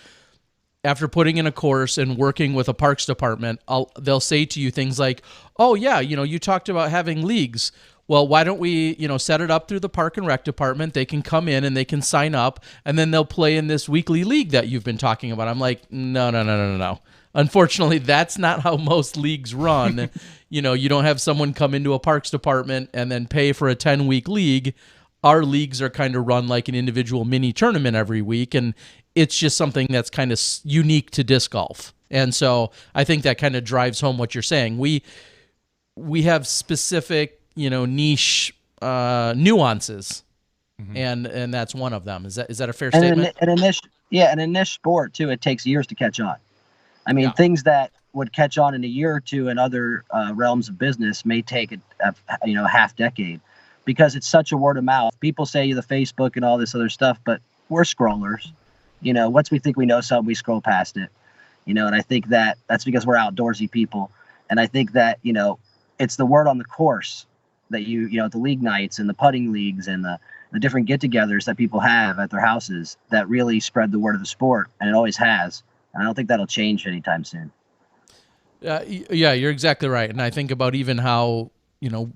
after putting in a course and working with a parks department, they'll say to you things like, oh yeah, you talked about having leagues. Well, why don't we, set it up through the park and rec department? They can come in and they can sign up and then they'll play in this weekly league that you've been talking about. I'm like, no. Unfortunately, that's not how most leagues run. You don't have someone come into a parks department and then pay for a 10-week league. Our leagues are kind of run like an individual mini tournament every week, and it's just something that's kind of unique to disc golf. And so I think that kind of drives home what you're saying. We have specific, niche nuances, and that's one of them. Is that a fair statement? And in this sport too, it takes years to catch on. I mean, things that would catch on in a year or two in other realms of business may take a half decade, because it's such a word of mouth. People say the Facebook and all this other stuff, but we're scrollers. Once we think we know something, we scroll past it. And I think that's because we're outdoorsy people. And I think that, it's the word on the course that the league nights and the putting leagues and the different get-togethers that people have at their houses that really spread the word of the sport, and it always has. And I don't think that'll change anytime soon. Yeah, you're exactly right. And I think about even how,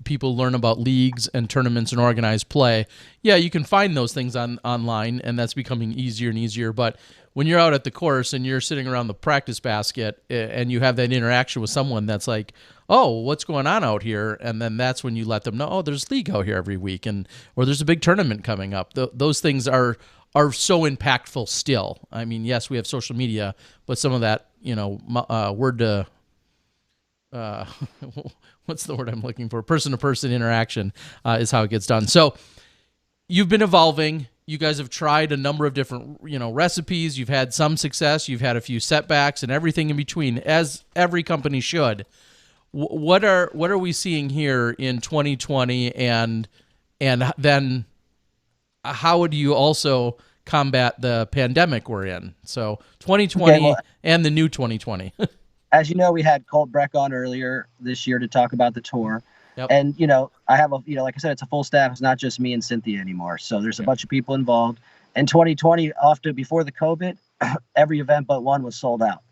people learn about leagues and tournaments and organized play. Yeah, you can find those things online, and that's becoming easier and easier. But when you're out at the course and you're sitting around the practice basket and you have that interaction with someone that's like, oh, what's going on out here? And then that's when you let them know, oh, there's league out here every week, or there's a big tournament coming up. Those things are so impactful still. I mean, yes, we have social media, but some of that, word to what's the word I'm looking for? Person-to-person interaction is how it gets done. So you've been evolving. You guys have tried a number of different, recipes. You've had some success. You've had a few setbacks and everything in between, as every company should. What are we seeing here in 2020, and then how would you also combat the pandemic we're in? So 2020 and the new 2020. As you know, we had Colt Breck on earlier this year to talk about the tour. Yep. And, I have like I said, it's a full staff. It's not just me and Cynthia anymore. So there's a bunch of people involved. And 2020, before the COVID, every event but one was sold out.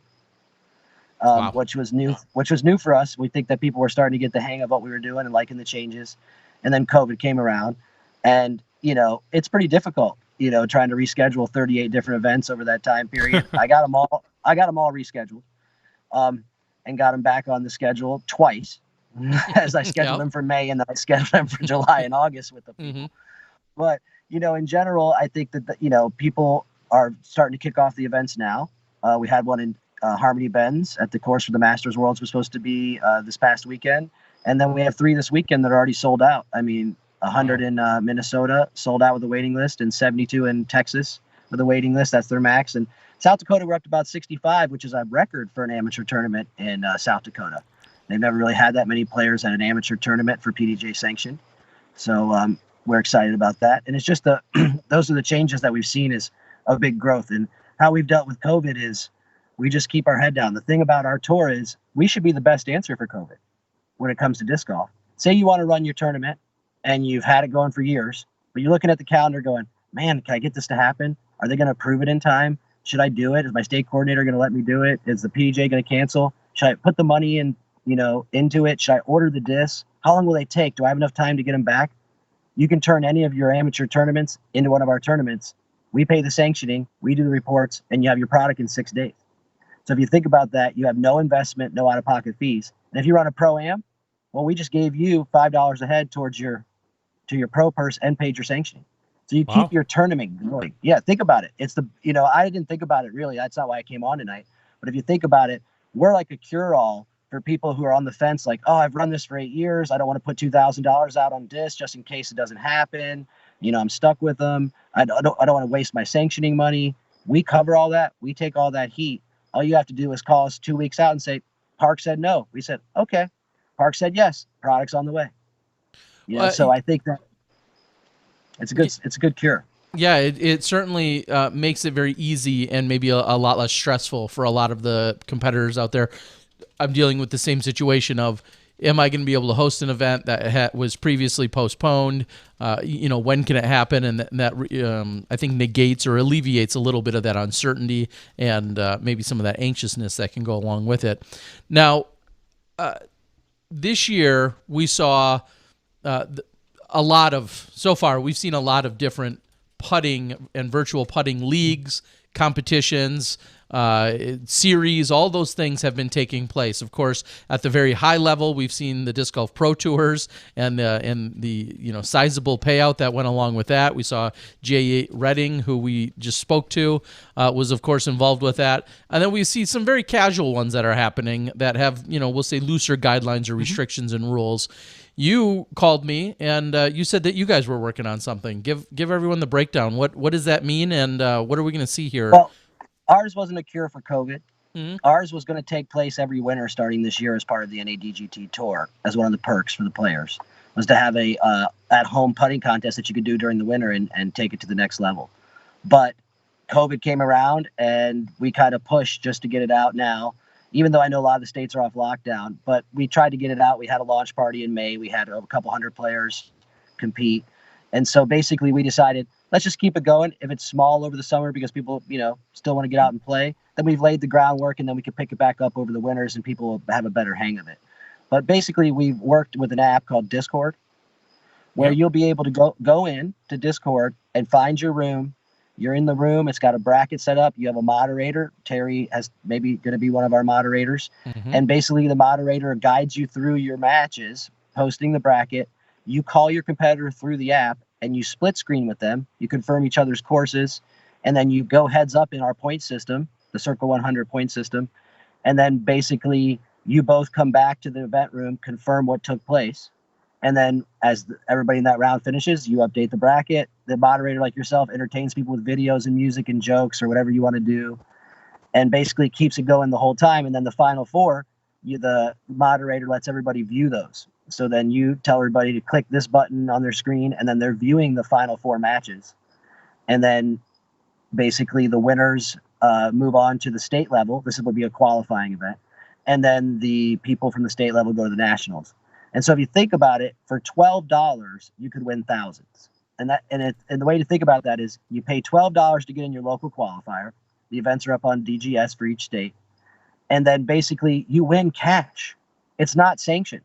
Wow. Which was new for us. We think that people were starting to get the hang of what we were doing and liking the changes. And then COVID came around, and, it's pretty difficult, trying to reschedule 38 different events over that time period. I got them all rescheduled, and got them back on the schedule twice, as I scheduled them for May, and then I scheduled them for July and August with the people. But, in general, I think that, people are starting to kick off the events now. We had one in Harmony Bends at the course for the Masters Worlds was supposed to be this past weekend. And then we have 3 this weekend that are already sold out. I mean, 100 in Minnesota sold out with a waiting list, and 72 in Texas with a waiting list. That's their max. And South Dakota, we're up to about 65, which is a record for an amateur tournament in South Dakota. They've never really had that many players at an amateur tournament for PDJ sanction. So we're excited about that. And it's just those are the changes that we've seen is a big growth. And how we've dealt with COVID is we just keep our head down. The thing about our tour is we should be the best answer for COVID when it comes to disc golf. Say you want to run your tournament and you've had it going for years, but you're looking at the calendar going, man, can I get this to happen? Are they going to approve it in time? Should I do it? Is my state coordinator going to let me do it? Is the PDJ going to cancel? Should I put the money in, into it? Should I order the discs? How long will they take? Do I have enough time to get them back? You can turn any of your amateur tournaments into one of our tournaments. We pay the sanctioning, we do the reports, and you have your product in 6 days. So if you think about that, you have no investment, no out-of-pocket fees. And if you run a pro-am, well, we just gave you $5 a head towards your pro purse and paid your sanctioning. So you keep your tournament going. Yeah, think about it. It's I didn't think about it really. That's not why I came on tonight. But if you think about it, we're like a cure-all for people who are on the fence, like, oh, I've run this for 8 years. I don't want to put $2,000 out on disc just in case it doesn't happen. I'm stuck with them. I don't want to waste my sanctioning money. We cover all that. We take all that heat. All you have to do is call us 2 weeks out and say, Park said no. We said, okay. Park said yes. Product's on the way. So I think that it's a good cure. Yeah, it certainly makes it very easy and maybe a lot less stressful for a lot of the competitors out there. I'm dealing with the same situation of, am I going to be able to host an event that was previously postponed? When can it happen? And that I think negates or alleviates a little bit of that uncertainty and maybe some of that anxiousness that can go along with it. Now, this year we saw we've seen a lot of different putting and virtual putting leagues, competitions. series, all those things have been taking place. Of course, at the very high level, we've seen the Disc Golf Pro Tours and the sizable payout that went along with that. We saw Jay Redding, who we just spoke to, was of course involved with that. And then we see some very casual ones that are happening that have, we'll say looser guidelines or restrictions and rules. You called me and you said that you guys were working on something. Give everyone the breakdown. What does that mean, and what are we going to see here? Well, ours wasn't a cure for COVID. Mm-hmm. Ours was going to take place every winter starting this year as part of the NADGT tour, as one of the perks for the players, was to have a at-home putting contest that you could do during the winter and take it to the next level. But COVID came around and we kind of pushed just to get it out now, even though I know a lot of the states are off lockdown. But we tried to get it out. We had a launch party in May. We had a couple hundred players compete. And so basically we decided, let's just keep it going. If it's small over the summer because people, still want to get out and play, then we've laid the groundwork and then we can pick it back up over the winters and people will have a better hang of it. But basically we've worked with an app called Discord where you'll be able to go in to Discord and find your room. You're in the room. It's got a bracket set up. You have a moderator. Terry has maybe going to be one of our moderators. Mm-hmm. And basically the moderator guides you through your matches, posting the bracket. You call your competitor through the app and you split screen with them. You confirm each other's courses, and then you go heads up in our point system, the Circle 100 point system. And then basically you both come back to the event room, confirm what took place. And then as everybody in that round finishes, you update the bracket. The moderator, like yourself, entertains people with videos and music and jokes or whatever you want to do, and basically keeps it going the whole time. And then the final four, the moderator lets everybody view those. So then you tell everybody to click this button on their screen, and then they're viewing the final four matches. And then basically the winners move on to the state level. This will be a qualifying event. And then the people from the state level go to the nationals. And so if you think about it, for $12, you could win thousands. And the way to think about that is you pay $12 to get in your local qualifier. The events are up on DGS for each state. And then basically you win cash. It's not sanctioned.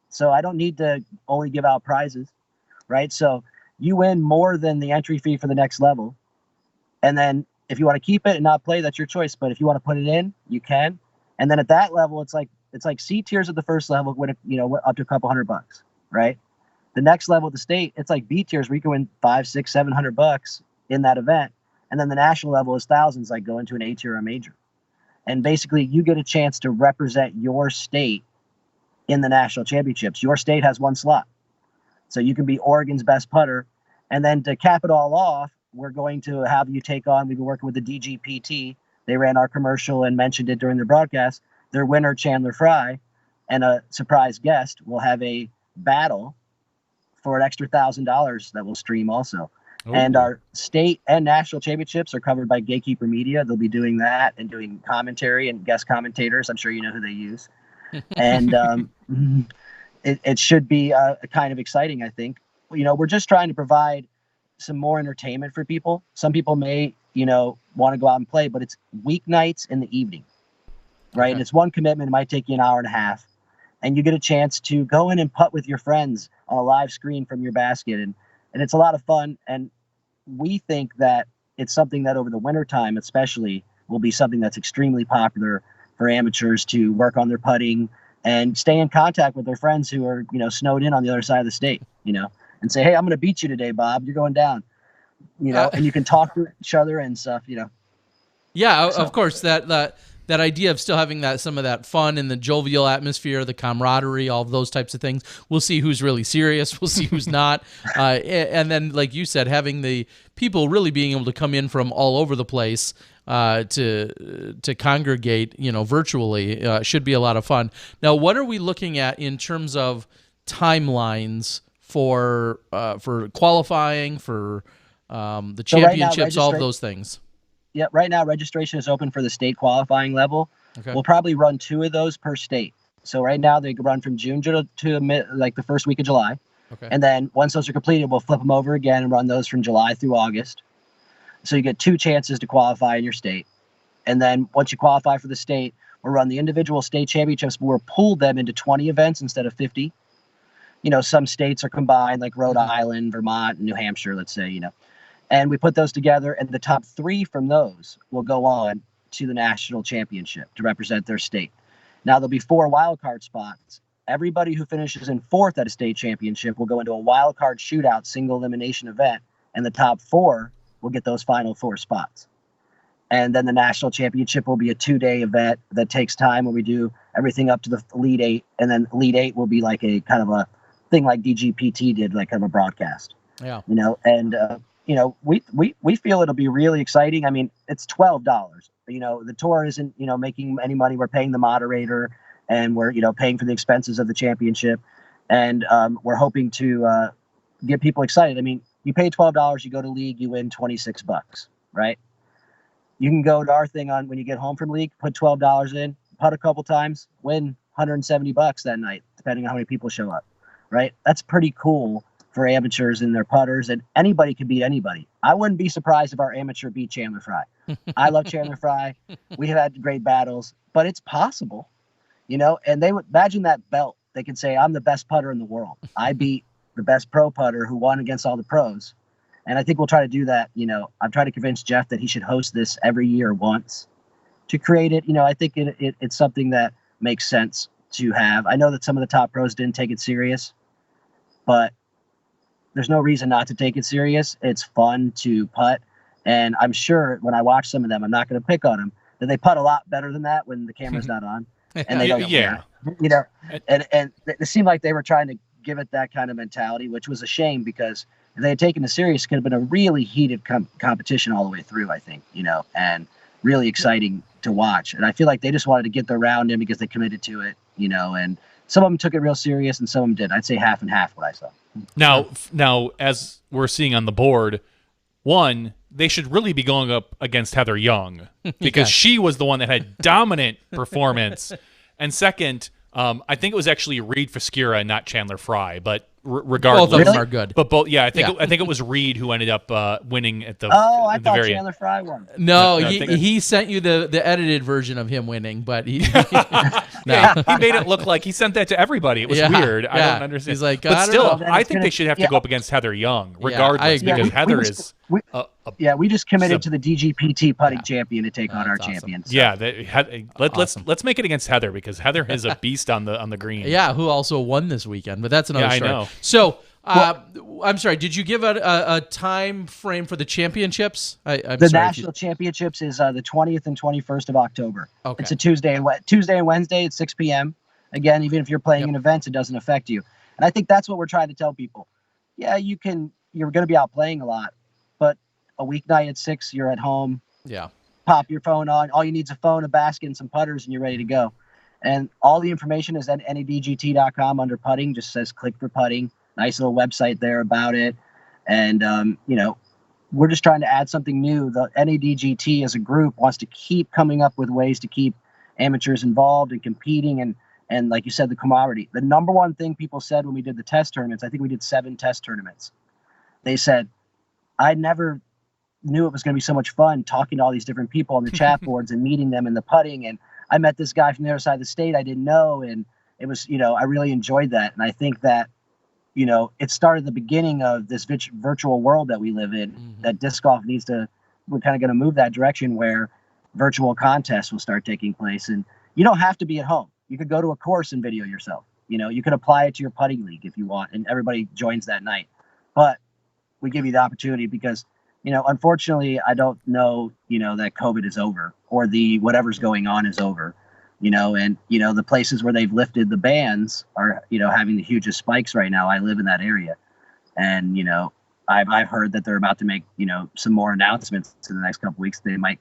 So I don't need to only give out prizes, right? So you win more than the entry fee for the next level. And then if you want to keep it and not play, that's your choice. But if you want to put it in, you can. And then at that level, it's like C tiers at the first level, win up to a couple $100, right? The next level of the state, it's like B tiers where you can win $500, $600, $700 in that event. And then the national level is thousands, like going to an A tier or a major. And basically you get a chance to represent your state in the national championships. Your state has one slot. So you can be Oregon's best putter. And then to cap it all off, we're going to have you take on, we've been working with the DGPT. They ran our commercial and mentioned it during their broadcast. Their winner, Chandler Fry, and a surprise guest will have a battle for an extra $1,000 that will stream also. Ooh. And our state and national championships are covered by Gatekeeper Media. They'll be doing that and doing commentary and guest commentators. I'm sure you know who they use. And it should be kind of exciting, I think. We're just trying to provide some more entertainment for people. Some people may, want to go out and play, but it's weeknights in the evening, right? Okay. And it's one commitment. It might take you an hour and a half. And you get a chance to go in and putt with your friends on a live screen from your basket. And it's a lot of fun. And we think that it's something that over the wintertime especially will be something that's extremely popular for amateurs to work on their putting and stay in contact with their friends who are, snowed in on the other side of the state, and say, hey, I'm going to beat you today, Bob. You're going down, and you can talk to each other and stuff, Yeah, So- of course, that idea of still having some of that fun and the jovial atmosphere, the camaraderie, all of those types of things. We'll see who's really serious. We'll see who's not. And then, like you said, having the people really being able to come in from all over the place to congregate, virtually should be a lot of fun. Now, what are we looking at in terms of timelines for qualifying, for the So right now, championships, all of those things? Yeah, right now registration is open for the state qualifying level. Okay. We'll probably run 2 of those per state. So right now they run from June to the first week of July. Okay. And then once those are completed, we'll flip them over again and run those from July through August. So you get 2 chances to qualify in your state. And then once you qualify for the state, we'll run the individual state championships, but we'll pool them into 20 events instead of 50. Some states are combined, like Rhode Island, Vermont, New Hampshire, let's say, and we put those together, and the top 3 from those will go on to the national championship to represent their state. Now there'll be 4 wild card spots. Everybody who finishes in 4th at a state championship will go into a wild card shootout single elimination event, and the top 4 will get those final 4 spots. And then the national championship will be a 2-day event that takes time, where we do everything up to the Elite 8, and then Elite 8 will be like a kind of a thing like DGPT did, like kind of a broadcast. Yeah. You know, and you know, we feel it'll be really exciting. I mean, it's $12. You know, the tour isn't, you know, making any money. We're paying the moderator, and we're, you know, paying for the expenses of the championship, and we're hoping to get people excited. I mean, you pay $12, you go to league, you win $26, right? You can go to our thing on when you get home from league, put $12 in, putt a couple times, win $170 that night, depending on how many people show up, right? That's pretty cool for amateurs and their putters, and anybody can beat anybody. I wouldn't be surprised if our amateur beat Chandler Fry. I love Chandler Fry. We have had great battles, but it's possible, you know, and they would imagine that belt. They could say, I'm the best putter in the world. I beat the best pro putter who won against all the pros. And I think we'll try to do that. You know, I'm trying to convince Jeff that he should host this every year once to create it. You know, I think it's something that makes sense to have. I know that some of the top pros didn't take it serious, but there's no reason not to take it serious. It's fun to putt. And I'm sure when I watch some of them, I'm not going to pick on them, that they putt a lot better than that when the camera's not on. And they don't care. You know, and it seemed like they were trying to give it that kind of mentality, which was a shame, because if they had taken it serious, it could have been a really heated competition all the way through, I think, you know, and really exciting to watch. And I feel like they just wanted to get the round in because they committed to it, you know, and some of them took it real serious and some of them did. I'd say half and half what I saw. Now, as we're seeing on the board, one, they should really be going up against Heather Young, because she was the one that had dominant performance. And second, I think it was actually Reed Fiskira and not Chandler Fry, but regardless, both of them are good. But both, I think it was Reed who ended up winning at the. Oh, I the thought very Chandler Fry won. No, he sent you the edited version of him winning, but he he made it look like he sent that to everybody. It was weird. I don't understand. He's like, but still, know. I think they should have to go up against Heather Young, regardless, because Heather is. We just committed to the DGPT putting champion to take on our awesome. champion. So. Yeah, let's make it against Heather, because Heather is a beast on the green. Yeah, who also won this weekend, but that's another story. I know. So, I'm sorry. Did you give a time frame for the championships? The national championships is the 20th and 21st of October. Okay. It's a Tuesday and Wednesday at 6 p.m. Again, even if you're playing in events, it doesn't affect you. And I think that's what we're trying to tell people. Yeah, you're going to be out playing a lot, but a weeknight at 6, you're at home. Yeah. Pop your phone on. All you need is a phone, a basket, and some putters, and you're ready to go. And all the information is at NADGT.com under putting. Just says click for putting. Nice little website there about it. And, you know, we're just trying to add something new. The NADGT as a group wants to keep coming up with ways to keep amateurs involved and competing. And like you said, the camaraderie. The number one thing people said when we did the test tournaments, I think we did 7 test tournaments. They said, I never knew it was going to be so much fun talking to all these different people on the chat boards and meeting them in the putting. And I met this guy from the other side of the state I didn't know. And it was, you know, I really enjoyed that. And I think that, you know, it started the beginning of this virtual world that we live in, that disc golf we're kind of going to move that direction where virtual contests will start taking place. And you don't have to be at home. You could go to a course and video yourself. You know, you could apply it to your putting league if you want, and everybody joins that night. But we give you the opportunity because, you know, unfortunately, I don't know, you know, that COVID is over or whatever's going on is over, you know, and, you know, the places where they've lifted the bans are, you know, having the hugest spikes right now. I live in that area. And, you know, I've heard that they're about to make, you know, some more announcements in the next couple of weeks. They might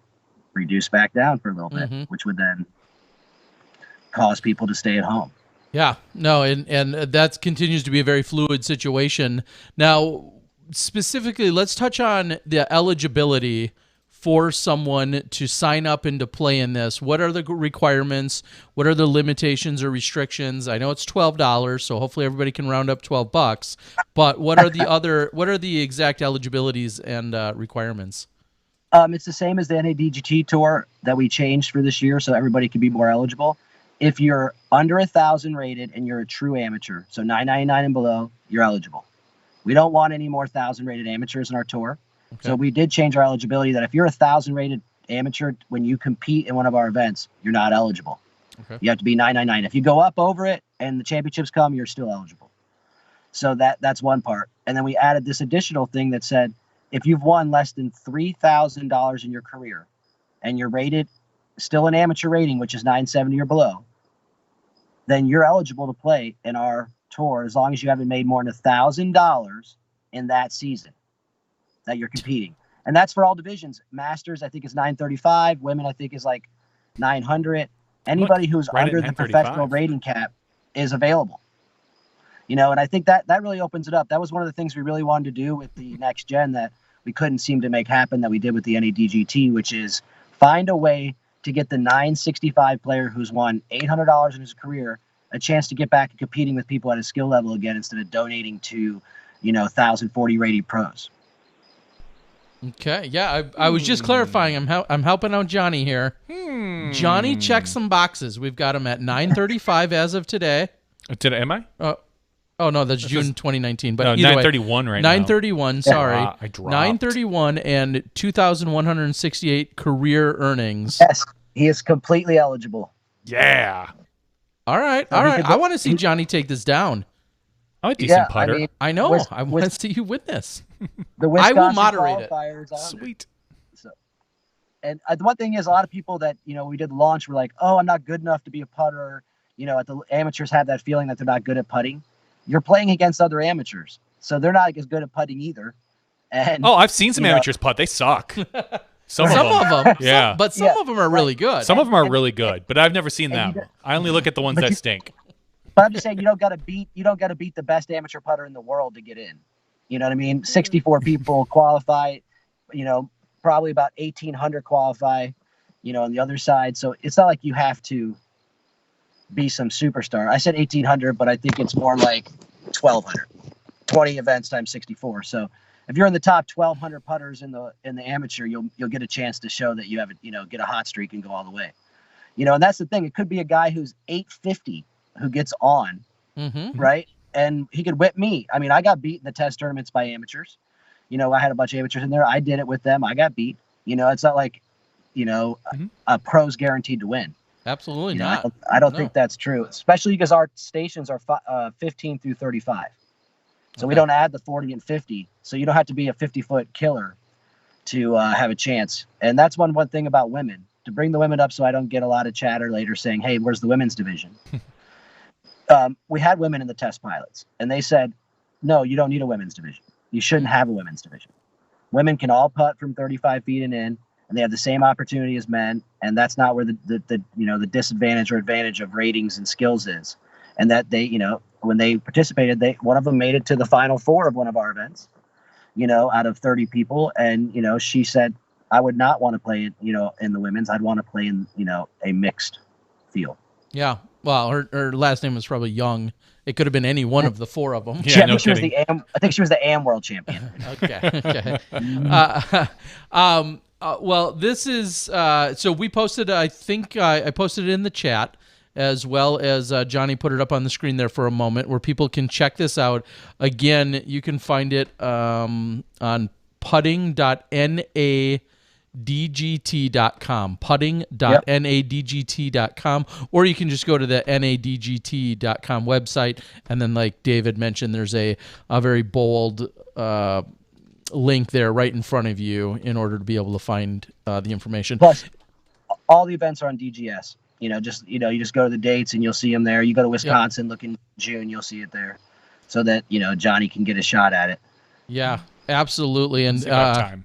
reduce back down for a little bit, which would then cause people to stay at home. Yeah, no, and that continues to be a very fluid situation. Now, specifically, let's touch on the eligibility for someone to sign up and to play in this. What are the requirements? What are the limitations or restrictions? I know it's $12, so hopefully everybody can round up $12. But what are the exact eligibilities and requirements? It's the same as the NADGT tour that we changed for this year, so everybody can be more eligible. If you're under 1,000 rated and you're a true amateur, so 999 and below, you're eligible. We don't want any more 1,000 rated amateurs in our tour. Okay. So we did change our eligibility that if you're 1,000 rated amateur, when you compete in one of our events, you're not eligible. Okay. You have to be 999. If you go up over it and the championships come, you're still eligible. So that's one part. And then we added this additional thing that said, if you've won less than $3,000 in your career and you're rated still an amateur rating, which is 970 or below, then you're eligible to play in our tour as long as you haven't made more than $1,000 in that season that you're competing. And that's for all divisions. Masters, I think, is 935. Women, I think, is like 900. Anybody who's right under the professional rating cap is available. You know, and I think that really opens it up. That was one of the things we really wanted to do with the next gen that we couldn't seem to make happen that we did with the NADGT, which is find a way to get the 965 player who's won $800 in his career a chance to get back and competing with people at a skill level again instead of donating to, 1,040 rated pros. Okay, yeah, I was just clarifying. I'm helping out Johnny here. Johnny checked some boxes. We've got him at 935 as of today. Am I? Oh no, that's June 2019. But no, either 931 way, right 931. now. Sorry, I dropped. 931 and 2,168 career earnings. Yes, he is completely eligible. Yeah. All right. I want to see Johnny take this down. I'm a decent putter. I mean, I know. I want to see you win this. The Wisconsin I will moderate it. qualifiers on Sweet. So, and the one thing is, a lot of people that we did the launch were like, "Oh, I'm not good enough to be a putter." At the amateurs have that feeling that they're not good at putting. You're playing against other amateurs, so they're not as good at putting either. And I've seen some amateurs putt. They suck. Some of them. Yeah. But some of them are really good. Some of them are really good, but I've never seen them. I only look at the ones that stink. But I'm just saying, you don't got to beat the best amateur putter in the world to get in. You know what I mean? 64 people qualify. Probably about 1,800 qualify. On the other side, so it's not like you have to be some superstar. I said 1,800, but I think it's more like 1,200. 20 events times 64. So if you're in the top 1,200 putters in the amateur, you'll get a chance to show that you have get a hot streak and go all the way. And that's the thing. It could be a guy who's 850 who gets on, right? And he could whip me. I mean, I got beat in the test tournaments by amateurs. I had a bunch of amateurs in there. I did it with them. I got beat. It's not like, a pro's guaranteed to win. Absolutely not. I don't think that's true, especially because our stations are 15 through 35. So we don't add the 40 and 50. So you don't have to be a 50-foot killer to have a chance. And that's one thing about women, to bring the women up so I don't get a lot of chatter later saying, hey, where's the women's division? We had women in the test pilots, and they said, no, you don't need a women's division. You shouldn't have a women's division. Women can all putt from 35 feet and in, and they have the same opportunity as men. And that's not where the disadvantage or advantage of ratings and skills is. And that they, when they participated, one of them made it to the final four of one of our events, out of 30 people. And, she said, I would not want to play, in the women's. I'd want to play in, a mixed field. Yeah. Well, her last name was probably Young. It could have been any one of the four of them. Yeah, I think she was the AM world champion. Okay. Well, this is so we posted. I think I posted it in the chat, as well as Johnny put it up on the screen there for a moment, where people can check this out. Again, you can find it on putting.nadgt.com, putting.nadgt.com, or you can just go to the nadgt.com website, and then, like David mentioned, there's a very bold link there right in front of you in order to be able to find the information. Plus, all the events are on DGS. You just go to the dates and you'll see them there. You go to Wisconsin, look in June, you'll see it there, so that Johnny can get a shot at it. Yeah, absolutely. And time.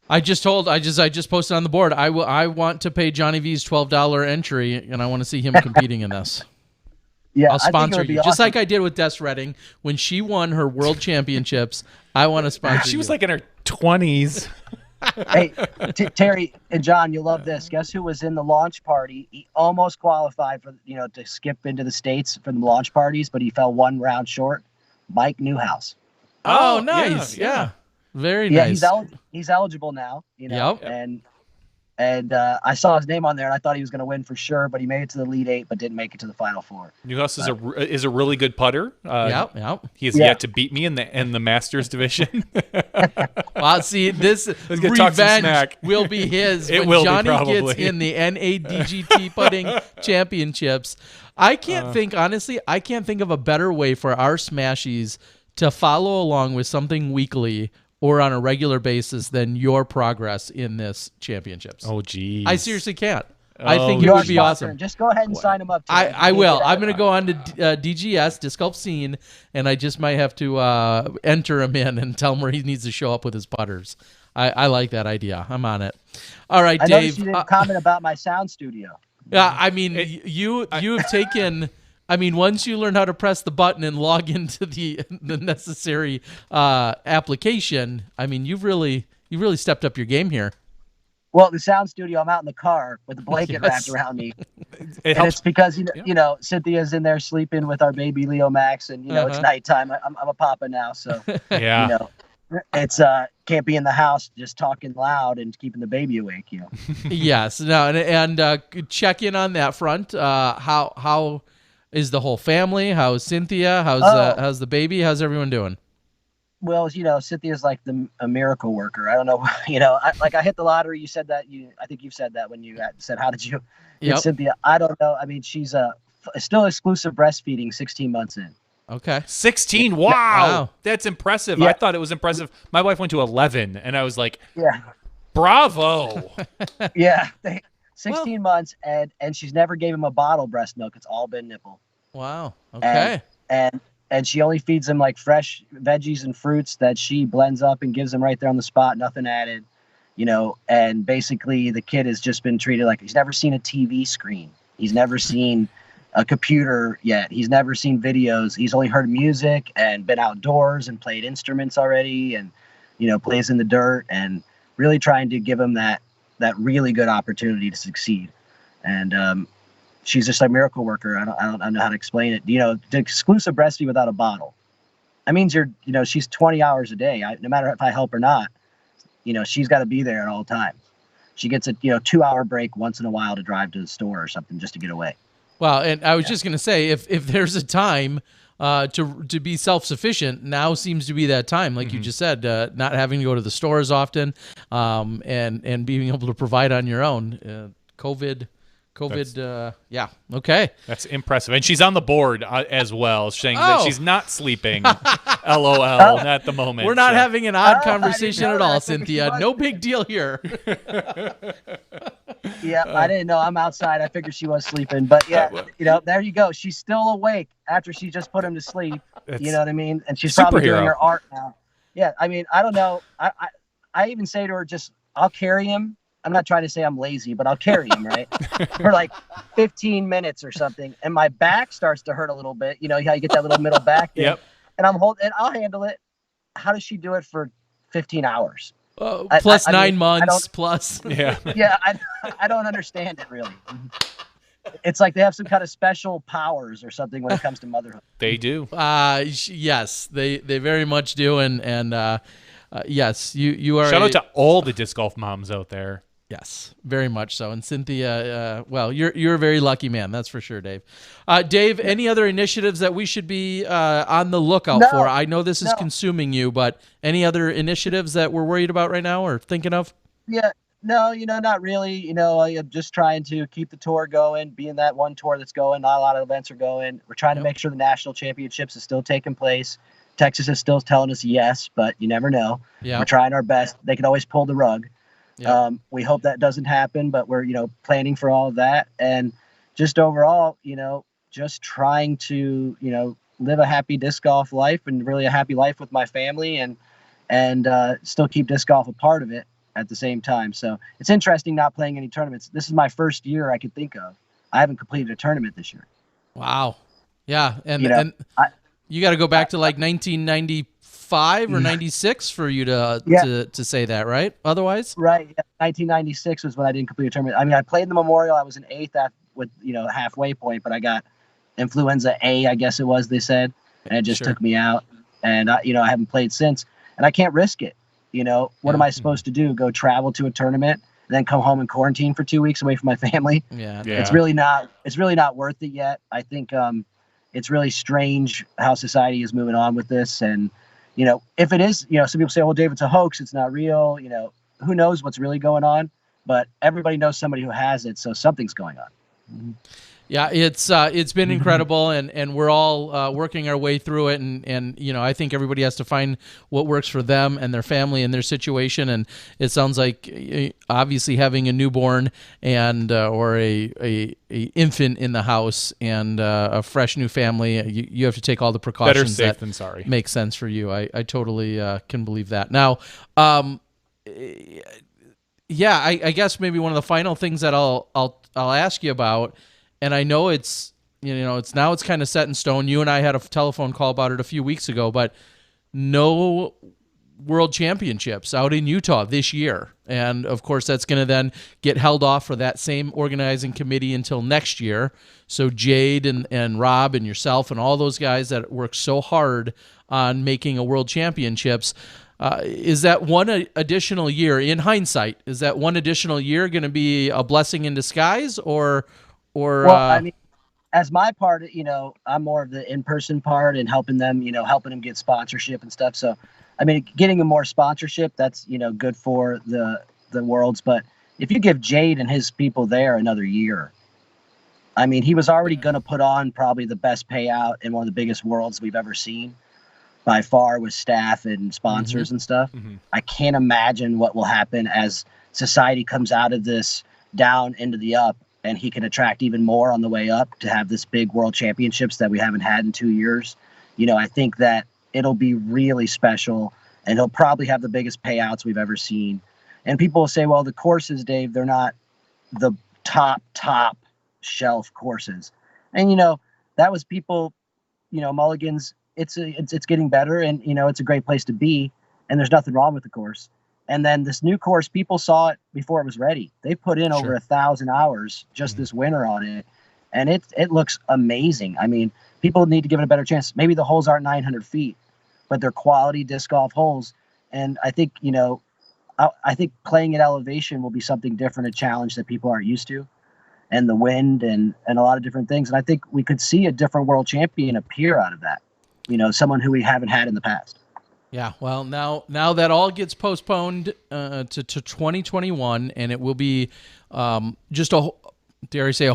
I just posted on the board. I want to pay Johnny V's $12 entry, and I want to see him competing in this. Yeah, I'll sponsor you, awesome. just like I did with Des Redding when she won her world championships. I want to sponsor. She was like in her 20s. Hey, Terry and John, you'll love this. Guess who was in the launch party? He almost qualified for to skip into the States for the launch parties, but he fell one round short. Mike Newhouse. Oh, nice. Yeah. Very nice. Yeah, he's eligible now. Yep. And And I saw his name on there, and I thought he was going to win for sure. But he made it to the Elite Eight, but didn't make it to the Final Four. Newhouse is a really good putter. Yeah. He has yet to beat me in the Masters division. Well, see, this revenge will be his when Johnny gets in the NADGT putting championships. I can't think of a better way for our Smashies to follow along with something weekly or on a regular basis than your progress in this championships. Oh, geez. I seriously can't. I think it You're would be awesome. Just go ahead and sign him up. I will. I'm going to go on to DGS, Disc Golf Scene, and I just might have to enter him in and tell him where he needs to show up with his putters. I like that idea. I'm on it. All right, I Dave. noticed you didn't comment about my sound studio. Yeah, I mean, you have taken. I mean, once you learn how to press the button and log into the necessary application, I mean, you've really stepped up your game here. Well, the sound studio, I'm out in the car with a blanket wrapped around me. It's because you know Cynthia's in there sleeping with our baby Leo Max, and it's nighttime. I'm a papa now, so yeah. It's can't be in the house just talking loud and keeping the baby awake. Yes, no, and check in on that front. How is the whole family? How's Cynthia? How's the baby? How's everyone doing? Well, Cynthia's like a miracle worker. I don't know. I hit the lottery. You said that. I think you said that when you said, "How did you get Cynthia?" I don't know. I mean, she's still exclusive breastfeeding, 16 months in. Okay. 16. Wow. That's impressive. Yeah. I thought it was impressive. My wife went to 11, and I was like, yeah, bravo. Yeah. 16 months, and she's never gave him a bottle breast milk. It's all been nipple. Wow. Okay. And she only feeds him like fresh veggies and fruits that she blends up and gives him right there on the spot, nothing added, and basically the kid has just been treated like he's never seen a TV screen. He's never seen a computer yet. He's never seen videos. He's only heard music and been outdoors and played instruments already and, plays in the dirt, and really trying to give him that really good opportunity to succeed. And, she's just a miracle worker. I don't know how to explain it. The exclusive breastfeed without a bottle. That means she's 20 hours a day. No matter if I help or not, she's got to be there at all times. She gets a 2-hour break once in a while to drive to the store or something just to get away. Well, and I was just going to say, if there's a time to be self-sufficient, now seems to be that time. Like you just said, not having to go to the store as often, and being able to provide on your own. COVID, yeah, okay. That's impressive. And she's on the board as well, saying that she's not sleeping. LOL, not at the moment. We're not having an odd conversation at all, Cynthia. No big deal here. Yeah, I didn't know. I'm outside. I figured she was sleeping. But yeah, there you go. She's still awake after she just put him to sleep. You know what I mean? And she's probably doing her art now. Yeah, I mean, I don't know. I even say to her, I'll carry him. I'm not trying to say I'm lazy, but I'll carry him, right? For like 15 minutes or something. And my back starts to hurt a little bit. You know how you get that little middle back thing? Yep. And I'll handle it. How does she do it for 15 hours? Plus 9 months, plus. Yeah. Yeah, I don't understand it really. It's like they have some kind of special powers or something when it comes to motherhood. They do. Yes, they very much do. And yes, you are. Shout out to all the disc golf moms out there. Yes, very much so. And Cynthia, well, you're a very lucky man, that's for sure, Dave. Dave, any other initiatives that we should be on the lookout for? I know this is consuming you, but any other initiatives that we're worried about right now or thinking of? Yeah, no, not really. I'm just trying to keep the tour going, being that one tour that's going. Not a lot of events are going. We're trying to make sure the national championships is still taking place. Texas is still telling us yes, but you never know. Yeah. We're trying our best. They can always pull the rug. Yeah. We hope that doesn't happen, but we're, planning for all of that. And just overall, just trying to, live a happy disc golf life and really a happy life with my family and still keep disc golf a part of it at the same time. So it's interesting not playing any tournaments. This is my first year I could think of. I haven't completed a tournament this year. Wow. Yeah. And you got to go back to like 1995 or 96 for you to say that, right? Otherwise? Right. Yeah. 1996 was when I didn't complete a tournament. I mean, I played in the Memorial. I was in 8th with, halfway point, but I got influenza A, I guess it was, they said, and it just took me out. And, I haven't played since. And I can't risk it. What am I supposed to do? Go travel to a tournament and then come home and quarantine for 2 weeks away from my family. Yeah. Yeah. It's really not worth it yet. I think it's really strange how society is moving on with this. And, if it is, some people say, well, Dave, it's a hoax. It's not real. Who knows what's really going on, but everybody knows somebody who has it. So something's going on. Yeah, it's been incredible, and we're all working our way through it, and I think everybody has to find what works for them and their family and their situation. And it sounds like obviously having a newborn and or a infant in the house and a fresh new family, you have to take all the precautions. Better safe that than sorry. Make sense for you. I totally can believe that. Now, yeah, I guess maybe one of the final things that I'll ask you about. And I know it's kind of set in stone. You and I had a telephone call about it a few weeks ago, but no world championships out in Utah this year. And of course, that's going to then get held off for that same organizing committee until next year. So Jade and Rob and yourself and all those guys that work so hard on making a world championships, is that one additional year, in hindsight, is that one additional year going to be a blessing in disguise well, I mean, as my part, I'm more of the in-person part and helping them get sponsorship and stuff. So, I mean, getting them more sponsorship, that's, good for the worlds. But if you give Jade and his people there another year, I mean, he was already going to put on probably the best payout in one of the biggest worlds we've ever seen by far, with staff and sponsors and stuff. I can't imagine what will happen as society comes out of this down into the up. And he can attract even more on the way up to have this big world championships that we haven't had in 2 years. I think that it'll be really special, and he'll probably have the biggest payouts we've ever seen. And people will say, well, the courses, Dave, they're not the top shelf courses. And, that was people, Mulligan's, it's getting better, and, it's a great place to be, and there's nothing wrong with the course. And then this new course, people saw it before it was ready. They put in over 1,000 hours just this winter on it, and it looks amazing. I mean, people need to give it a better chance. Maybe the holes aren't 900 feet, but they're quality disc golf holes. And I think, I think playing at elevation will be something different, a challenge that people aren't used to, and the wind and a lot of different things. And I think we could see a different world champion appear out of that, someone who we haven't had in the past. Yeah, well, now that all gets postponed to 2021, and it will be just a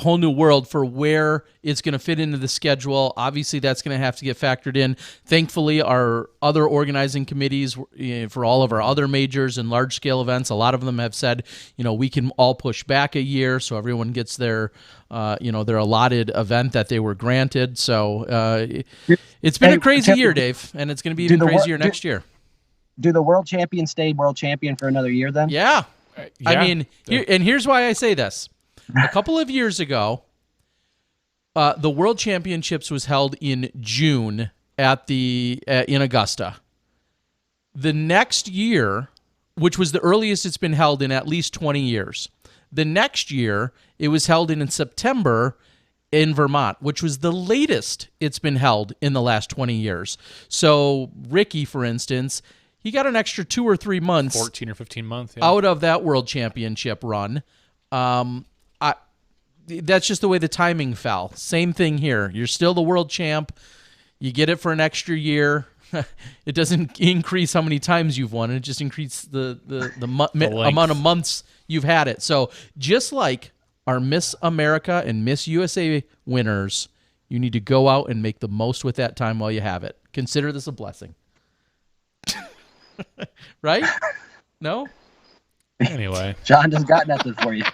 whole new world for where it's going to fit into the schedule. Obviously, that's going to have to get factored in. Thankfully, our other organizing committees for all of our other majors and large-scale events, a lot of them have said, we can all push back a year so everyone gets their allotted event that they were granted. So it's been a crazy year, Dave, and it's going to be even crazier next year. Do the world champion stay world champion for another year then? Yeah. I mean, here's why I say this. A couple of years ago, the World Championships was held in June in Augusta. The next year, which was the earliest it's been held in at least 20 years, the next year it was held in September in Vermont, which was the latest it's been held in the last 20 years. So Ricky, for instance, he got an extra 2 or 3 months, 14 or 15 months out of that World Championship run. That's just the way the timing fell. Same thing here. You're still the world champ. You get it for an extra year. It doesn't increase how many times you've won. It just increases the amount of months you've had it. So just like our Miss America and Miss USA winners, you need to go out and make the most with that time while you have it. Consider this a blessing. Right? No? Anyway. John just got nothing for you.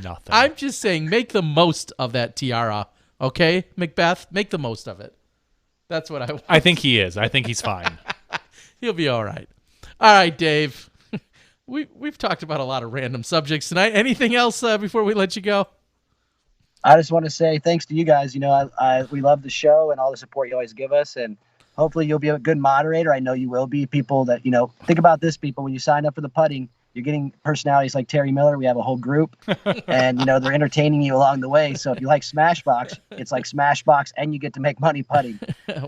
Nothing. I'm just saying, make the most of that tiara. Okay, Macbeth? Make the most of it. That's what I want. I think he is. I think he's fine. He'll be all right. All right, Dave. We've talked about a lot of random subjects tonight. Anything else before we let you go? I just want to say thanks to you guys. We love the show and all the support you always give us, and hopefully you'll be a good moderator. I know you will be. People that, think about this, people, when you sign up for the putting, you're getting personalities like Terry Miller. We have a whole group, and, they're entertaining you along the way. So if you like SmashBoxx, it's like SmashBoxx, and you get to make money putting.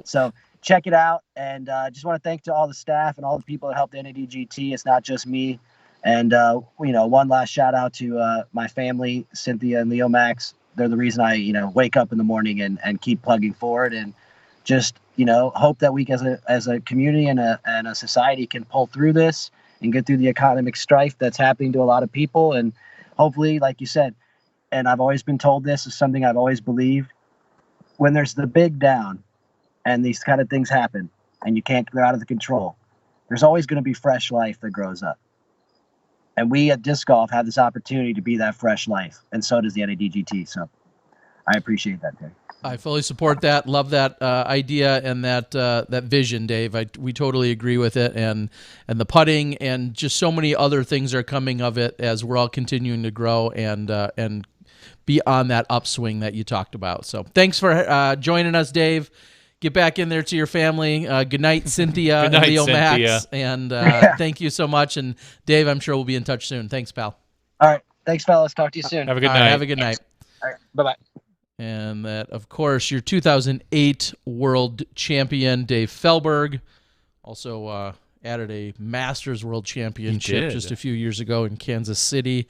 So check it out. And just want to thank to all the staff and all the people that helped NADGT. It's not just me. And, one last shout out to my family, Cynthia and Leo Max. They're the reason I, wake up in the morning and keep plugging forward, and just, hope that we as a community and a society can pull through this and get through the economic strife that's happening to a lot of people. And hopefully, like you said, and I've always been told, this is something I've always believed, when there's the big down and these kind of things happen and they're out of the control, there's always going to be fresh life that grows up. And we at Disc Golf have this opportunity to be that fresh life, and so does the NADGT. So I appreciate that, Dave. I fully support that. Love that idea and that vision, Dave. We totally agree with it, and the putting and just so many other things are coming of it as we're all continuing to grow and be on that upswing that you talked about. So thanks for joining us, Dave. Get back in there to your family. Good night, Cynthia. Good night, and Leo Cynthia. Max. And thank you so much. And Dave, I'm sure we'll be in touch soon. Thanks, pal. All right. Thanks, fellas. Talk to you soon. Have a good All night. right, have a good night. All right. Bye-bye. And that, of course, your 2008 world champion, Dave Feldberg, also added a Masters World Championship just a few years ago in Kansas City.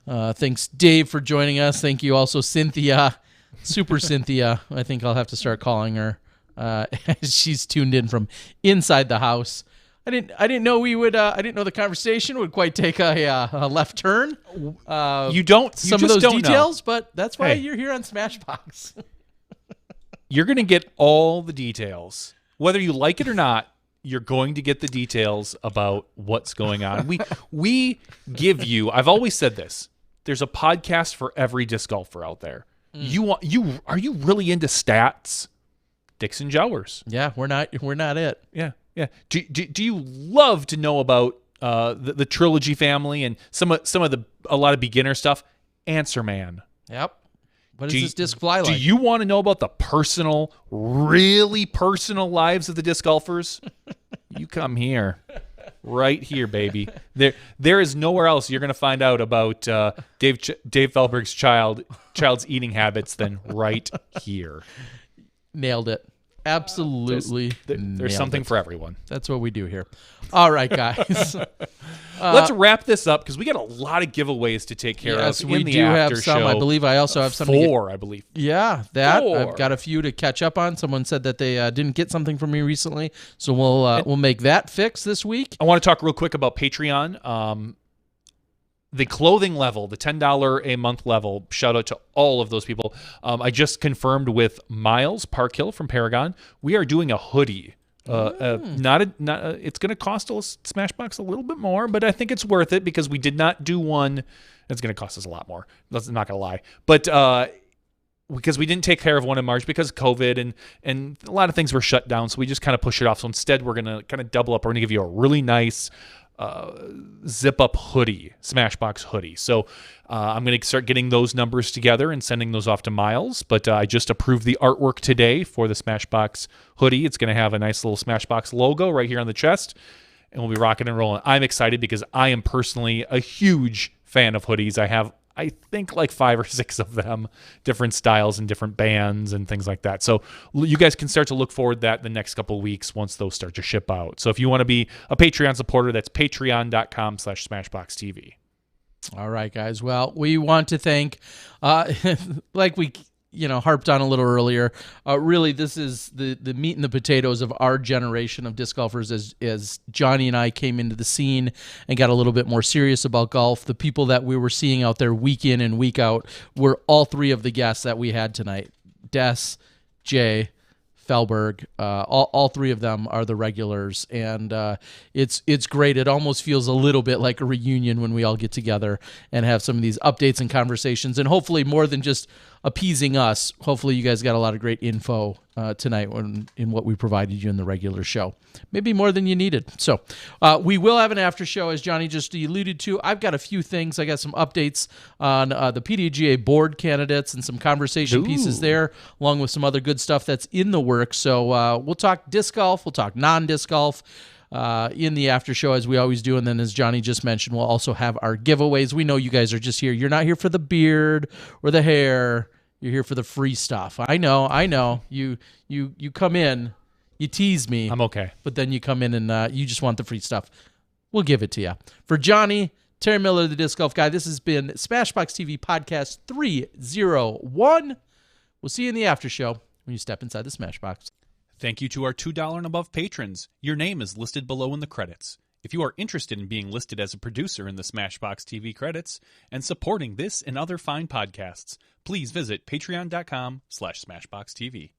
Thanks, Dave, for joining us. Thank you also, Cynthia, Super Cynthia. I think I'll have to start calling her. She's tuned in from inside the house. I didn't know we would. I didn't know the conversation would quite take a left turn. You don't. Some you of those don't details, know. but that's why Hey. you're here on Smashbox. You're going to get all the details, whether you like it or not. You're going to get the details about what's going on. We give you. I've always said this. There's a podcast for every disc golfer out there. Are you really into stats? Dixon Jowers. Yeah, we're not it. Yeah. Do you love to know about the Trilogy family and a lot of beginner stuff? Answer Man. Yep. What does this disc fly like? Do you want to know about the really personal lives of the disc golfers? You come here. Right here, baby. There is nowhere else you're going to find out about Dave Feldberg's child's eating habits than right here. Nailed it. Absolutely. There's something for everyone. That's what we do here. All right, guys. Let's wrap this up because we got a lot of giveaways to take care Yes, of. we in the do have after some. show. I believe I also have some. Four, I believe. Yeah, that. 4. I've got a few to catch up on. Someone said that they didn't get something from me recently, so we'll make that fix this week. I want to talk real quick about Patreon. The clothing level, the $10 a month level, shout out to all of those people. I just confirmed with Miles Parkhill from Paragon. We are doing a hoodie. It's going to cost us Smashbox a little bit more, but I think it's worth it because we did not do one. It's going to cost us a lot more. That's not going to lie. But because we didn't take care of one in March because of COVID and a lot of things were shut down, so we just kind of pushed it off. So instead, we're going to kind of double up. We're going to give you a really nice zip up hoodie, Smashbox hoodie. So I'm going to start getting those numbers together and sending those off to Miles. But I just approved the artwork today for the Smashbox hoodie. It's going to have a nice little Smashbox logo right here on the chest, and we'll be rocking and rolling. I'm excited because I am personally a huge fan of hoodies. I have, I think, like 5 or 6 of them, different styles and different bands and things like that. So you guys can start to look forward to that the next couple of weeks once those start to ship out. So if you want to be a Patreon supporter, that's patreon.com/SmashBoxTV. All right, guys. Well, we want to thank, like we harped on a little earlier, really this is the meat and the potatoes of our generation of disc golfers as Johnny and I came into the scene and got a little bit more serious about golf. The people that we were seeing out there week in and week out were all 3 of the guests that we had tonight. Des, Jay, Feldberg, all 3 of them are the regulars, and it's great. It almost feels a little bit like a reunion when we all get together and have some of these updates and conversations, and hopefully more than just appeasing us. Hopefully you guys got a lot of great info tonight in what we provided you in the regular show. Maybe more than you needed. So we will have an after show, as Johnny just alluded to. I've got a few things. I got some updates on the PDGA board candidates and some conversation pieces there, along with some other good stuff that's in the works. So we'll talk disc golf. We'll talk non-disc golf in the after show, as we always do. And then, as Johnny just mentioned, we'll also have our giveaways. We know you guys are just here. You're not here for the beard or the hair. You're here for the free stuff. I know. You come in, you tease me. I'm okay. But then you come in and you just want the free stuff. We'll give it to you. For Johnny, Terry Miller, the Disc Golf Guy. This has been SmashBox TV Podcast 301. We'll see you in the after show when you step inside the Smashbox. Thank you to our $2 and above patrons. Your name is listed below in the credits. If you are interested in being listed as a producer in the SmashBox TV credits and supporting this and other fine podcasts, please visit patreon.com/SmashBoxTV.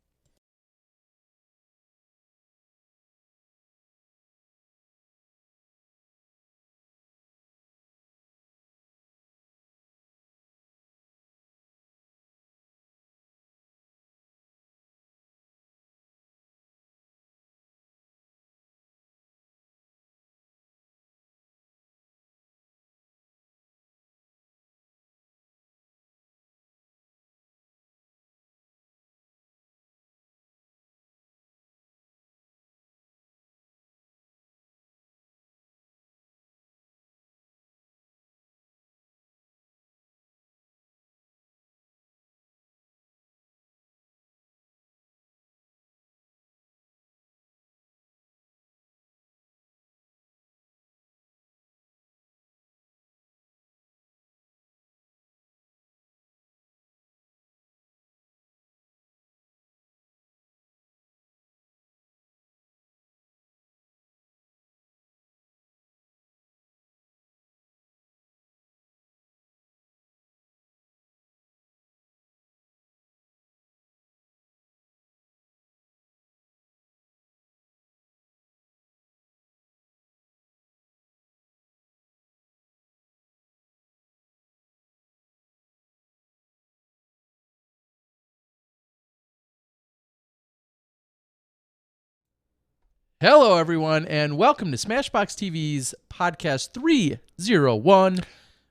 Hello, everyone, and welcome to SmashBox TV's Podcast 301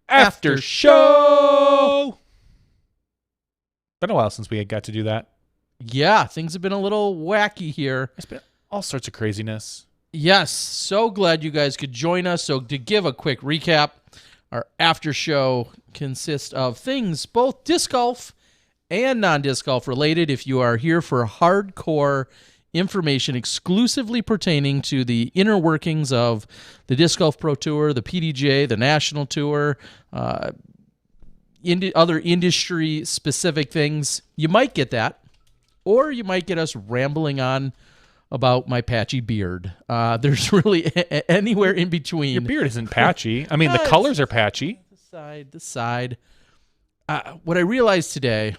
After Show. Been a while since we got to do that. Yeah, things have been a little wacky here. It's been all sorts of craziness. Yes, so glad you guys could join us. So to give a quick recap, our after show consists of things both disc golf and non-disc golf related. If you are here for hardcore information exclusively pertaining to the inner workings of the Disc Golf Pro Tour, the PDJ, the National Tour, other industry-specific things, you might get that, or you might get us rambling on about my patchy beard. There's really anywhere in between. Your beard isn't patchy. I mean, the colors are patchy. The side. What I realized today,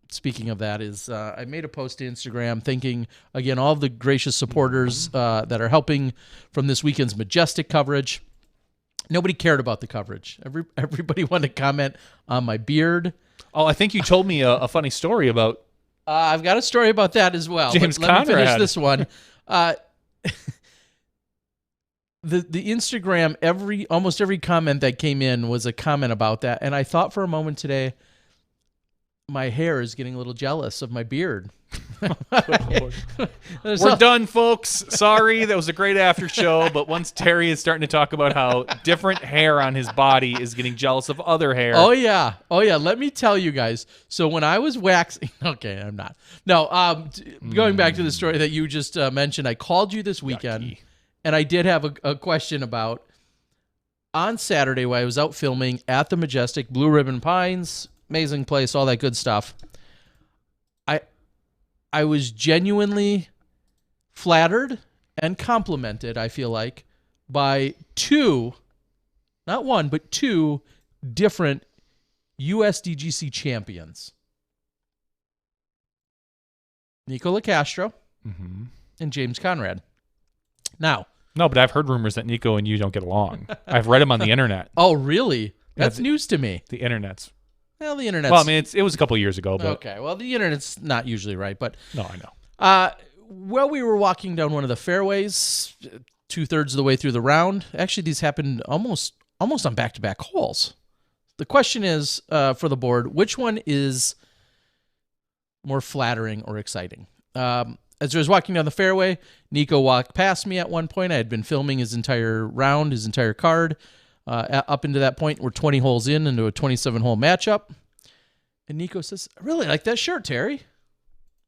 speaking of that, is I made a post to Instagram thanking, again, all of the gracious supporters that are helping from this weekend's Majestic coverage. Nobody cared about the coverage. Everybody wanted to comment on my beard. Oh, I think you told me a funny story about... I've got a story about that as well. James Let me finish Conrad. this one. The Instagram, almost every comment that came in was a comment about that. And I thought for a moment today, my hair is getting a little jealous of my beard. We're done, folks. Sorry, that was a great after show. But once Terry is starting to talk about how different hair on his body is getting jealous of other hair. Oh yeah. Let me tell you guys. So when I was waxing, okay, I'm not. No, going back to the story that you just mentioned, I called you this weekend, Yucky. and I did have a question about on Saturday when I was out filming at the Majestic, Blue Ribbon Pines. Amazing place, all that good stuff. I was genuinely flattered and complimented, I feel like, by two, not one, but two different USDGC champions. Nico LaCastro and James Conrad. Now. No, but I've heard rumors that Nico and you don't get along. I've read them on the internet. Oh, really? That's Yeah, news to me. The internet's... Well, the internet's... Well, I mean, it was a couple of years ago, but... Okay, well, the internet's not usually right, but... No, I know. Well, we were walking down one of the fairways, 2/3 of the way through the round. Actually, these happened almost on back-to-back holes. The question is, for the board, which one is more flattering or exciting? As I was walking down the fairway, Nico walked past me at one point. I had been filming his entire round, his entire card. Up into that point, we're 20 holes into a 27-hole matchup. And Nico says, I really like that shirt, Terry. And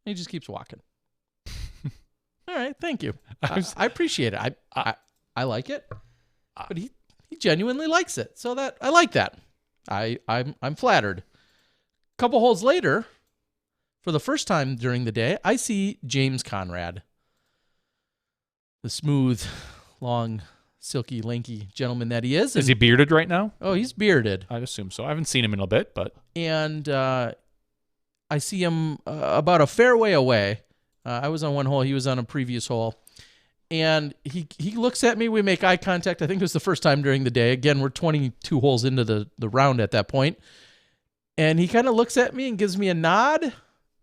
he just keeps walking. All right, thank you. I appreciate it. I like it. But he he genuinely likes it. So that I like that. I'm flattered. A couple holes later, for the first time during the day, I see James Conrad, the smooth, long, silky, lanky gentleman that he is. Is he bearded right now? Oh, he's bearded. I'd assume so. I haven't seen him in a bit, but. And I see him about a fairway away. I was on one hole. He was on a previous hole. And he looks at me. We make eye contact. I think it was the first time during the day. Again, we're 22 holes into the round at that point. And he kind of looks at me and gives me a nod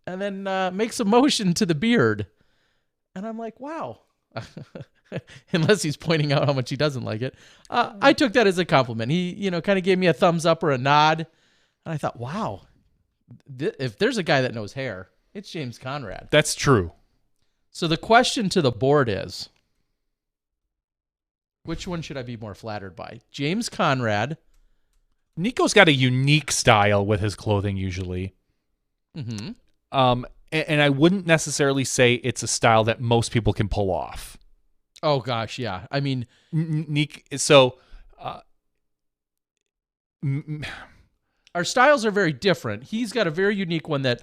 and then makes a motion to the beard. And I'm like, wow. Unless he's pointing out how much he doesn't like it. I took that as a compliment. He, kind of gave me a thumbs up or a nod. And I thought, wow, if there's a guy that knows hair, it's James Conrad. That's true. So the question to the board is, which one should I be more flattered by? James Conrad. Nico's got a unique style with his clothing usually. Mm-hmm. And I wouldn't necessarily say it's a style that most people can pull off. Oh, gosh, yeah. I mean... our styles are very different. He's got a very unique one that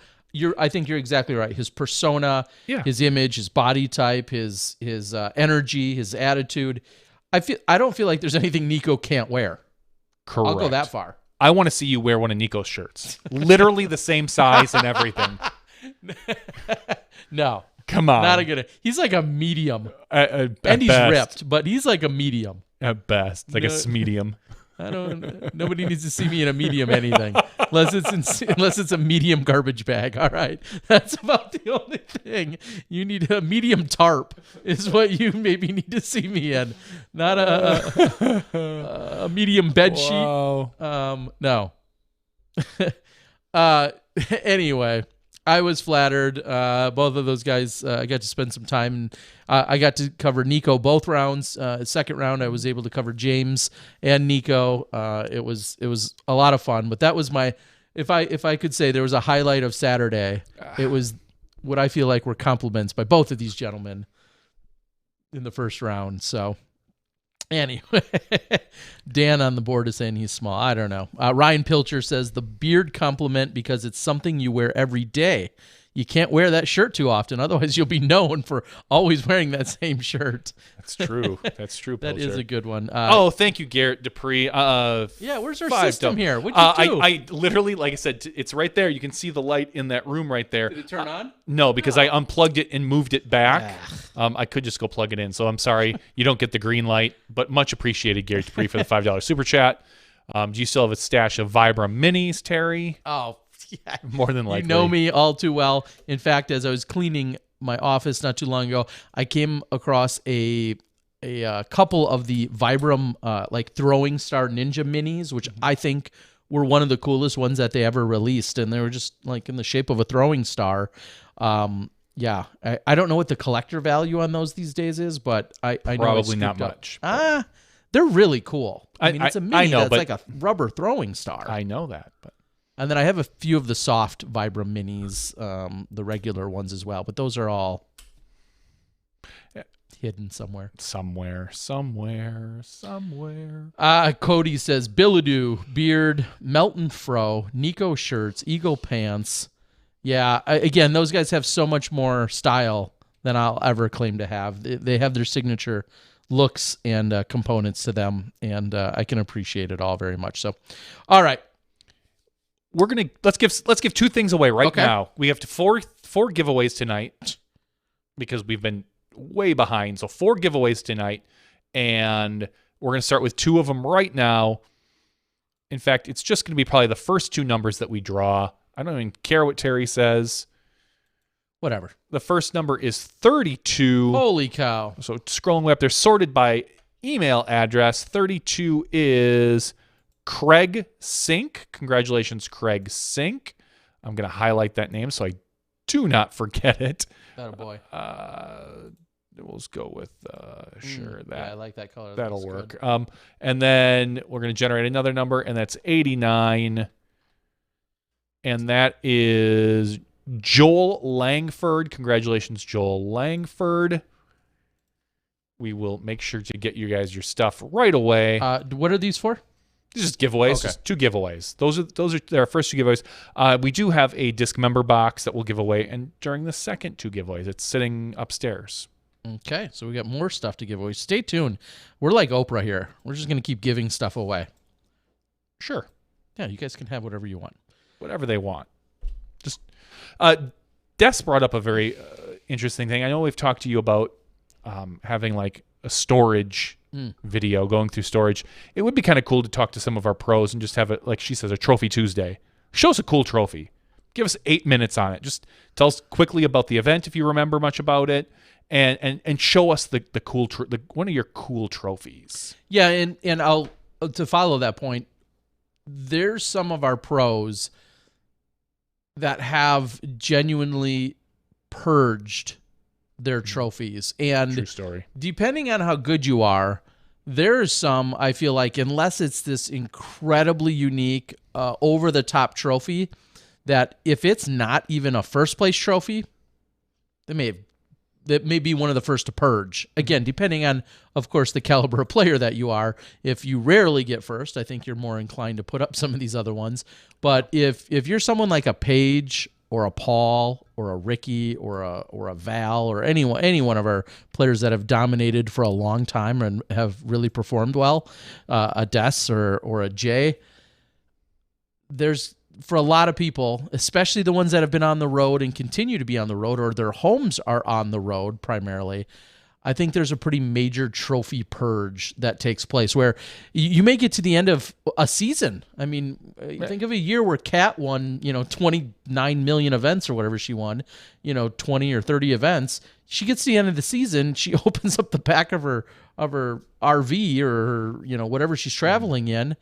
I think you're exactly right. His persona, his image, his body type, his energy, his attitude. I don't feel like there's anything Nico can't wear. Correct. I'll go that far. I want to see you wear one of Nico's shirts. Literally the same size and everything. No. Come on. Not a good... He's like a medium. And he's best. ripped, but he's like a medium. At best. Like a medium. Nobody needs to see me in a medium anything. Unless it's a medium garbage bag. All right. That's about the only thing. You need a medium tarp is what you maybe need to see me in. Not a medium bed sheet. No. Anyway, I was flattered. Both of those guys, I got to spend some time. I got to cover Nico both rounds. Second round, I was able to cover James and Nico. It was a lot of fun. But that was my, if I could say there was a highlight of Saturday, it was what I feel like were compliments by both of these gentlemen in the first round. So anyway, Dan on the board is saying he's small. I don't know. Ryan Pilcher says the beard compliment because it's something you wear every day. You can't wear that shirt too often. Otherwise, you'll be known for always wearing that same shirt. That's true. That's true, That Pilcher. is a good one. Thank you, Garrett Dupree. Yeah, where's our system here? What'd you do? I literally, like I said, it's right there. You can see the light in that room right there. Did it turn on? No, because I unplugged it and moved it back. I could just go plug it in. So I'm sorry you don't get the green light, but much appreciated, Garrett Dupree, for the $5 super chat. Do you still have a stash of Vibram minis, Terry? Oh, yeah. More than likely. You know me all too well. In fact, as I was cleaning my office not too long ago, I came across a couple of the Vibram like throwing star ninja minis, which I think were one of the coolest ones that they ever released, and they were just like in the shape of a throwing star. Yeah, I don't know what the collector value on those these days is, but I know probably not much. They're really cool. I mean, it's a mini I know, that's but like a rubber throwing star. I know that, but. And then I have a few of the soft Vibram minis, the regular ones as well. But those are all hidden somewhere. Somewhere. Cody says, Billadoo, beard, Melton Fro, Nico shirts, Eagle pants. Yeah, again, those guys have so much more style than I'll ever claim to have. They have their signature looks and components to them, and I can appreciate it all very much. So, all right. Let's give two things away right now. We have four giveaways tonight because we've been way behind. So 4 giveaways tonight, and we're going to start with 2 of them right now. In fact, it's just going to be probably the first 2 numbers that we draw. I don't even care what Terry says. Whatever. The first number is 32. Holy cow. So scrolling way up, they're sorted by email address. 32 is Craig Sink. Congratulations, Craig Sink. I'm going to highlight that name so I do not forget it. That a boy. We'll just go with sure that. Yeah, I like that color. That'll work. And then we're going to generate another number, and that's 89. And that is Joel Langford. Congratulations, Joel Langford. we will make sure to get you guys your stuff right away. What are these for? These are just giveaways, Okay. just 2 giveaways. Those are our first 2 giveaways. We do have a disc member box that we'll give away, and during the second 2 giveaways, it's sitting upstairs. Okay, so we got more stuff to give away. Stay tuned. We're like Oprah here. We're just going to keep giving stuff away. Sure. Yeah, you guys can have whatever you want. Whatever they want. Just Des brought up a very interesting thing. I know we've talked to you about having like a storage video, going through storage. It would be kind of cool to talk to some of our pros and just have it, like she says, a Trophy Tuesday. Show us a cool trophy. Give us 8 minutes on it. Just tell us quickly about the event if you remember much about it, and show us the cool one of your cool trophies. Yeah, and I'll to follow that point. There's some of our pros that have genuinely purged their trophies, and True story. depending on how good you are, there's some, I feel like, unless it's this incredibly unique, over-the-top trophy, that if it's not even a first-place trophy, that may be one of the first to purge. Again, depending on, of course, the caliber of player that you are. If you rarely get first, I think you're more inclined to put up some of these other ones. But if you're someone like a Paige or a Paul or a Ricky or a Val or any one of our players that have dominated for a long time and have really performed well, a Des or a Jay, there's, for a lot of people, especially the ones that have been on the road and continue to be on the road, or their homes are on the road primarily, I think there's a pretty major trophy purge that takes place where you may get to the end of a season. I mean, think of a year where Kat won, 29 million events or whatever she won, 20 or 30 events. She gets to the end of the season, she opens up the back of her RV or her, whatever she's traveling in.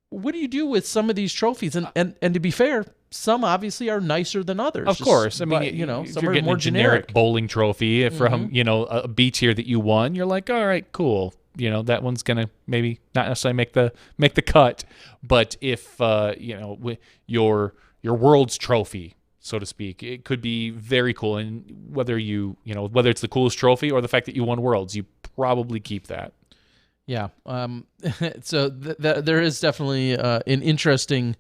What do you do with some of these trophies? And to be fair, some obviously are nicer than others. Of course. I mean, but, some you're are getting more a generic bowling trophy from, a B tier that you won. You're like, all right, cool. That one's going to maybe not necessarily make the cut. But if, your world's trophy, so to speak, it could be very cool. And whether whether it's the coolest trophy or the fact that you won worlds, you probably keep that. Yeah. So there is definitely an interesting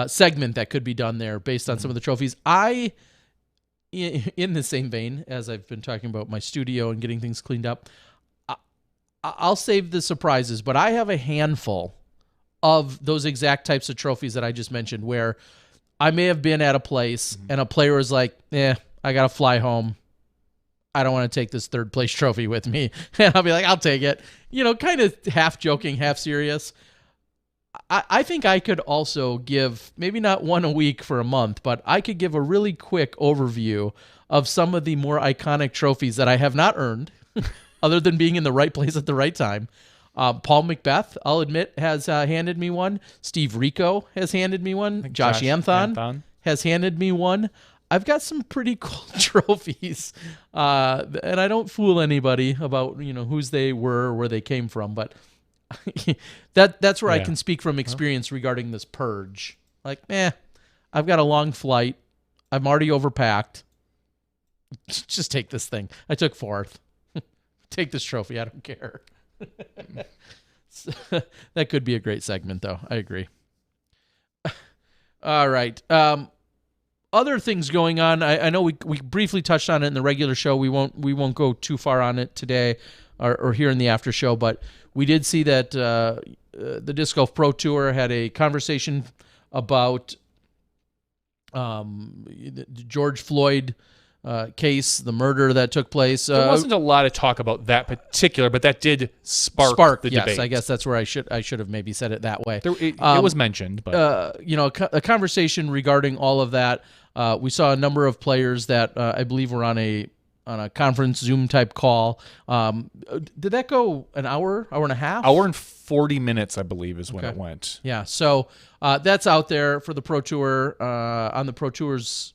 segment that could be done there based on some of the trophies. In the same vein, as I've been talking about my studio and getting things cleaned up, I'll save the surprises, but I have a handful of those exact types of trophies that I just mentioned where I may have been at a place and a player was like, I got to fly home. I don't want to take this 3rd place trophy with me. And I'll be like, I'll take it. Kind of half joking, half serious. I think I could also give, maybe not one a week for a month, but I could give a really quick overview of some of the more iconic trophies that I have not earned, other than being in the right place at the right time. Paul Macbeth, I'll admit, has handed me one. Steve Rico has handed me one. Josh Anthon has handed me one. I've got some pretty cool trophies, and I don't fool anybody about whose they were or where they came from, but that's where I can speak from experience regarding this purge. Like, I've got a long flight. I'm already overpacked. Just take this thing. I took 4th. Take this trophy. I don't care. So, that could be a great segment, though. I agree. All right. Other things going on. I know we briefly touched on it in the regular show. We won't go too far on it today or here in the after show, but we did see that the Disc Golf Pro Tour had a conversation about the George Floyd case, the murder that took place. There wasn't a lot of talk about that particular, but that did spark the yes, debate. I guess that's where I should have maybe said it that way. It was mentioned, but a conversation regarding all of that. We saw a number of players that I believe were on a conference Zoom type call. Did that go an hour and a half? Hour and 40 minutes, I believe, is when it went. Yeah, so that's out there for the Pro Tour on the Pro Tour's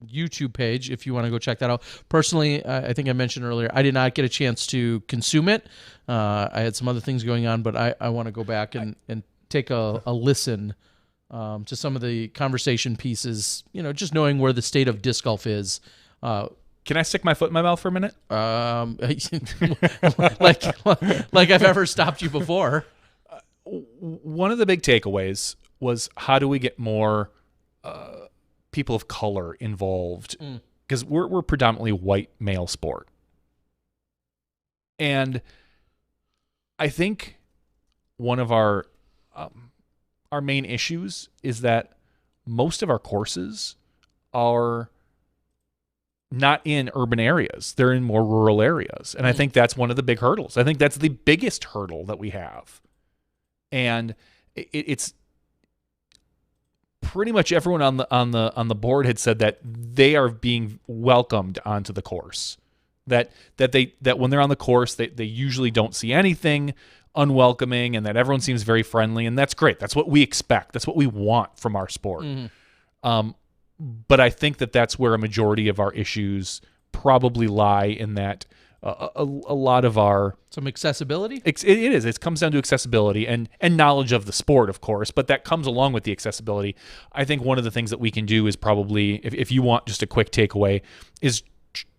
YouTube page if you want to go check that out. Personally, I think I mentioned earlier, I did not get a chance to consume it. I had some other things going on, but I want to go back and take a listen to some of the conversation pieces, just knowing where the state of disc golf is Can I stick my foot in my mouth for a minute? Like I've ever stopped you before. One of the big takeaways was, how do we get more people of color involved? Because we're predominantly white male sport. And I think one of our main issues is that most of our courses are not in urban areas. They're in more rural areas. And I think that's one of the big hurdles. I think that's the biggest hurdle that we have. And it's pretty much everyone on the board had said that they are being welcomed onto the course. That when they're on the course, they usually don't see anything unwelcoming, and that everyone seems very friendly, and that's great. That's what we expect. That's what we want from our sport. But I think that's where a majority of our issues probably lie, in that a lot of our... Some accessibility? It is. It comes down to accessibility and knowledge of the sport, of course, but that comes along with the accessibility. I think one of the things that we can do is probably, if you want just a quick takeaway, is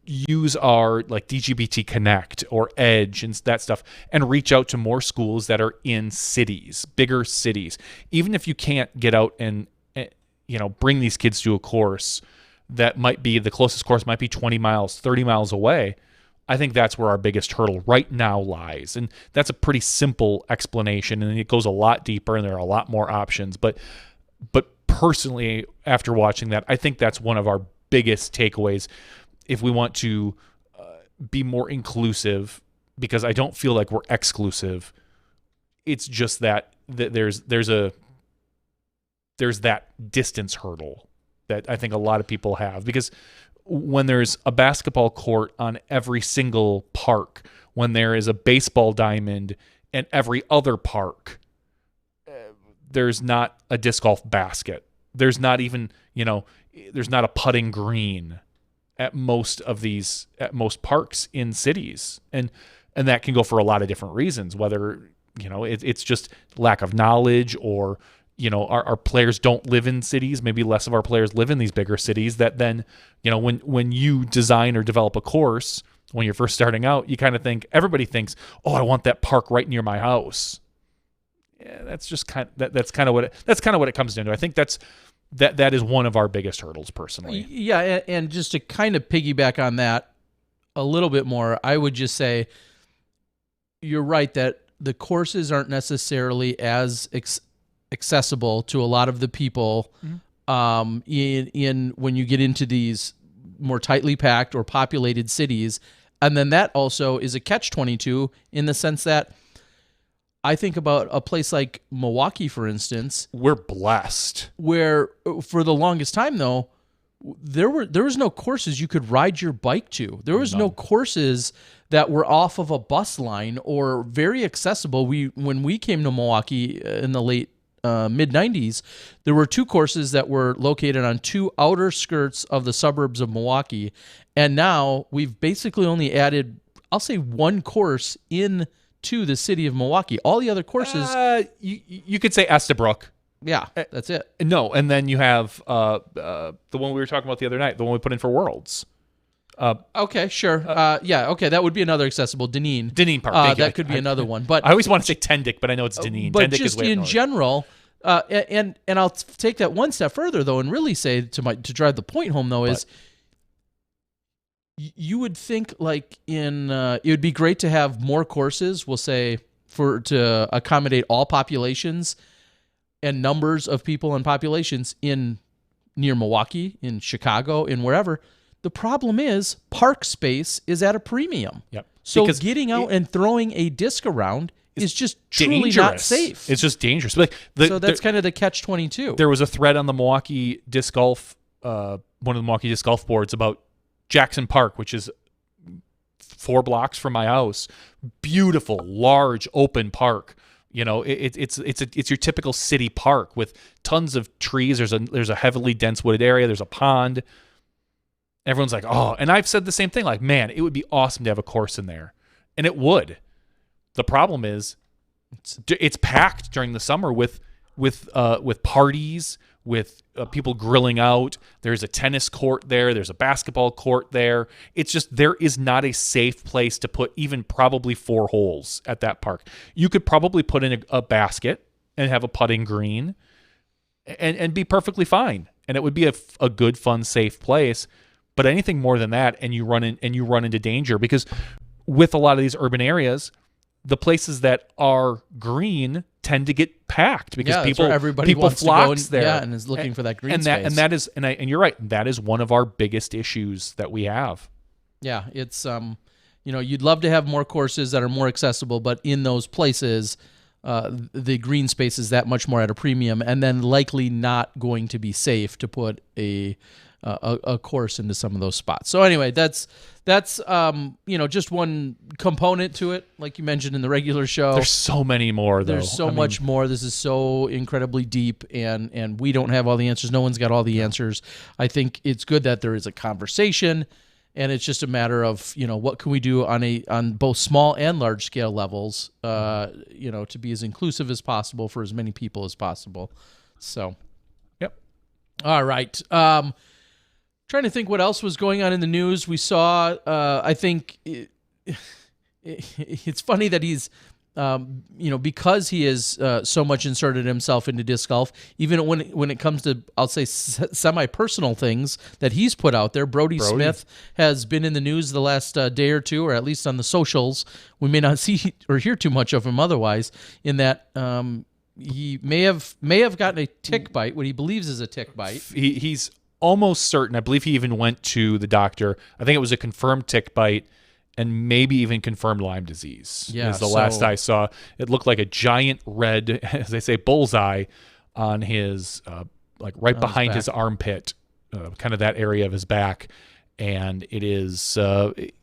use our like DGBT Connect or Edge and that stuff, and reach out to more schools that are in cities, bigger cities. Even if you can't get out and bring these kids to a course that might be, the closest course might be 20 miles, 30 miles away. I think that's where our biggest hurdle right now lies. And that's a pretty simple explanation, and it goes a lot deeper, and there are a lot more options. But personally, after watching that, I think that's one of our biggest takeaways if we want to be more inclusive, because I don't feel like we're exclusive. It's just that there's that distance hurdle that I think a lot of people have, because when there's a basketball court on every single park, when there is a baseball diamond in every other park, there's not a disc golf basket. There's not even, there's not a putting green at most parks in cities. And that can go for a lot of different reasons, whether, it's just lack of knowledge, or, our players don't live in cities. Maybe less of our players live in these bigger cities, that then, when you design or develop a course, when you're first starting out, you kind of think, everybody thinks, oh, I want that park right near my house. Yeah, that's just that's kind of what it comes down to. I think that is one of our biggest hurdles, personally. Yeah, and just to kind of piggyback on that a little bit more, I would just say you're right that the courses aren't necessarily as accessible to a lot of the people in when you get into these more tightly packed or populated cities. And then that also is a catch-22 in the sense that I think about a place like Milwaukee, for instance. We're blessed. Where for the longest time, though, there was no courses you could ride your bike to. There was no courses that were off of a bus line or very accessible. When we came to Milwaukee in the late mid-90s, there were two courses that were located on two outer skirts of the suburbs of Milwaukee. And now we've basically only added, I'll say, one course in to the city of Milwaukee. All the other courses, you could say Estabrook. Yeah, that's it. No, and then you have the one we were talking about the other night, the one we put in for Worlds. Okay, sure. Okay, that would be another accessible. Deneen Park. That could be another one. But I always want to say Tendick, but I know it's Deneen. But Tendick just is way in general, and I'll take that one step further though, and really say to drive the point home though is. You would think like it would be great to have more courses, we'll say, to accommodate all populations and numbers of people and populations near Milwaukee, in Chicago, in wherever. The problem is park space is at a premium. Yep. So getting out and throwing a disc around is just truly not safe. It's just dangerous. So that's kind of the catch-22. There was a thread on the Milwaukee disc golf, one of the Milwaukee disc golf boards about Jackson Park, which is 4 blocks from my house. Beautiful, large, open park. It's your typical city park with tons of trees. There's a heavily dense wooded area. There's a pond. Everyone's like, oh, and I've said the same thing. Like, man, it would be awesome to have a course in there, and it would. The problem is, it's packed during the summer with parties, with people grilling out. There's a tennis court there. There's a basketball court there. It's just there is not a safe place to put even probably 4 holes at that park. You could probably put in a basket and have a putting green and be perfectly fine. And it would be a good, fun, safe place. But anything more than that, and you run into danger, because with a lot of these urban areas, the places that are green tend to get packed because everybody people wants flocks to go there, and is looking for that green and space. And you're right. That is one of our biggest issues that we have. Yeah, it's you'd love to have more courses that are more accessible, but in those places, the green space is that much more at a premium, and then likely not going to be safe to put a course into some of those spots. So anyway, that's just one component to it, like you mentioned in the regular show. There's so many more, though. There's so much more. This is so incredibly deep, and we don't have all the answers. No one's got all the answers. I think it's good that there is a conversation, and it's just a matter of what can we do on both small and large scale levels, to be as inclusive as possible for as many people as possible. So, yep. All right. Trying to think what else was going on in the news. We saw, I think it's funny that he's, because he is so much inserted himself into disc golf, even when it comes to, I'll say, semi-personal things that he's put out there. Brody Smith has been in the news the last day or two, or at least on the socials. We may not see or hear too much of him otherwise, in that he may have gotten a tick bite, what he believes is a tick bite. He's almost certain. I believe he even went to the doctor. I think it was a confirmed tick bite and maybe even confirmed Lyme disease. Yeah, is the last I saw. It looked like a giant red, as they say, bullseye on his, right behind his armpit, kind of that area of his back. And it is,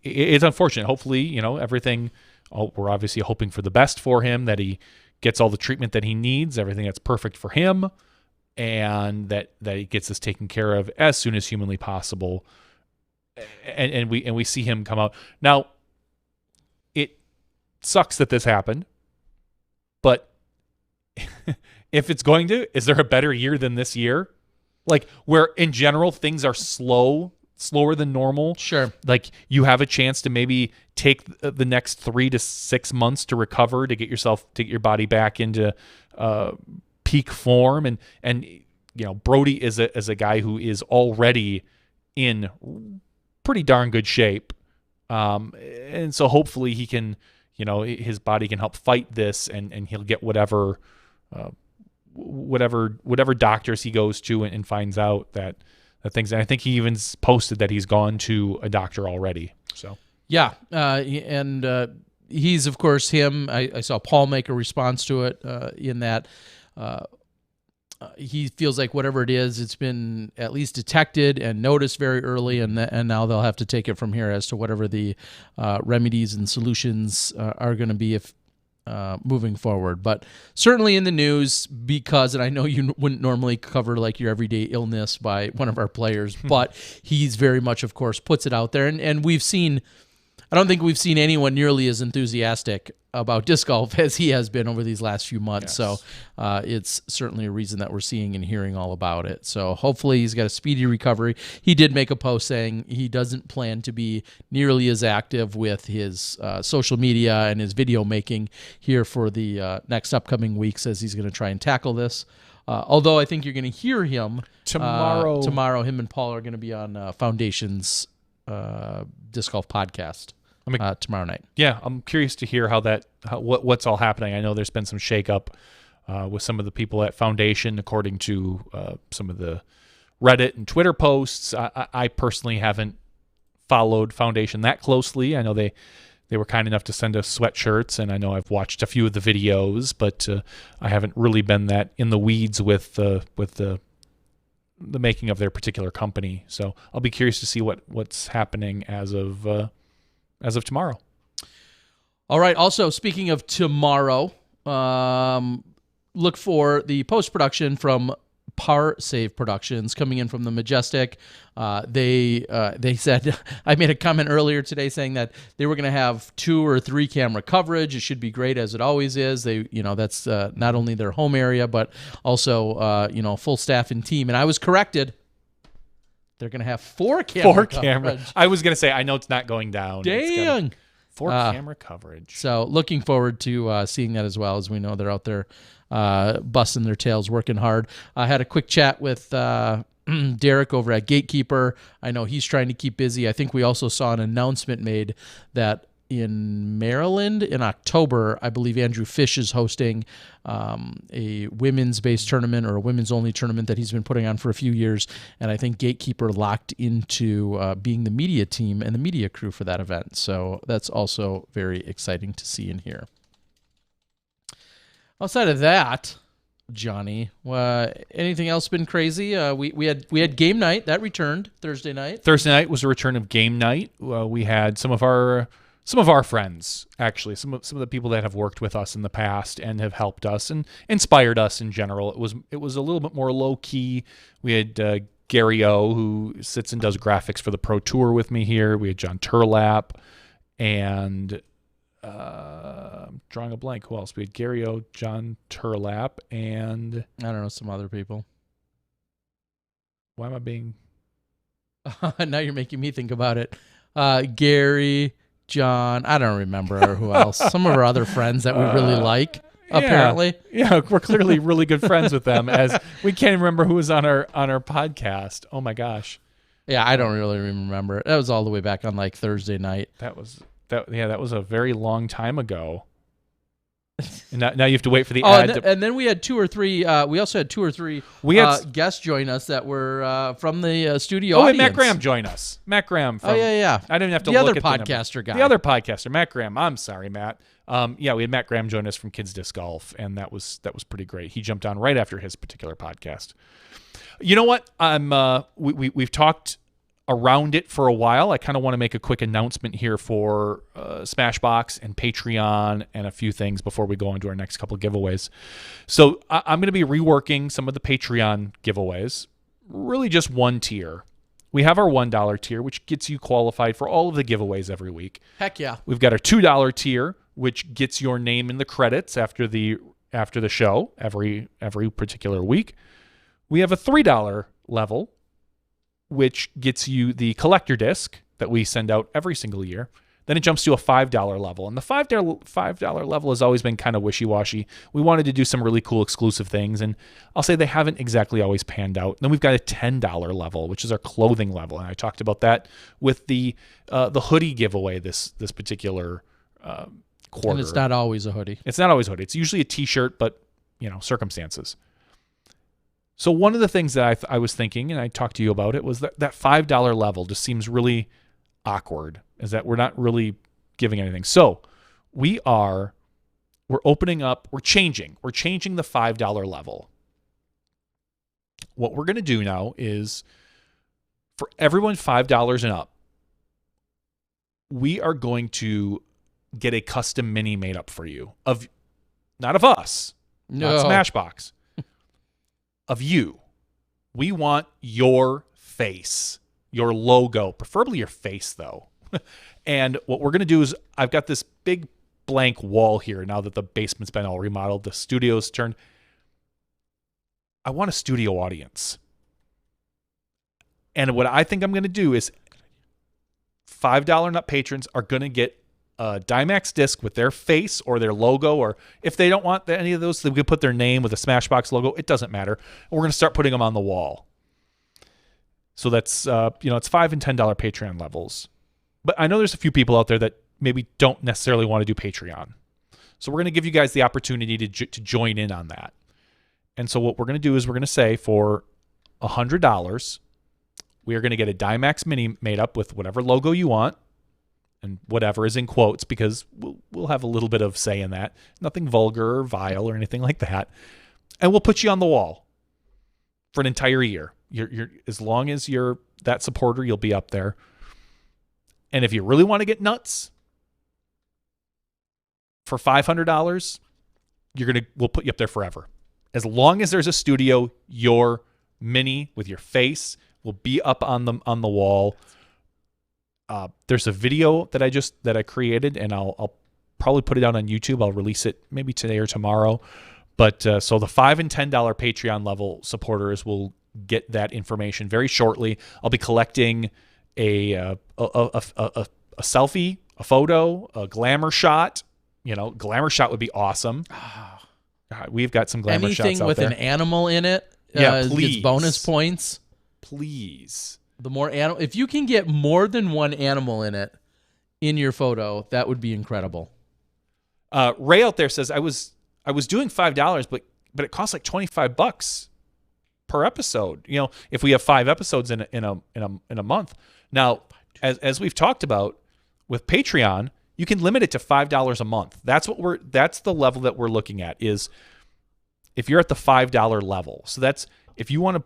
it's unfortunate. Hopefully, everything, we're obviously hoping for the best for him, that he gets all the treatment that he needs, everything that's perfect for him, and that he gets this taken care of as soon as humanly possible, and we see him come out. Now, it sucks that this happened, but if it's going to, is there a better year than this year? Like, where in general things are slower than normal. Sure. Like, you have a chance to maybe take the next 3 to 6 months to recover, to get your body back into peak form, and Brody is a guy who is already in pretty darn good shape, and so hopefully he can, his body can help fight this, and he'll get whatever doctors he goes to and finds out that things. And I think he even posted that he's gone to a doctor already. So yeah, and he's, of course, him. I saw Paul make a response to it in that. He feels like whatever it is, it's been at least detected and noticed very early, and now they'll have to take it from here as to whatever the remedies and solutions are going to be if moving forward. But certainly in the news, because, and I know you wouldn't normally cover like your everyday illness by one of our players, but he's very much, of course, puts it out there, and we've seen. I don't think we've seen anyone nearly as enthusiastic about disc golf as he has been over these last few months. Yes. So it's certainly a reason that we're seeing and hearing all about it. So hopefully he's got a speedy recovery. He did make a post saying he doesn't plan to be nearly as active with his social media and his video making here for the next upcoming weeks, as he's going to try and tackle this. Although I think you're going to hear him tomorrow. Tomorrow, him and Paul are going to be on Foundation's disc golf podcast. Tomorrow night. Yeah, I'm curious to hear what's all happening. I know there's been some shakeup with some of the people at Foundation, according to some of the Reddit and Twitter posts. I personally haven't followed Foundation that closely. I know they were kind enough to send us sweatshirts, and I know I've watched a few of the videos, but I haven't really been that in the weeds with the making of their particular company. So I'll be curious to see what's happening as of tomorrow. All right. Also, speaking of tomorrow, look for the post-production from Par Save Productions coming in from the Majestic. They said, I made a comment earlier today saying that they were going to have 2 or 3 camera coverage. It should be great, as it always is. They, that's not only their home area, but also, full staff and team. And I was corrected. They're going to have 4 camera coverage. I was going to say, I know it's not going down. Dang. 4 camera coverage. So looking forward to seeing that as well, as we know they're out there busting their tails, working hard. I had a quick chat with Derek over at Gatekeeper. I know he's trying to keep busy. I think we also saw an announcement made that in Maryland in October, I believe Andrew Fish is hosting a women's-based tournament, or a women's-only tournament that he's been putting on for a few years. And I think Gatekeeper locked into being the media team and the media crew for that event. So that's also very exciting to see and hear. Outside of that, Johnny, anything else been crazy? We had game night that returned Thursday night. Thursday night was a return of game night. We had some of our friends, actually, some of the people that have worked with us in the past and have helped us and inspired us in general. It was a little bit more low key. We had Gary O, who sits and does graphics for the Pro Tour with me here. We had John Turlap, and I'm drawing a blank. Who else? We had Gary O, John Turlap, and I don't know, some other people. Why am I being? Now you're making me think about it. Gary, John, I don't remember who else. Some of our other friends that we really like, apparently. Yeah, we're clearly really good friends with them, as we can't even remember who was on our podcast. Oh my gosh. Yeah, I don't really remember. That was all the way back on like Thursday night. That was a very long time ago. And now you have to wait for the ad. And then we had 2 or 3. We also had 2 or 3 guests join us that were from the studio. Oh, audience. and Matt Graham join us. Matt Graham. From, yeah. I didn't have to the look other at podcaster guy. The other podcaster, Matt Graham. I'm sorry, Matt. We had Matt Graham join us from Kids Disc Golf, and that was pretty great. He jumped on right after his particular podcast. You know what? We've talked around it for a while. I kind of want to make a quick announcement here for Smashbox and Patreon and a few things before we go on to our next couple of giveaways. So I'm going to be reworking some of the Patreon giveaways, really just one tier. We have our $1 tier, which gets you qualified for all of the giveaways every week. Heck yeah. We've got our $2 tier, which gets your name in the credits after the show every particular week. We have a $3 level, which gets you the collector disc that we send out every single year. Then it jumps to a $5 level. And the $5 level has always been kind of wishy-washy. We wanted to do some really cool exclusive things, and I'll say they haven't exactly always panned out. Then we've got a $10 level, which is our clothing level. And I talked about that with the hoodie giveaway this particular quarter. And it's not always a hoodie. It's not always a hoodie. It's usually a t-shirt, but, circumstances. So one of the things that I was thinking, and I talked to you about it, was that $5 level just seems really awkward, is that we're not really giving anything. So we're opening up, we're changing the $5 level. What we're going to do now is, for everyone $5 and up, we are going to get a custom mini made up for you, not of us, not Smashbox. Of you. We want your face, your logo, preferably your face though. And what we're going to do is, I've got this big blank wall here now that the basement's been all remodeled, the studio's turned. I want a studio audience. And what I think I'm going to do is, $5 and up patrons are going to get a Dimax disc with their face or their logo, or if they don't want any of those, they can put their name with a Smashbox logo. It doesn't matter. And we're going to start putting them on the wall. So that's, it's $5 and $10 Patreon levels. But I know there's a few people out there that maybe don't necessarily want to do Patreon. So we're going to give you guys the opportunity to join in on that. And so what we're going to do is we're going to say for $100, we are going to get a Dimax mini made up with whatever logo you want. And whatever is in quotes, because we'll have a little bit of say in that. Nothing vulgar or vile or anything like that. And we'll put you on the wall for an entire year. You're as long as you're that supporter, you'll be up there. And if you really want to get nuts, for $500, we'll put you up there forever. As long as there's a studio, you're mini with your face will be up on the wall. There's a video that I created, and I'll probably put it out on YouTube. I'll release it maybe today or tomorrow. But so the $5 and $10 Patreon level supporters will get that information very shortly. I'll be collecting a selfie, a photo, a glamour shot. Glamour shot would be awesome. God, we've got some glamour shots out there. Anything with an animal in it, please. Gets bonus points. Please. The more animal, if you can get more than one animal in it in your photo, that would be incredible. Ray out there says I was doing $5, but it costs like $25 per episode. If we have 5 episodes in a month. Now, as we've talked about with Patreon, you can limit it to $5 a month. That's the level that we're looking at, is if you're at the $5 level. So that's if you want to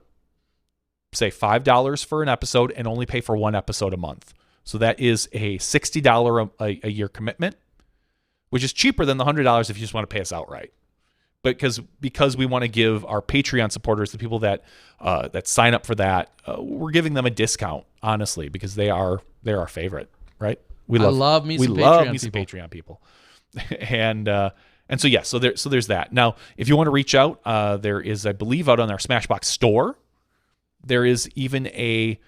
say $5 for an episode and only pay for 1 episode a month. So that is a $60 a year commitment, which is cheaper than the $100 if you just want to pay us outright. But because we want to give our Patreon supporters, the people that sign up for that, we're giving them a discount, honestly, because they're our favorite, right? I love me some Patreon people. and so there's that. Now, if you want to reach out, there is, I believe, out on our SmashBox store, there is even an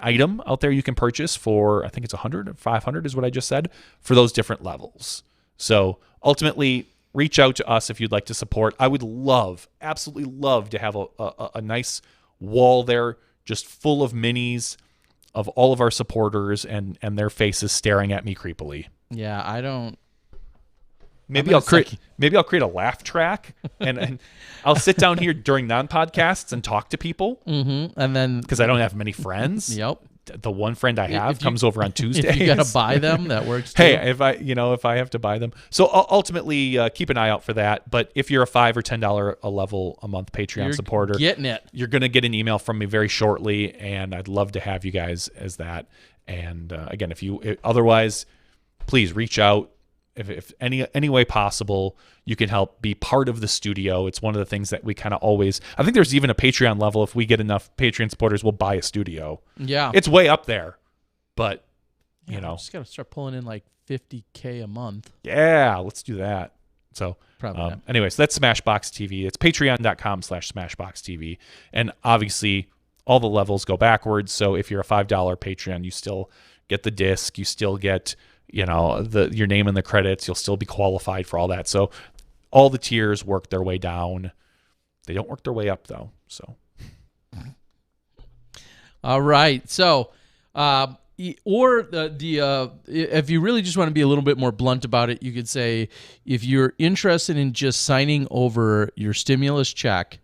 item out there you can purchase for, I think it's $100 or $500 is what I just said, for those different levels. So ultimately, reach out to us if you'd like to support. I would absolutely love to have a nice wall there just full of minis of all of our supporters and their faces staring at me creepily. Yeah, I don't. Maybe I'll create a laugh track and I'll sit down here during non-podcasts and talk to people. Mm-hmm. And then, because I don't have many friends. Yep. The one friend I have comes over on Tuesdays. If you got to buy them, that works too. Hey, if I have to buy them. So ultimately, keep an eye out for that. But if you're a $5 or $10 a level a month Patreon supporter, getting it. You're going to get an email from me very shortly, and I'd love to have you guys as that. And again, otherwise, please reach out. If any way possible, you can help be part of the studio. It's one of the things that we kind of always, I think there's even a Patreon level. If we get enough Patreon supporters, we'll buy a studio. Yeah. It's way up there, but just got to start pulling in like $50K a month. Yeah, let's do that. So probably not. Anyways, that's SmashBoxxTV. It's patreon.com/SmashBoxxTV. And obviously all the levels go backwards. So if you're a $5 Patreon, you still get the disc, you still get your name in the credits, you'll still be qualified for all that. So all the tiers work their way down. They don't work their way up though. So all right. So if you really just want to be a little bit more blunt about it, you could say, if you're interested in just signing over your stimulus check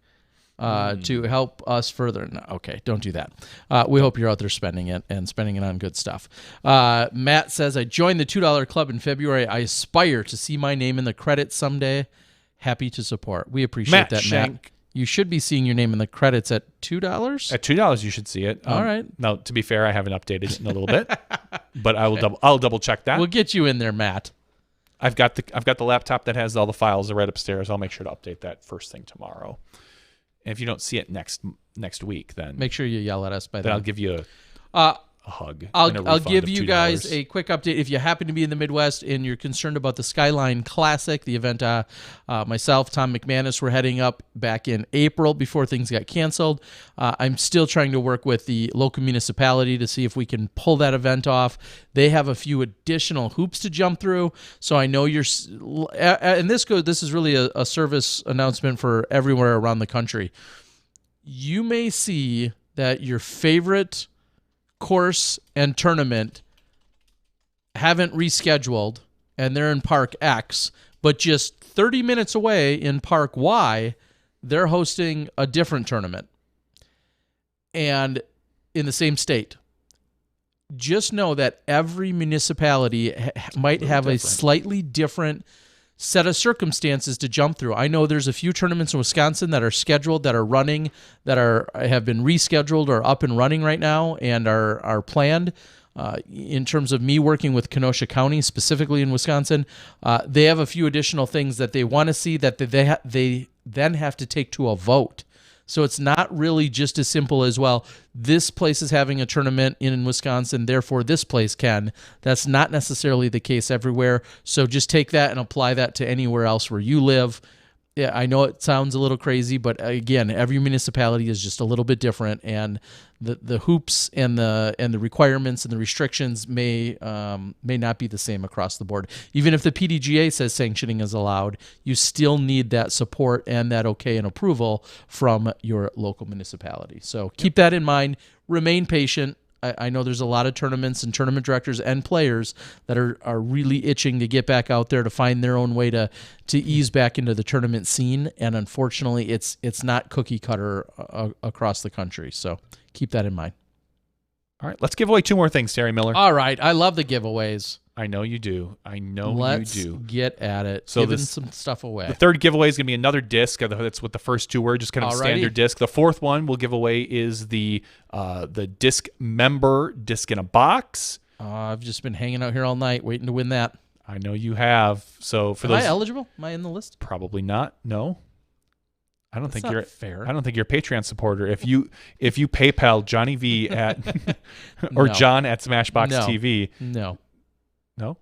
to help us further. No, okay, don't do that. We hope you're out there spending it and spending it on good stuff. Matt says, I joined the $2 club in February. I aspire to see my name in the credits someday. Happy to support. We appreciate that, Matt. You should be seeing your name in the credits at $2. At $2, you should see it. All right. Now, to be fair, I haven't updated it in a little bit, but I'll double check that. We'll get you in there, Matt. I've got the laptop that has all the files right upstairs. I'll make sure to update that first thing tomorrow. And if you don't see it next week, then make sure you yell at us by then. I'll give you a hug. I'll give you guys a quick update. If you happen to be in the Midwest and you're concerned about the Skyline Classic, the event myself, Tom McManus, were heading up back in April before things got canceled. I'm still trying to work with the local municipality to see if we can pull that event off. They have a few additional hoops to jump through. So I know and this is really a service announcement for everywhere around the country. You may see that your favorite course and tournament haven't rescheduled and they're in Park X, but just 30 minutes away in Park Y, they're hosting a different tournament and in the same state. Just know that every municipality might have a slightly different set of circumstances to jump through. I know there's a few tournaments in Wisconsin that are scheduled, that are running, that have been rescheduled or up and running right now and are planned. in terms of me working with Kenosha County, specifically in Wisconsin, they have a few additional things that they want to see that they then have to take to a vote. So it's not really just as simple as, well, this place is having a tournament in Wisconsin, therefore this place can. That's not necessarily the case everywhere. So just take that and apply that to anywhere else where you live. Yeah, I know it sounds a little crazy, but again, every municipality is just a little bit different, and the hoops and the requirements and the restrictions may not be the same across the board. Even if the PDGA says sanctioning is allowed, you still need that support and that okay and approval from your local municipality. So keep that in mind. Remain patient. I know there's a lot of tournaments and tournament directors and players that are really itching to get back out there to find their own way to ease back into the tournament scene. And unfortunately, it's not cookie cutter across the country. So keep that in mind. All right, let's give away 2 more things, Terry Miller. All right. I love the giveaways. I know you do. Let's you do. Get at it. So giving some stuff away. The third giveaway is going to be another disc. That's what the first 2 were, just kind of Alrighty. standard disc. The fourth one we'll give away is the disc member disc in a box. I've just been hanging out here all night waiting to win that. I know you have. So for Am those, I eligible? Am I in the list? probably not. No, I don't That's think not you're fair. I don't think you're a Patreon supporter. If you PayPal Johnny V at or No. John at SmashBoxxTV. No. No.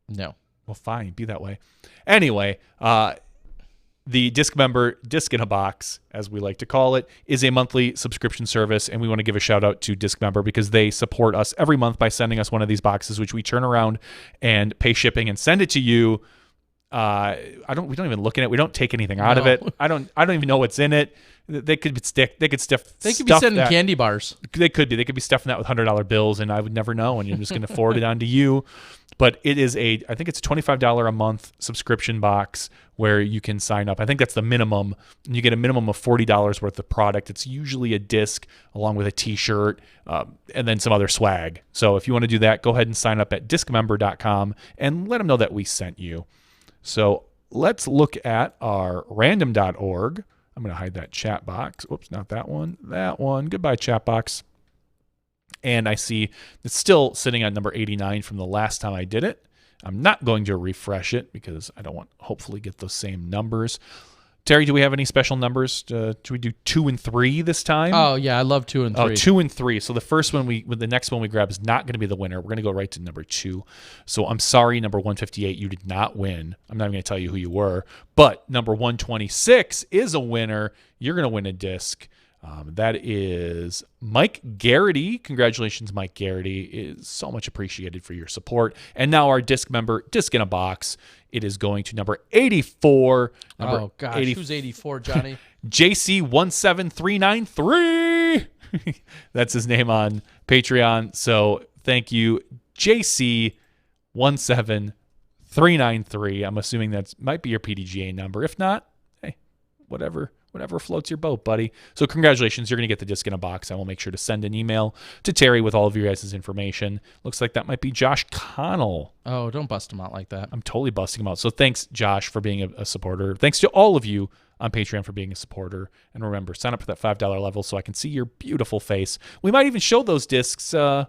No. Well, fine, be that way. Anyway, the disc member disc in a box, as we like to call it, is a monthly subscription service, and we want to give a shout out to Disc Member because they support us every month by sending us one of these boxes, which we turn around and pay shipping and send it to you. We don't even look at it. We don't take anything out of No. it. I don't even know what's in it. They could be They could be stuff sending that- candy bars. They could be. They could be stuffing that with $100 bills, and I would never know. And you're just going to forward it on to you. But it is I think it's a $25 a month subscription box where you can sign up. I think that's the minimum. And you get a minimum of $40 worth of product. It's usually a disc along with a T-shirt and then some other swag. So if you want to do that, go ahead and sign up at discmember.com and let them know that we sent you. So let's look at our random.org. I'm going to hide that chat box. Oops, not that one. That one. Goodbye, chat box. And I see it's still sitting at number 89 from the last time I did it. I'm not going to refresh it because I don't want hopefully get those same numbers. Terry, do we have any special numbers? Should we do 2 and 3 this time? Oh, yeah. I love 2 and 3. Oh, 2 and 3. So the first one the next one we grab is not going to be the winner. We're going to go right to number 2. So I'm sorry, number 158, you did not win. I'm not even going to tell you who you were. But number 126 is a winner. You're going to win a disc. That is Mike Garrity. Congratulations, Mike Garrity. Is so much appreciated for your support. And now our disc member, disc in a box. It is going to number 84. Oh, gosh. Who's 84, Johnny? JC17393. That's his name on Patreon. So thank you, JC17393. I'm assuming that might be your PDGA number. If not, hey, whatever floats your boat, buddy. So congratulations, you're going to get the disc in a box. I will make sure to send an email to Terry with all of your guys' information. Looks like that might be Josh Connell. Oh, don't bust him out like that. I'm totally busting him out. So thanks, Josh, for being a supporter. Thanks to all of you on Patreon for being a supporter. And remember, sign up for that $5 level so I can see your beautiful face. We might even show those discs, those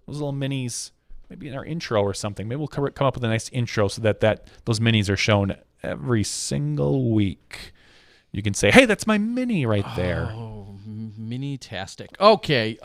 little minis, maybe in our intro or something. Maybe we'll come up with a nice intro so that those minis are shown every single week. You can say, hey, that's my mini right there. Oh, mini-tastic. Okay.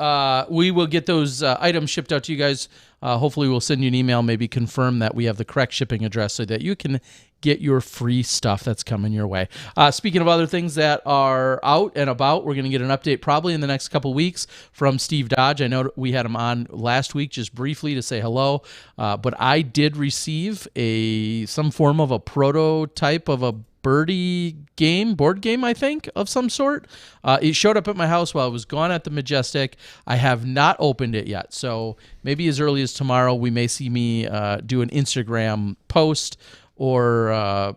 We will get those items shipped out to you guys. Hopefully we'll send you an email, maybe confirm that we have the correct shipping address so that you can get your free stuff that's coming your way. Speaking of other things that are out and about, we're going to get an update probably in the next couple weeks from Steve Dodge. I know we had him on last week just briefly to say hello, but I did receive some form of a prototype of a board game, I think, of some sort. It showed up at my house while I was gone at the Majestic. I have not opened it yet, so maybe as early as tomorrow we may see me do an Instagram post or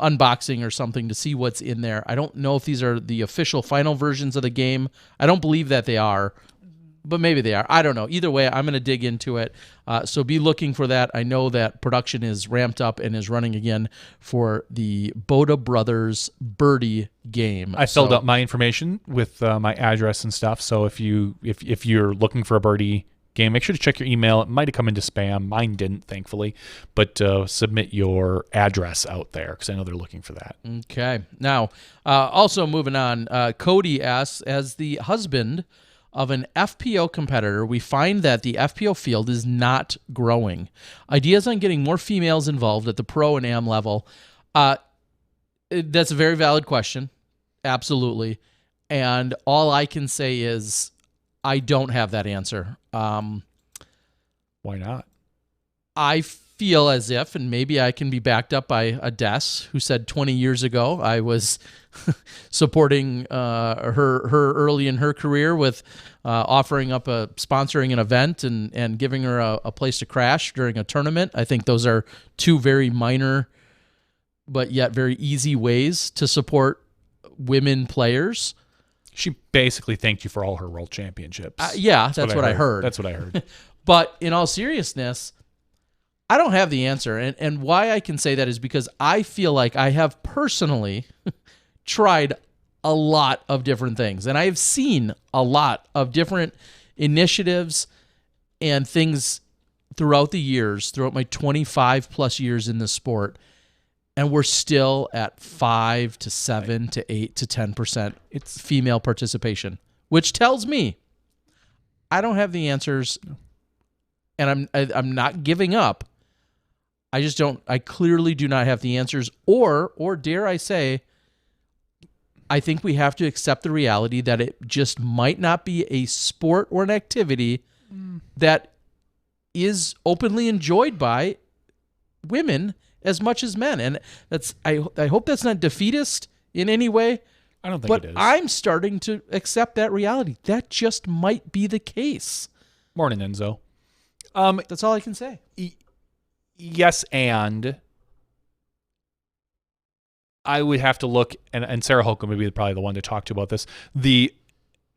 unboxing or something to see what's in there. I don't know if these are the official final versions of the game. I don't believe that they are, but maybe they are. I don't know. Either way, I'm going to dig into it. So be looking for that. I know that production is ramped up and is running again for the Boda Brothers Birdie game. I filled up my information with my address and stuff. So if you're looking for a birdie game, make sure to check your email. It might have come into spam. Mine didn't, thankfully. But submit your address out there because I know they're looking for that. Okay. Now, also moving on, Cody asks, as the husband of an FPO competitor, we find that the FPO field is not growing. Ideas on getting more females involved at the pro and am level. That's a very valid question. Absolutely. And all I can say is I don't have that answer. Why not? I feel as if, and maybe I can be backed up by a Des who said 20 years ago I was supporting her early in her career with offering up sponsoring an event and giving her a place to crash during a tournament. I think those are two very minor but yet very easy ways to support women players. She basically thanked you for all her world championships. Yeah, that's what I heard. That's what I heard. But in all seriousness, I don't have the answer. And why I can say that is because I feel like I have personally tried a lot of different things. And I have seen a lot of different initiatives and things throughout the years, throughout my 25 plus years in this sport. And we're still at 5 to 7 to 8 to 10% it's female participation, which tells me I don't have the answers, and I'm not giving up. I just don't. I clearly do not have the answers, or dare I say, I think we have to accept the reality that it just might not be a sport or an activity that is openly enjoyed by women as much as men. And I hope that's not defeatist in any way. I don't think it is. But I'm starting to accept that reality. That just might be the case. Morning, Enzo. That's all I can say. Yes, and I would have to look, and Sarah Holcomb would be probably the one to talk to about this, the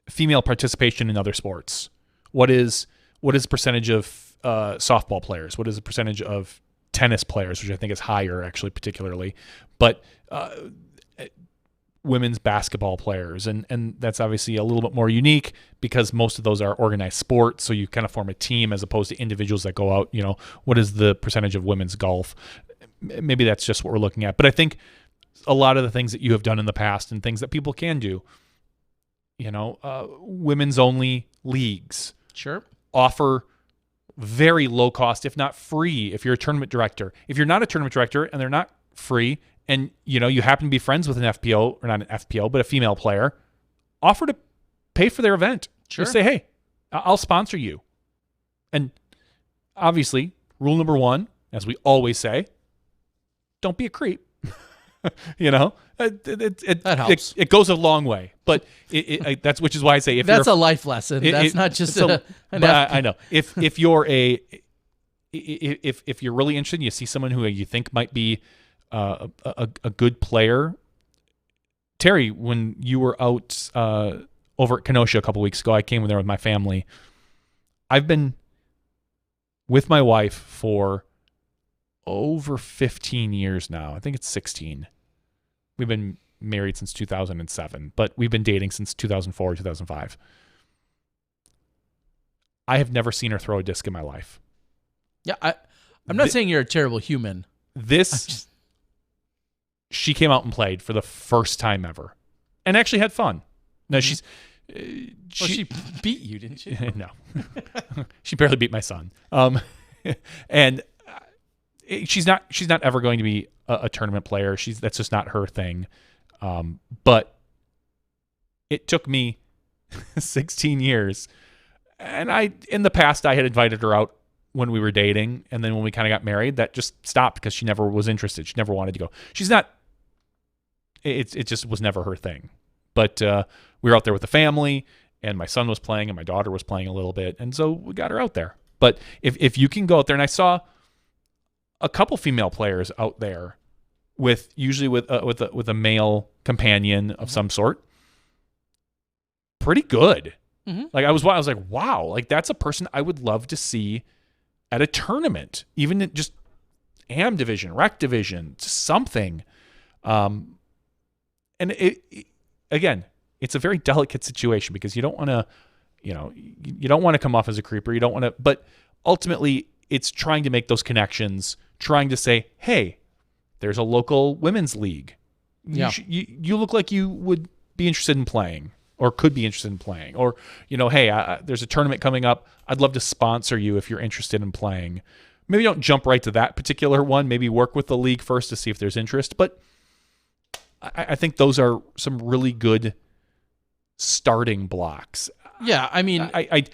female participation in other sports. What is the percentage of softball players? What is the percentage of tennis players, which I think is higher, actually, particularly, but women's basketball players, and that's obviously a little bit more unique because most of those are organized sports, so you kind of form a team as opposed to individuals that go out. What is the percentage of women's golf? Maybe that's just what we're looking at, but I think a lot of the things that you have done in the past and things that people can do, women's only leagues, sure, offer very low cost, if not free, if you're a tournament director. If you're not a tournament director and they're not free, and you happen to be friends with an FPO, or not an FPO, but a female player, offer to pay for their event. Sure. Just say, hey, I'll sponsor you. And obviously, rule number one, as we always say, don't be a creep. That helps. It goes a long way, but that's which is why I say if that's a life lesson. That's not just an I know if you're if you're really interested, and you see someone who you think might be a good player. Terry, when you were out over at Kenosha a couple weeks ago, I came there with my family. I've been with my wife for over 15 years now. I think it's 16. We've been married since 2007, but we've been dating since 2004, 2005. I have never seen her throw a disc in my life. Yeah, I'm not saying you're a terrible human. She came out and played for the first time ever and actually had fun. No, she beat you, didn't she? No. She barely beat my son. And she's not ever going to be a tournament player. That's just not her thing. But it took me 16 years. And in the past, I had invited her out when we were dating. And then when we kind of got married, that just stopped because she never was interested. She never wanted to go. It just was never her thing. But we were out there with the family, and my son was playing, and my daughter was playing a little bit. And so we got her out there. But if you can go out there, and I saw a couple female players out there usually with a male companion of some sort, pretty good. Mm-hmm. Like I was like, wow, like that's a person I would love to see at a tournament, even in just AM division, rec division, just something. And again, it's a very delicate situation because you don't want to you don't want to come off as a creeper. You don't want to, but ultimately it's trying to make those connections, trying to say, hey, there's a local women's league. Yeah. You look like you would be interested in playing or could be interested in playing, or, hey, there's a tournament coming up. I'd love to sponsor you if you're interested in playing. Maybe don't jump right to that particular one. Maybe work with the league first to see if there's interest. But I think those are some really good starting blocks. Yeah, I mean, I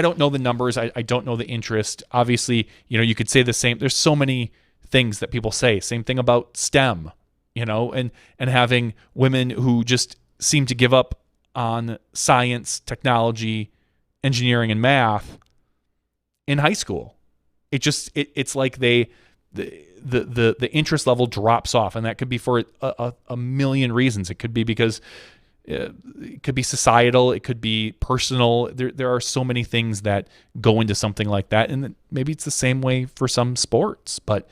don't know the numbers. I don't know the interest. Obviously, you could say the same. There's so many things that people say. Same thing about STEM, and having women who just seem to give up on science, technology, engineering, and math in high school. It's like the interest level drops off, and that could be for a million reasons. It could be because it could be societal, it could be personal. There are so many things that go into something like that, and maybe it's the same way for some sports. But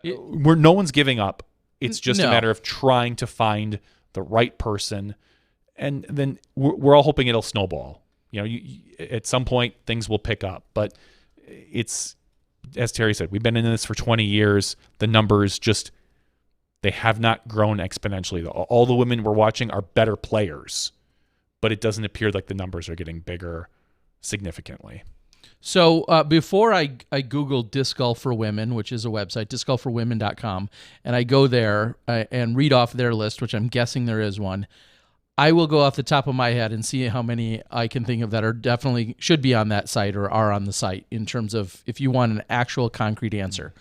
no one's giving up. It's just a matter of trying to find the right person, and then we're all hoping it'll snowball. At some point things will pick up, but it's, as Terry said, we've been in this for 20 years. The numbers they have not grown exponentially. All the women we're watching are better players, but it doesn't appear like the numbers are getting bigger significantly. So before I Googled disc golf for women, which is a website, discgolfforwomen.com, and I go there and read off their list, which I'm guessing there is one, I will go off the top of my head and see how many I can think of that are definitely should be on that site or are on the site in terms of if you want an actual concrete answer.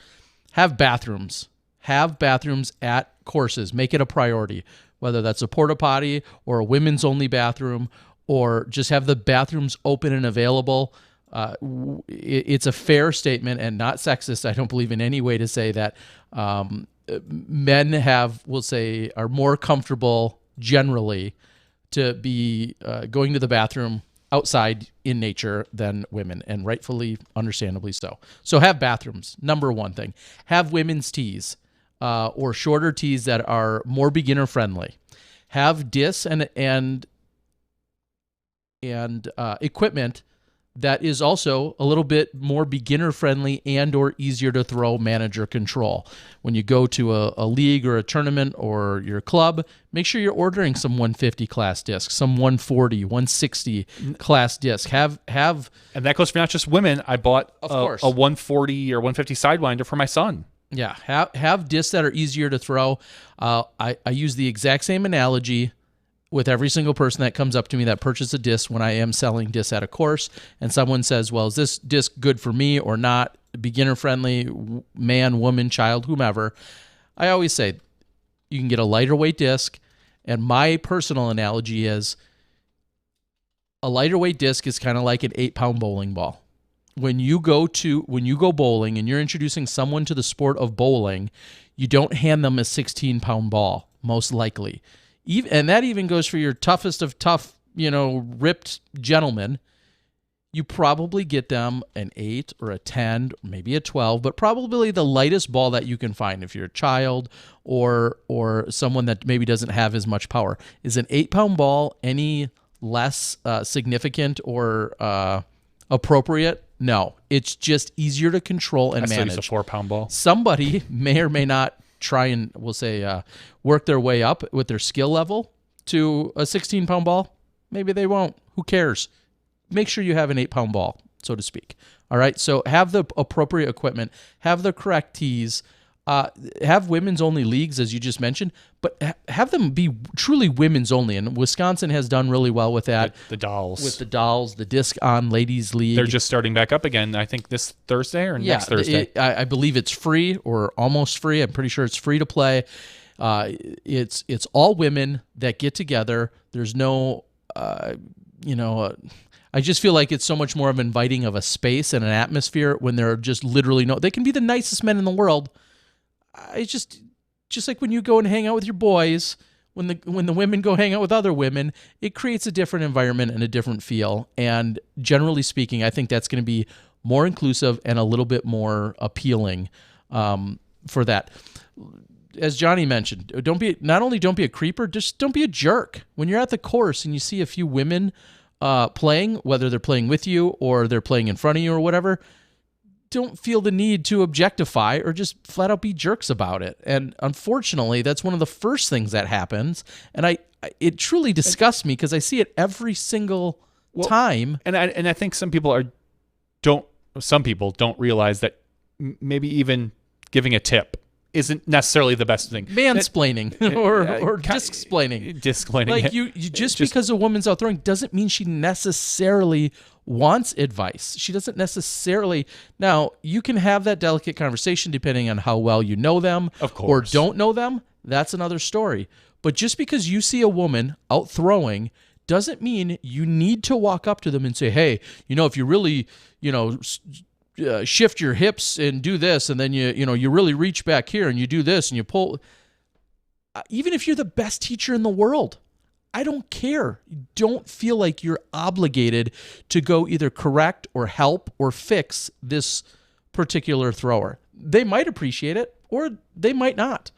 Have bathrooms. Have bathrooms at courses. Make it a priority, whether that's a porta potty or a women's only bathroom, or just have the bathrooms open and available. It's a fair statement and not sexist, I don't believe in any way, to say that men are more comfortable generally to be going to the bathroom outside in nature than women, and rightfully, understandably so. So have bathrooms, number one thing. Have women's tees or shorter tees that are more beginner friendly. Have discs and equipment that is also a little bit more beginner friendly and or easier to throw, manager control. When you go to a league or a tournament or your club, make sure you're ordering some 150 class discs, some 140, 160 class disc. Have and that goes for not just women. I bought a 140 or 150 Sidewinder for my son. Yeah, have discs that are easier to throw. I use the exact same analogy with every single person that comes up to me that purchases a disc when I am selling discs at a course, and someone says, well, is this disc good for me or not? Beginner friendly, man, woman, child, whomever. I always say you can get a lighter weight disc, and my personal analogy is a lighter weight disc is kind of like an 8-pound bowling ball. When you go bowling and you're introducing someone to the sport of bowling, you don't hand them a 16-pound ball, most likely. And that even goes for your toughest of tough, ripped gentlemen. You probably get them an 8 or a 10, maybe a 12, but probably the lightest ball that you can find if you're a child or someone that maybe doesn't have as much power. Is an 8-pound ball any less significant or appropriate? No, it's just easier to control and manage. It's a 4-pound ball. Somebody may or may not try and, we'll say, work their way up with their skill level to a 16-pound ball. Maybe they won't. Who cares? Make sure you have an 8-pound ball, so to speak. All right, so have the appropriate equipment, have the correct tees, have women's only leagues, as you just mentioned, but have them be truly women's only. And Wisconsin has done really well with that. The dolls. With the dolls, the Disc On Ladies League. They're just starting back up again, I think, this Thursday or next Thursday. I believe it's free or almost free. I'm pretty sure it's free to play. It's all women that get together. There's no, I just feel like it's so much more of inviting of a space and an atmosphere when there are just literally they can be the nicest men in the world. It's just like when you go and hang out with your boys, when the women go hang out with other women, it creates a different environment and a different feel. And generally speaking, I think that's going to be more inclusive and a little bit more appealing for that. as Johnny mentioned, not only don't be a creeper, just don't be a jerk. When you're at the course and you see a few women playing, whether they're playing with you or they're playing in front of you or whatever, don't feel the need to objectify or just flat out be jerks about it. And unfortunately, that's one of the first things that happens. And it truly disgusts me because I see it every single time. And I think some people don't realize that maybe even giving a tip isn't necessarily the best thing. Mansplaining or disc-splaining. Disc-splaining. Like you just because a woman's out throwing doesn't mean she necessarily wants advice. She doesn't necessarily. Now, you can have that delicate conversation depending on how well you know them, of course, or don't know them. That's another story. But just because you see a woman out throwing doesn't mean you need to walk up to them and say, hey, if you really, shift your hips and do this, and then you really reach back here and you do this and you pull. Even if you're the best teacher in the world, I don't care. Don't feel like you're obligated to go either correct or help or fix this particular thrower. They might appreciate it or they might not.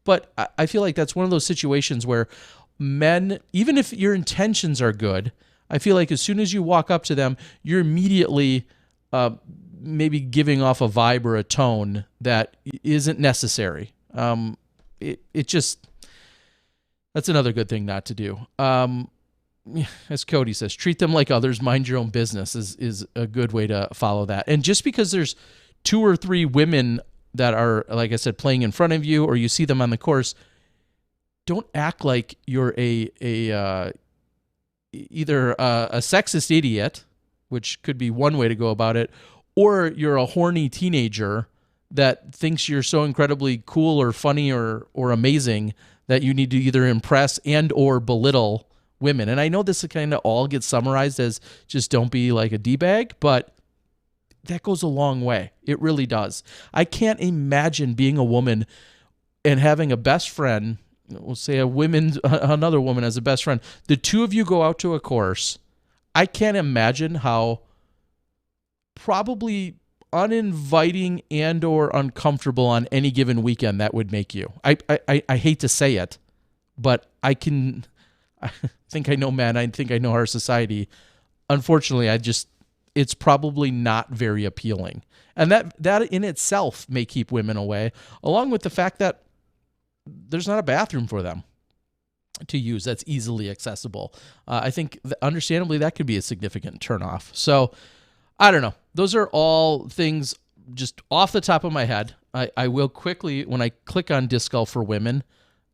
But I feel like that's one of those situations where men, even if your intentions are good, I feel like as soon as you walk up to them, you're immediately maybe giving off a vibe or a tone that isn't necessary. It just... That's another good thing not to do. As Cody says, treat them like others, mind your own business is a good way to follow that. And just because there's 2 or 3 women that are, like I said, playing in front of you, or you see them on the course, don't act like you're either a sexist idiot, which could be one way to go about it, or you're a horny teenager that thinks you're so incredibly cool or funny or amazing that you need to either impress and or belittle women. And I know this kind of all gets summarized as just don't be like a D-bag, but that goes a long way. It really does. I can't imagine being a woman and having a best friend, we'll say another woman as a best friend. The two of you go out to a course. I can't imagine how probably uninviting and or uncomfortable on any given weekend that would make you. I hate to say it, but I think I know men. I think I know our society. Unfortunately, it's probably not very appealing. And that in itself may keep women away, along with the fact that there's not a bathroom for them to use that's easily accessible. I think understandably that could be a significant turnoff. So I don't know. Those are all things just off the top of my head. I will quickly, when I click on disc golf for women,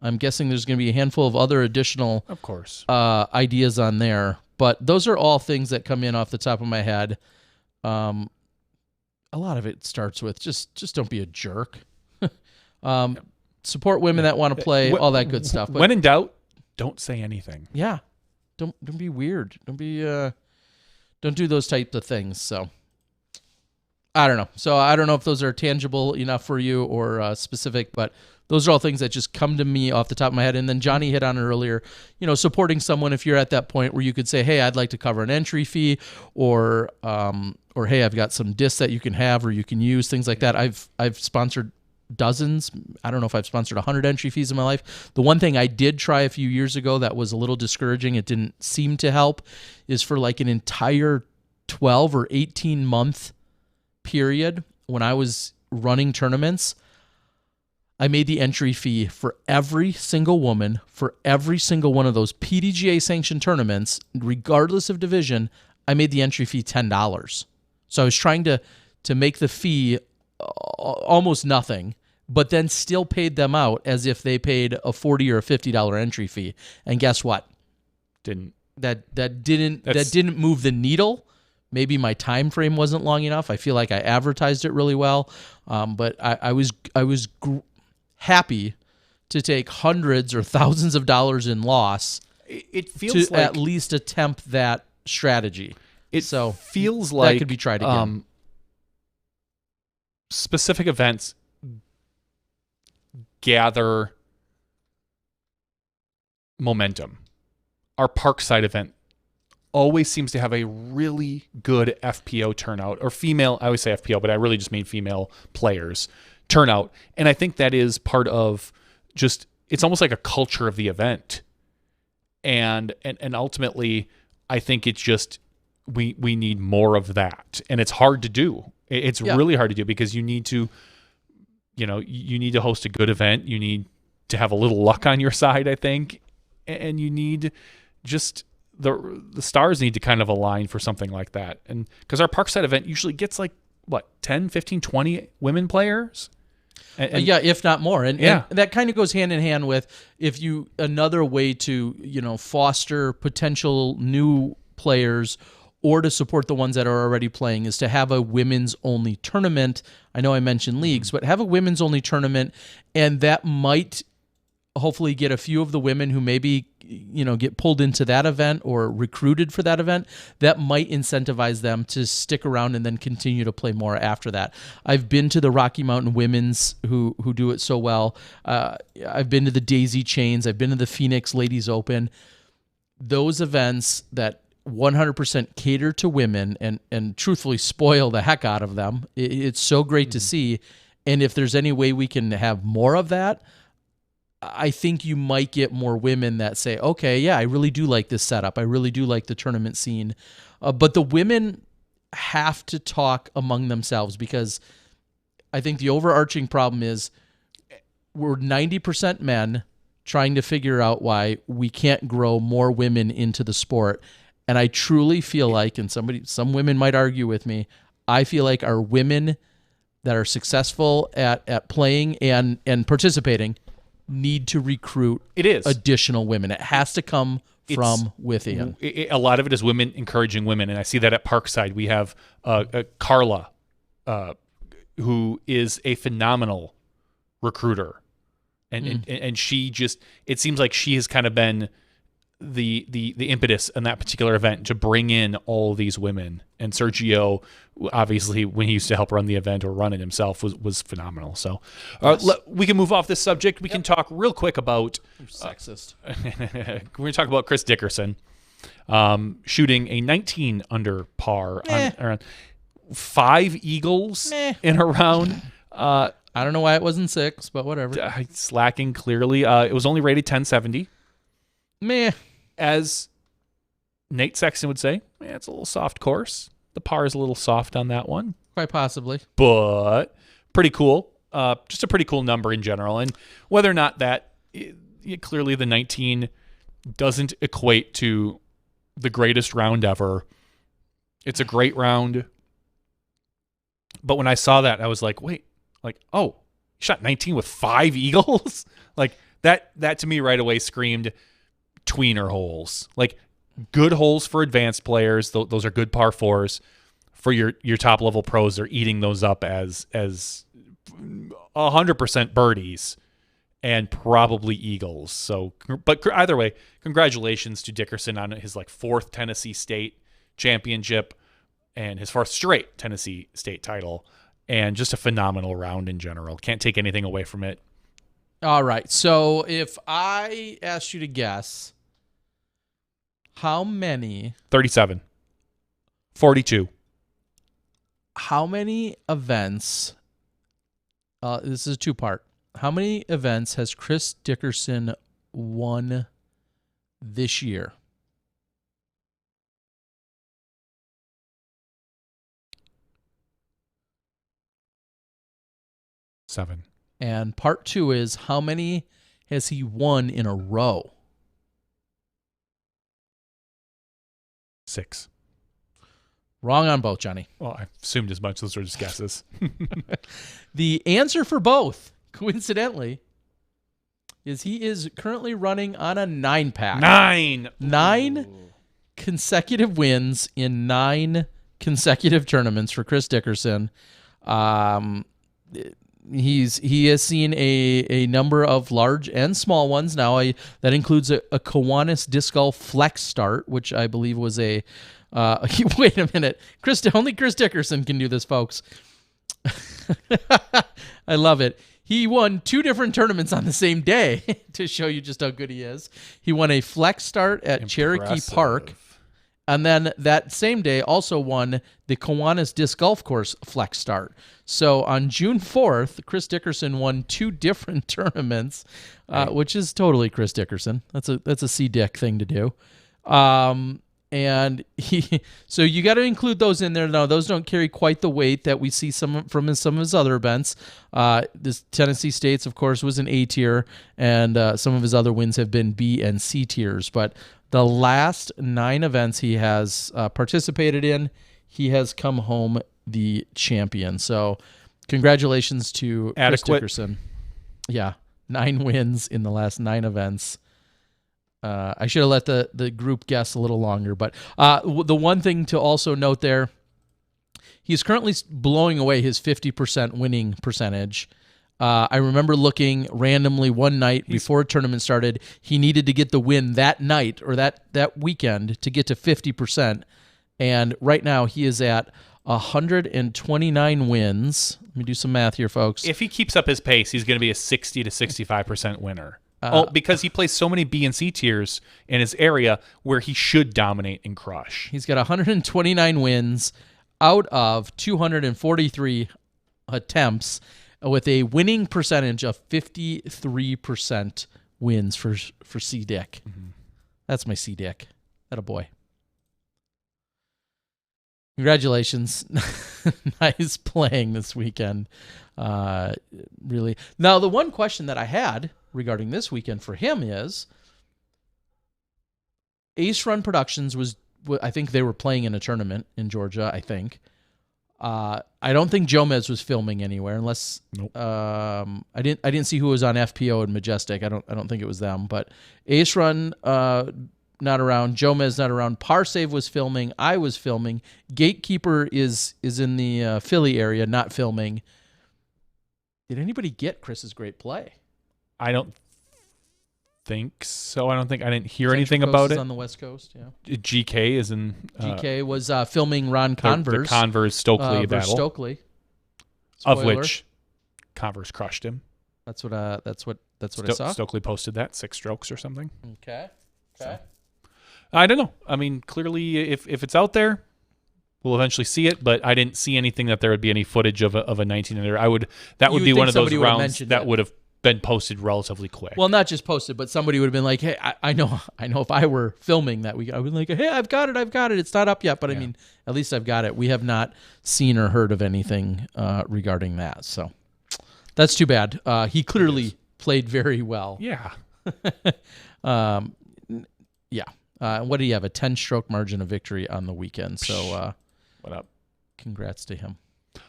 I'm guessing there's going to be a handful of other additional, of course, ideas on there. But those are all things that come in off the top of my head. A lot of it starts with just don't be a jerk. Support women that want to play, all that good stuff. But when in doubt, don't say anything. Yeah, don't be weird. Don't do those types of things. So I don't know. So I don't know if those are tangible enough for you or specific, but those are all things that just come to me off the top of my head. And then Johnny hit on it earlier, supporting someone if you're at that point where you could say, hey, I'd like to cover an entry fee, or hey, I've got some discs that you can have or you can use, things like that. I've sponsored dozens. I don't know if I've sponsored 100 entry fees in my life. The one thing I did try a few years ago that was a little discouraging, it didn't seem to help, is for like an entire 12 or 18 month period when I was running tournaments, I made the entry fee for every single woman for every single one of those PDGA sanctioned tournaments, regardless of division. I made the entry fee $10. So I was trying to make the fee almost nothing, but then still paid them out as if they paid a $40 or a $50 entry fee. And guess what? That didn't move the needle. Maybe my time frame wasn't long enough. I feel like I advertised it really well, but I was happy to take hundreds or thousands of dollars in loss. It feels to like at least attempt that strategy. So feels like that could be tried again. Specific events gather momentum. Our Parkside event always seems to have a really good FPO turnout, or female, I always say FPO, but I really just mean female players turnout. And I think that is part of just, it's almost like a culture of the event. And ultimately, I think it's just, we need more of that. And it's hard to do. It's really hard to do because you need to, you need to host a good event. You need to have a little luck on your side, I think. And you need just, the stars need to kind of align for something like that. And because our Parkside event usually gets like, 10, 15, 20 women players? Yeah, if not more. And that kind of goes hand in hand with another way to, foster potential new players or to support the ones that are already playing is to have a women's only tournament. I know I mentioned leagues, but have a women's only tournament, and that might hopefully get a few of the women who maybe get pulled into that event or recruited for that event. That might incentivize them to stick around and then continue to play more after that. I've been to the Rocky Mountain Women's who do it so well. I've been to the Daisy Chains. I've been to the Phoenix Ladies Open. Those events that 100% cater to women and truthfully spoil the heck out of them. It's so great to see. And if there's any way we can have more of that, I think you might get more women that say, okay, yeah, I really do like this setup. I really do like the tournament scene. But the women have to talk among themselves, because I think the overarching problem is we're 90% men trying to figure out why we can't grow more women into the sport. And I truly feel like, and some women might argue with me, I feel like our women that are successful at playing and participating need to recruit additional women. It has to come from within. A lot of it is women encouraging women, and I see that at Parkside. We have Carla, who is a phenomenal recruiter, and she just, it seems like she has kind of been the impetus in that particular event to bring in all these women. And Sergio, obviously, when he used to help run the event or run it himself, was phenomenal. So we can move off this subject. We can talk real quick about sexist. We're going to talk about Chris Dickerson shooting a 19 under par on 5 eagles in a round. I don't know why it wasn't 6, but whatever. Slacking clearly. It was only rated 1070. Meh. As Nate Sexton would say, it's a little soft course. The par is a little soft on that one. Quite possibly. But pretty cool. Just a pretty cool number in general. And whether or not that, clearly the 19 doesn't equate to the greatest round ever. It's a great round. But when I saw that, I was like, wait, oh, he shot 19 with 5 eagles? That to me right away screamed tweener holes. Good holes for advanced players. Those are good par 4s. For your top level pros, they're eating those up as 100% birdies and probably eagles. So, but either way, congratulations to Dickerson on his 4th Tennessee State championship and his 4th straight Tennessee State title, and just a phenomenal round in general. Can't take anything away from it. All right. So if I asked you to guess, how many? 37. 42. How many events? This is a 2-part. How many events has Chris Dickerson won this year? 7. And part 2 is, how many has he won in a row? 6. Wrong on both, Johnny. Well, I assumed as much. Those were just guesses. The answer for both, coincidentally, is he is currently running on a 9-pack. 9. 9 consecutive wins in 9 consecutive tournaments for Chris Dickerson. He has seen a number of large and small ones. Now that includes a Kiwanis Disc Golf Flex Start, which I believe was a wait a minute. Only Chris Dickerson can do this, folks. I love it. He won 2 different tournaments on the same day to show you just how good he is. He won a Flex Start at Cherokee Park, And then that same day also won the Kiwanis Disc Golf Course Flex Start. So on June 4th, Chris Dickerson won 2 different tournaments, which is totally Chris Dickerson. That's a C-Dick thing to do. And so you got to include those in there. Now, those don't carry quite the weight that we see some of his other events. This Tennessee States, of course, was an A tier, and some of his other wins have been B and C tiers. But the last 9 events he has participated in, he has come home the champion. So congratulations to Chris Dickerson. Yeah, 9 wins in the last 9 events. I should have let the group guess a little longer, but the one thing to also note there, he's currently blowing away his 50% winning percentage. I remember looking randomly one night before a tournament started, he needed to get the win that night or that weekend to get to 50%. And right now he is at 129 wins. Let me do some math here, folks. If he keeps up his pace, he's going to be a 60 to 65% winner. Because he plays so many B and C tiers in his area where he should dominate and crush. He's got 129 wins out of 243 attempts with a winning percentage of 53% wins for C-Dick. Mm-hmm. That's my C-Dick. Atta boy. Congratulations. Nice playing this weekend. Really. Now, the one question that I had regarding this weekend for him is Ace Run Productions was, I think they were playing in a tournament in Georgia, I think. I don't think Jomez was filming anywhere unless nope. I didn't see who was on FPO and Majestic. I don't think it was them, but Ace Run not around, Jomez not around, Parsave was filming, I was filming, Gatekeeper is in the Philly area not filming. Did anybody get Chris's great play? I don't think so. I didn't hear Central anything Coast about is it. on the West Coast, yeah. GK is in. GK was filming Ron Converse. The Converse Stokely versus battle. Stokely. Of Spoiler. which Converse crushed him. That's what I saw. Stokely posted that 6 strokes or something. Okay. So, I don't know. I mean, clearly, if it's out there, we'll eventually see it. But I didn't see anything that there would be any footage of a 19 under. That would be one of those rounds that would have been posted relatively quick. Well, not just posted, but somebody would have been like, "Hey, I know if I were filming that week, I would be like, hey, I've got it. It's not up yet, but yeah. I mean, at least I've got it." We have not seen or heard of anything regarding that, so that's too bad. He clearly played very well. Yeah. Yeah. What do you have? A 10-stroke margin of victory on the weekend. So, what up? Congrats to him.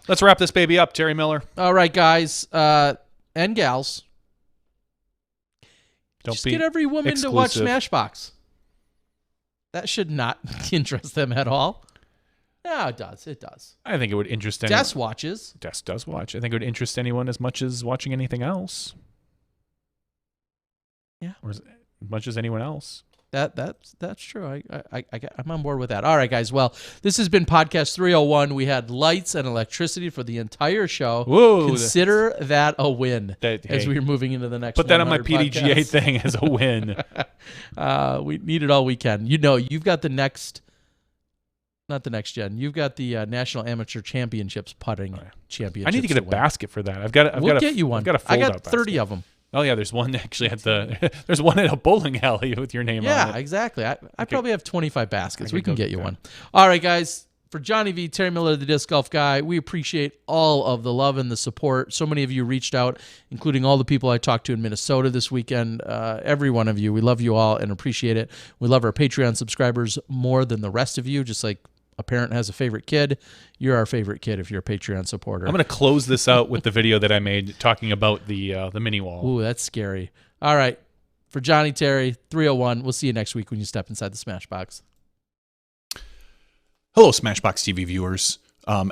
Let's wrap this baby up, Terry Miller. All right, guys and gals. Don't just get every woman exclusive. to watch SmashBox. That should not interest them at all. No, it does. It does. I think it would interest anyone. Des watches. Des does watch. I think it would interest anyone as much as watching anything else. Yeah. Or as much as anyone else. That's true. I'm on board with that. All right, guys. Well, this has been Podcast 301. We had lights and electricity for the entire show. Whoa. Consider that a win as we're moving into the next Put that on my PDGA PDGA thing as a win. We need it all weekend. You've got the next, not the next gen. You've got the National Amateur Championships putting championship. I need to get a basket for that. We'll get you one. I've got a I got fold-out 30 basket. of them. Oh yeah, there's one actually at there's one at a bowling alley with your name on it. Yeah, exactly. I probably have 25 baskets. We can get you one. All right, guys. For Johnny V, Terry Miller, the Disc Golf Guy, we appreciate all of the love and the support. So many of you reached out, including all the people I talked to in Minnesota this weekend. Every one of you. We love you all and appreciate it. We love our Patreon subscribers more than the rest of you, just like a parent has a favorite kid. You're our favorite kid if you're a Patreon supporter. I'm going to close this out with the video that I made talking about the mini wall. Ooh, that's scary. All right. For Johnny, Terry, 301. We'll see you next week when you step inside the Smashbox. Hello, SmashBoxxTV viewers.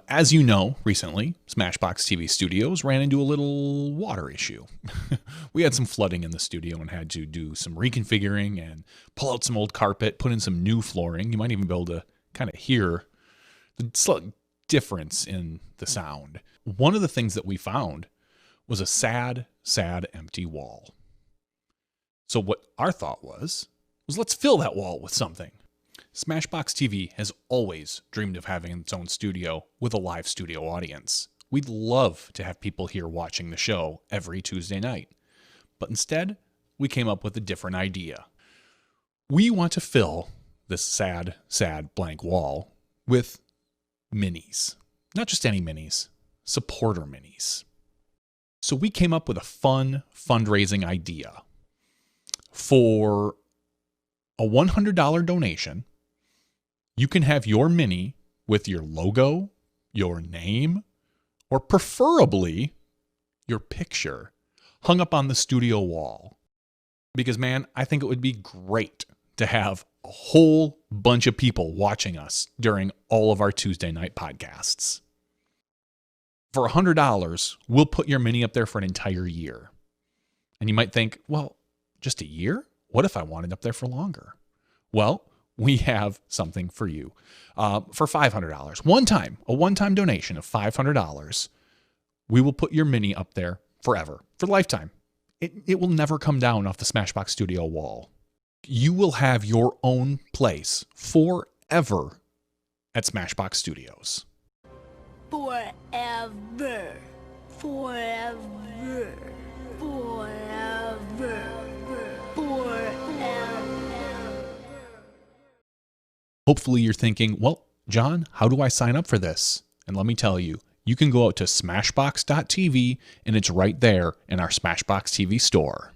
As you know, recently, SmashBoxxTV Studios ran into a little water issue. We had some flooding in the studio and had to do some reconfiguring and pull out some old carpet, put in some new flooring. You might even be able to kind of hear the slight difference in the sound. One of the things that we found was a sad, empty wall. So what our thought was let's fill that wall with something. Smashbox TV has always dreamed of having its own studio with a live studio audience. We'd love to have people here watching the show every Tuesday night. But instead, we came up with a different idea. We want to fill this sad, sad blank wall with minis. Not just any minis, supporter minis. So we came up with a fun fundraising idea. For a $100 donation, you can have your mini with your logo, your name, or preferably your picture hung up on the studio wall. Because, man, I think it would be great to have a whole bunch of people watching us during all of our Tuesday night podcasts. For $100, we'll put your mini up there for an entire year. And you might think, well, just a year? What if I want it up there for longer? Well, we have something for you. For $500, a one-time donation of $500, we will put your mini up there forever, for lifetime. It will never come down off the Smashbox Studio wall. You will have your own place forever at Smashbox Studios. Forever. Forever. Forever. Forever. Hopefully you're thinking, well, John, how do I sign up for this? And let me tell you, you can go out to SmashBoxx.TV and it's right there in our SmashBox TV store.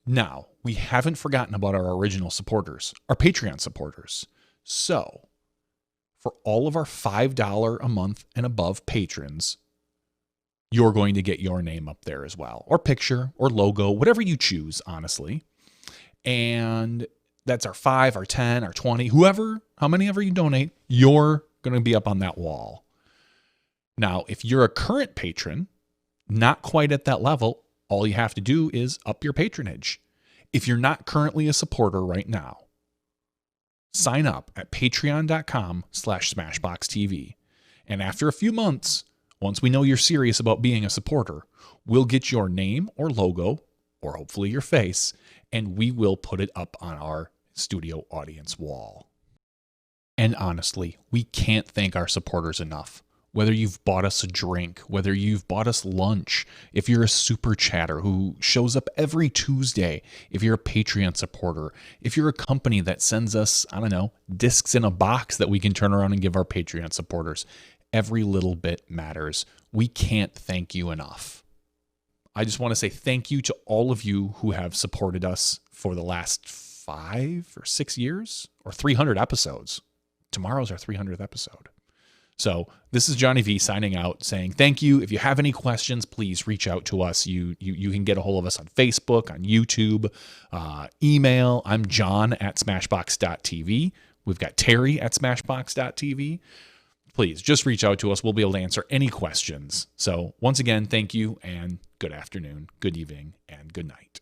Now, we haven't forgotten about our original supporters, our Patreon supporters. So, for all of our $5 a month and above patrons, you're going to get your name up there as well, or picture, or logo, whatever you choose, honestly. And that's our 5, our 10, our 20, how many ever you donate, you're going to be up on that wall. Now, if you're a current patron, not quite at that level, all you have to do is up your patronage. If you're not currently a supporter right now, sign up at patreon.com/SmashBoxxTV. And after a few months, once we know you're serious about being a supporter, we'll get your name or logo, or hopefully your face, and we will put it up on our studio audience wall. And honestly, we can't thank our supporters enough. Whether you've bought us a drink, whether you've bought us lunch, if you're a super chatter who shows up every Tuesday, if you're a Patreon supporter, if you're a company that sends us, discs in a box that we can turn around and give our Patreon supporters, every little bit matters. We can't thank you enough. I just want to say thank you to all of you who have supported us for the last 5 or 6 years, or 300 episodes. Tomorrow's our 300th episode. So this is Johnny V signing out, saying thank you. If you have any questions, please reach out to us. You can get a hold of us on Facebook, on YouTube, email. I'm John at SmashBoxx.TV. We've got Terry at SmashBoxx.TV. Please just reach out to us. We'll be able to answer any questions. So once again, thank you and good afternoon, good evening, and good night.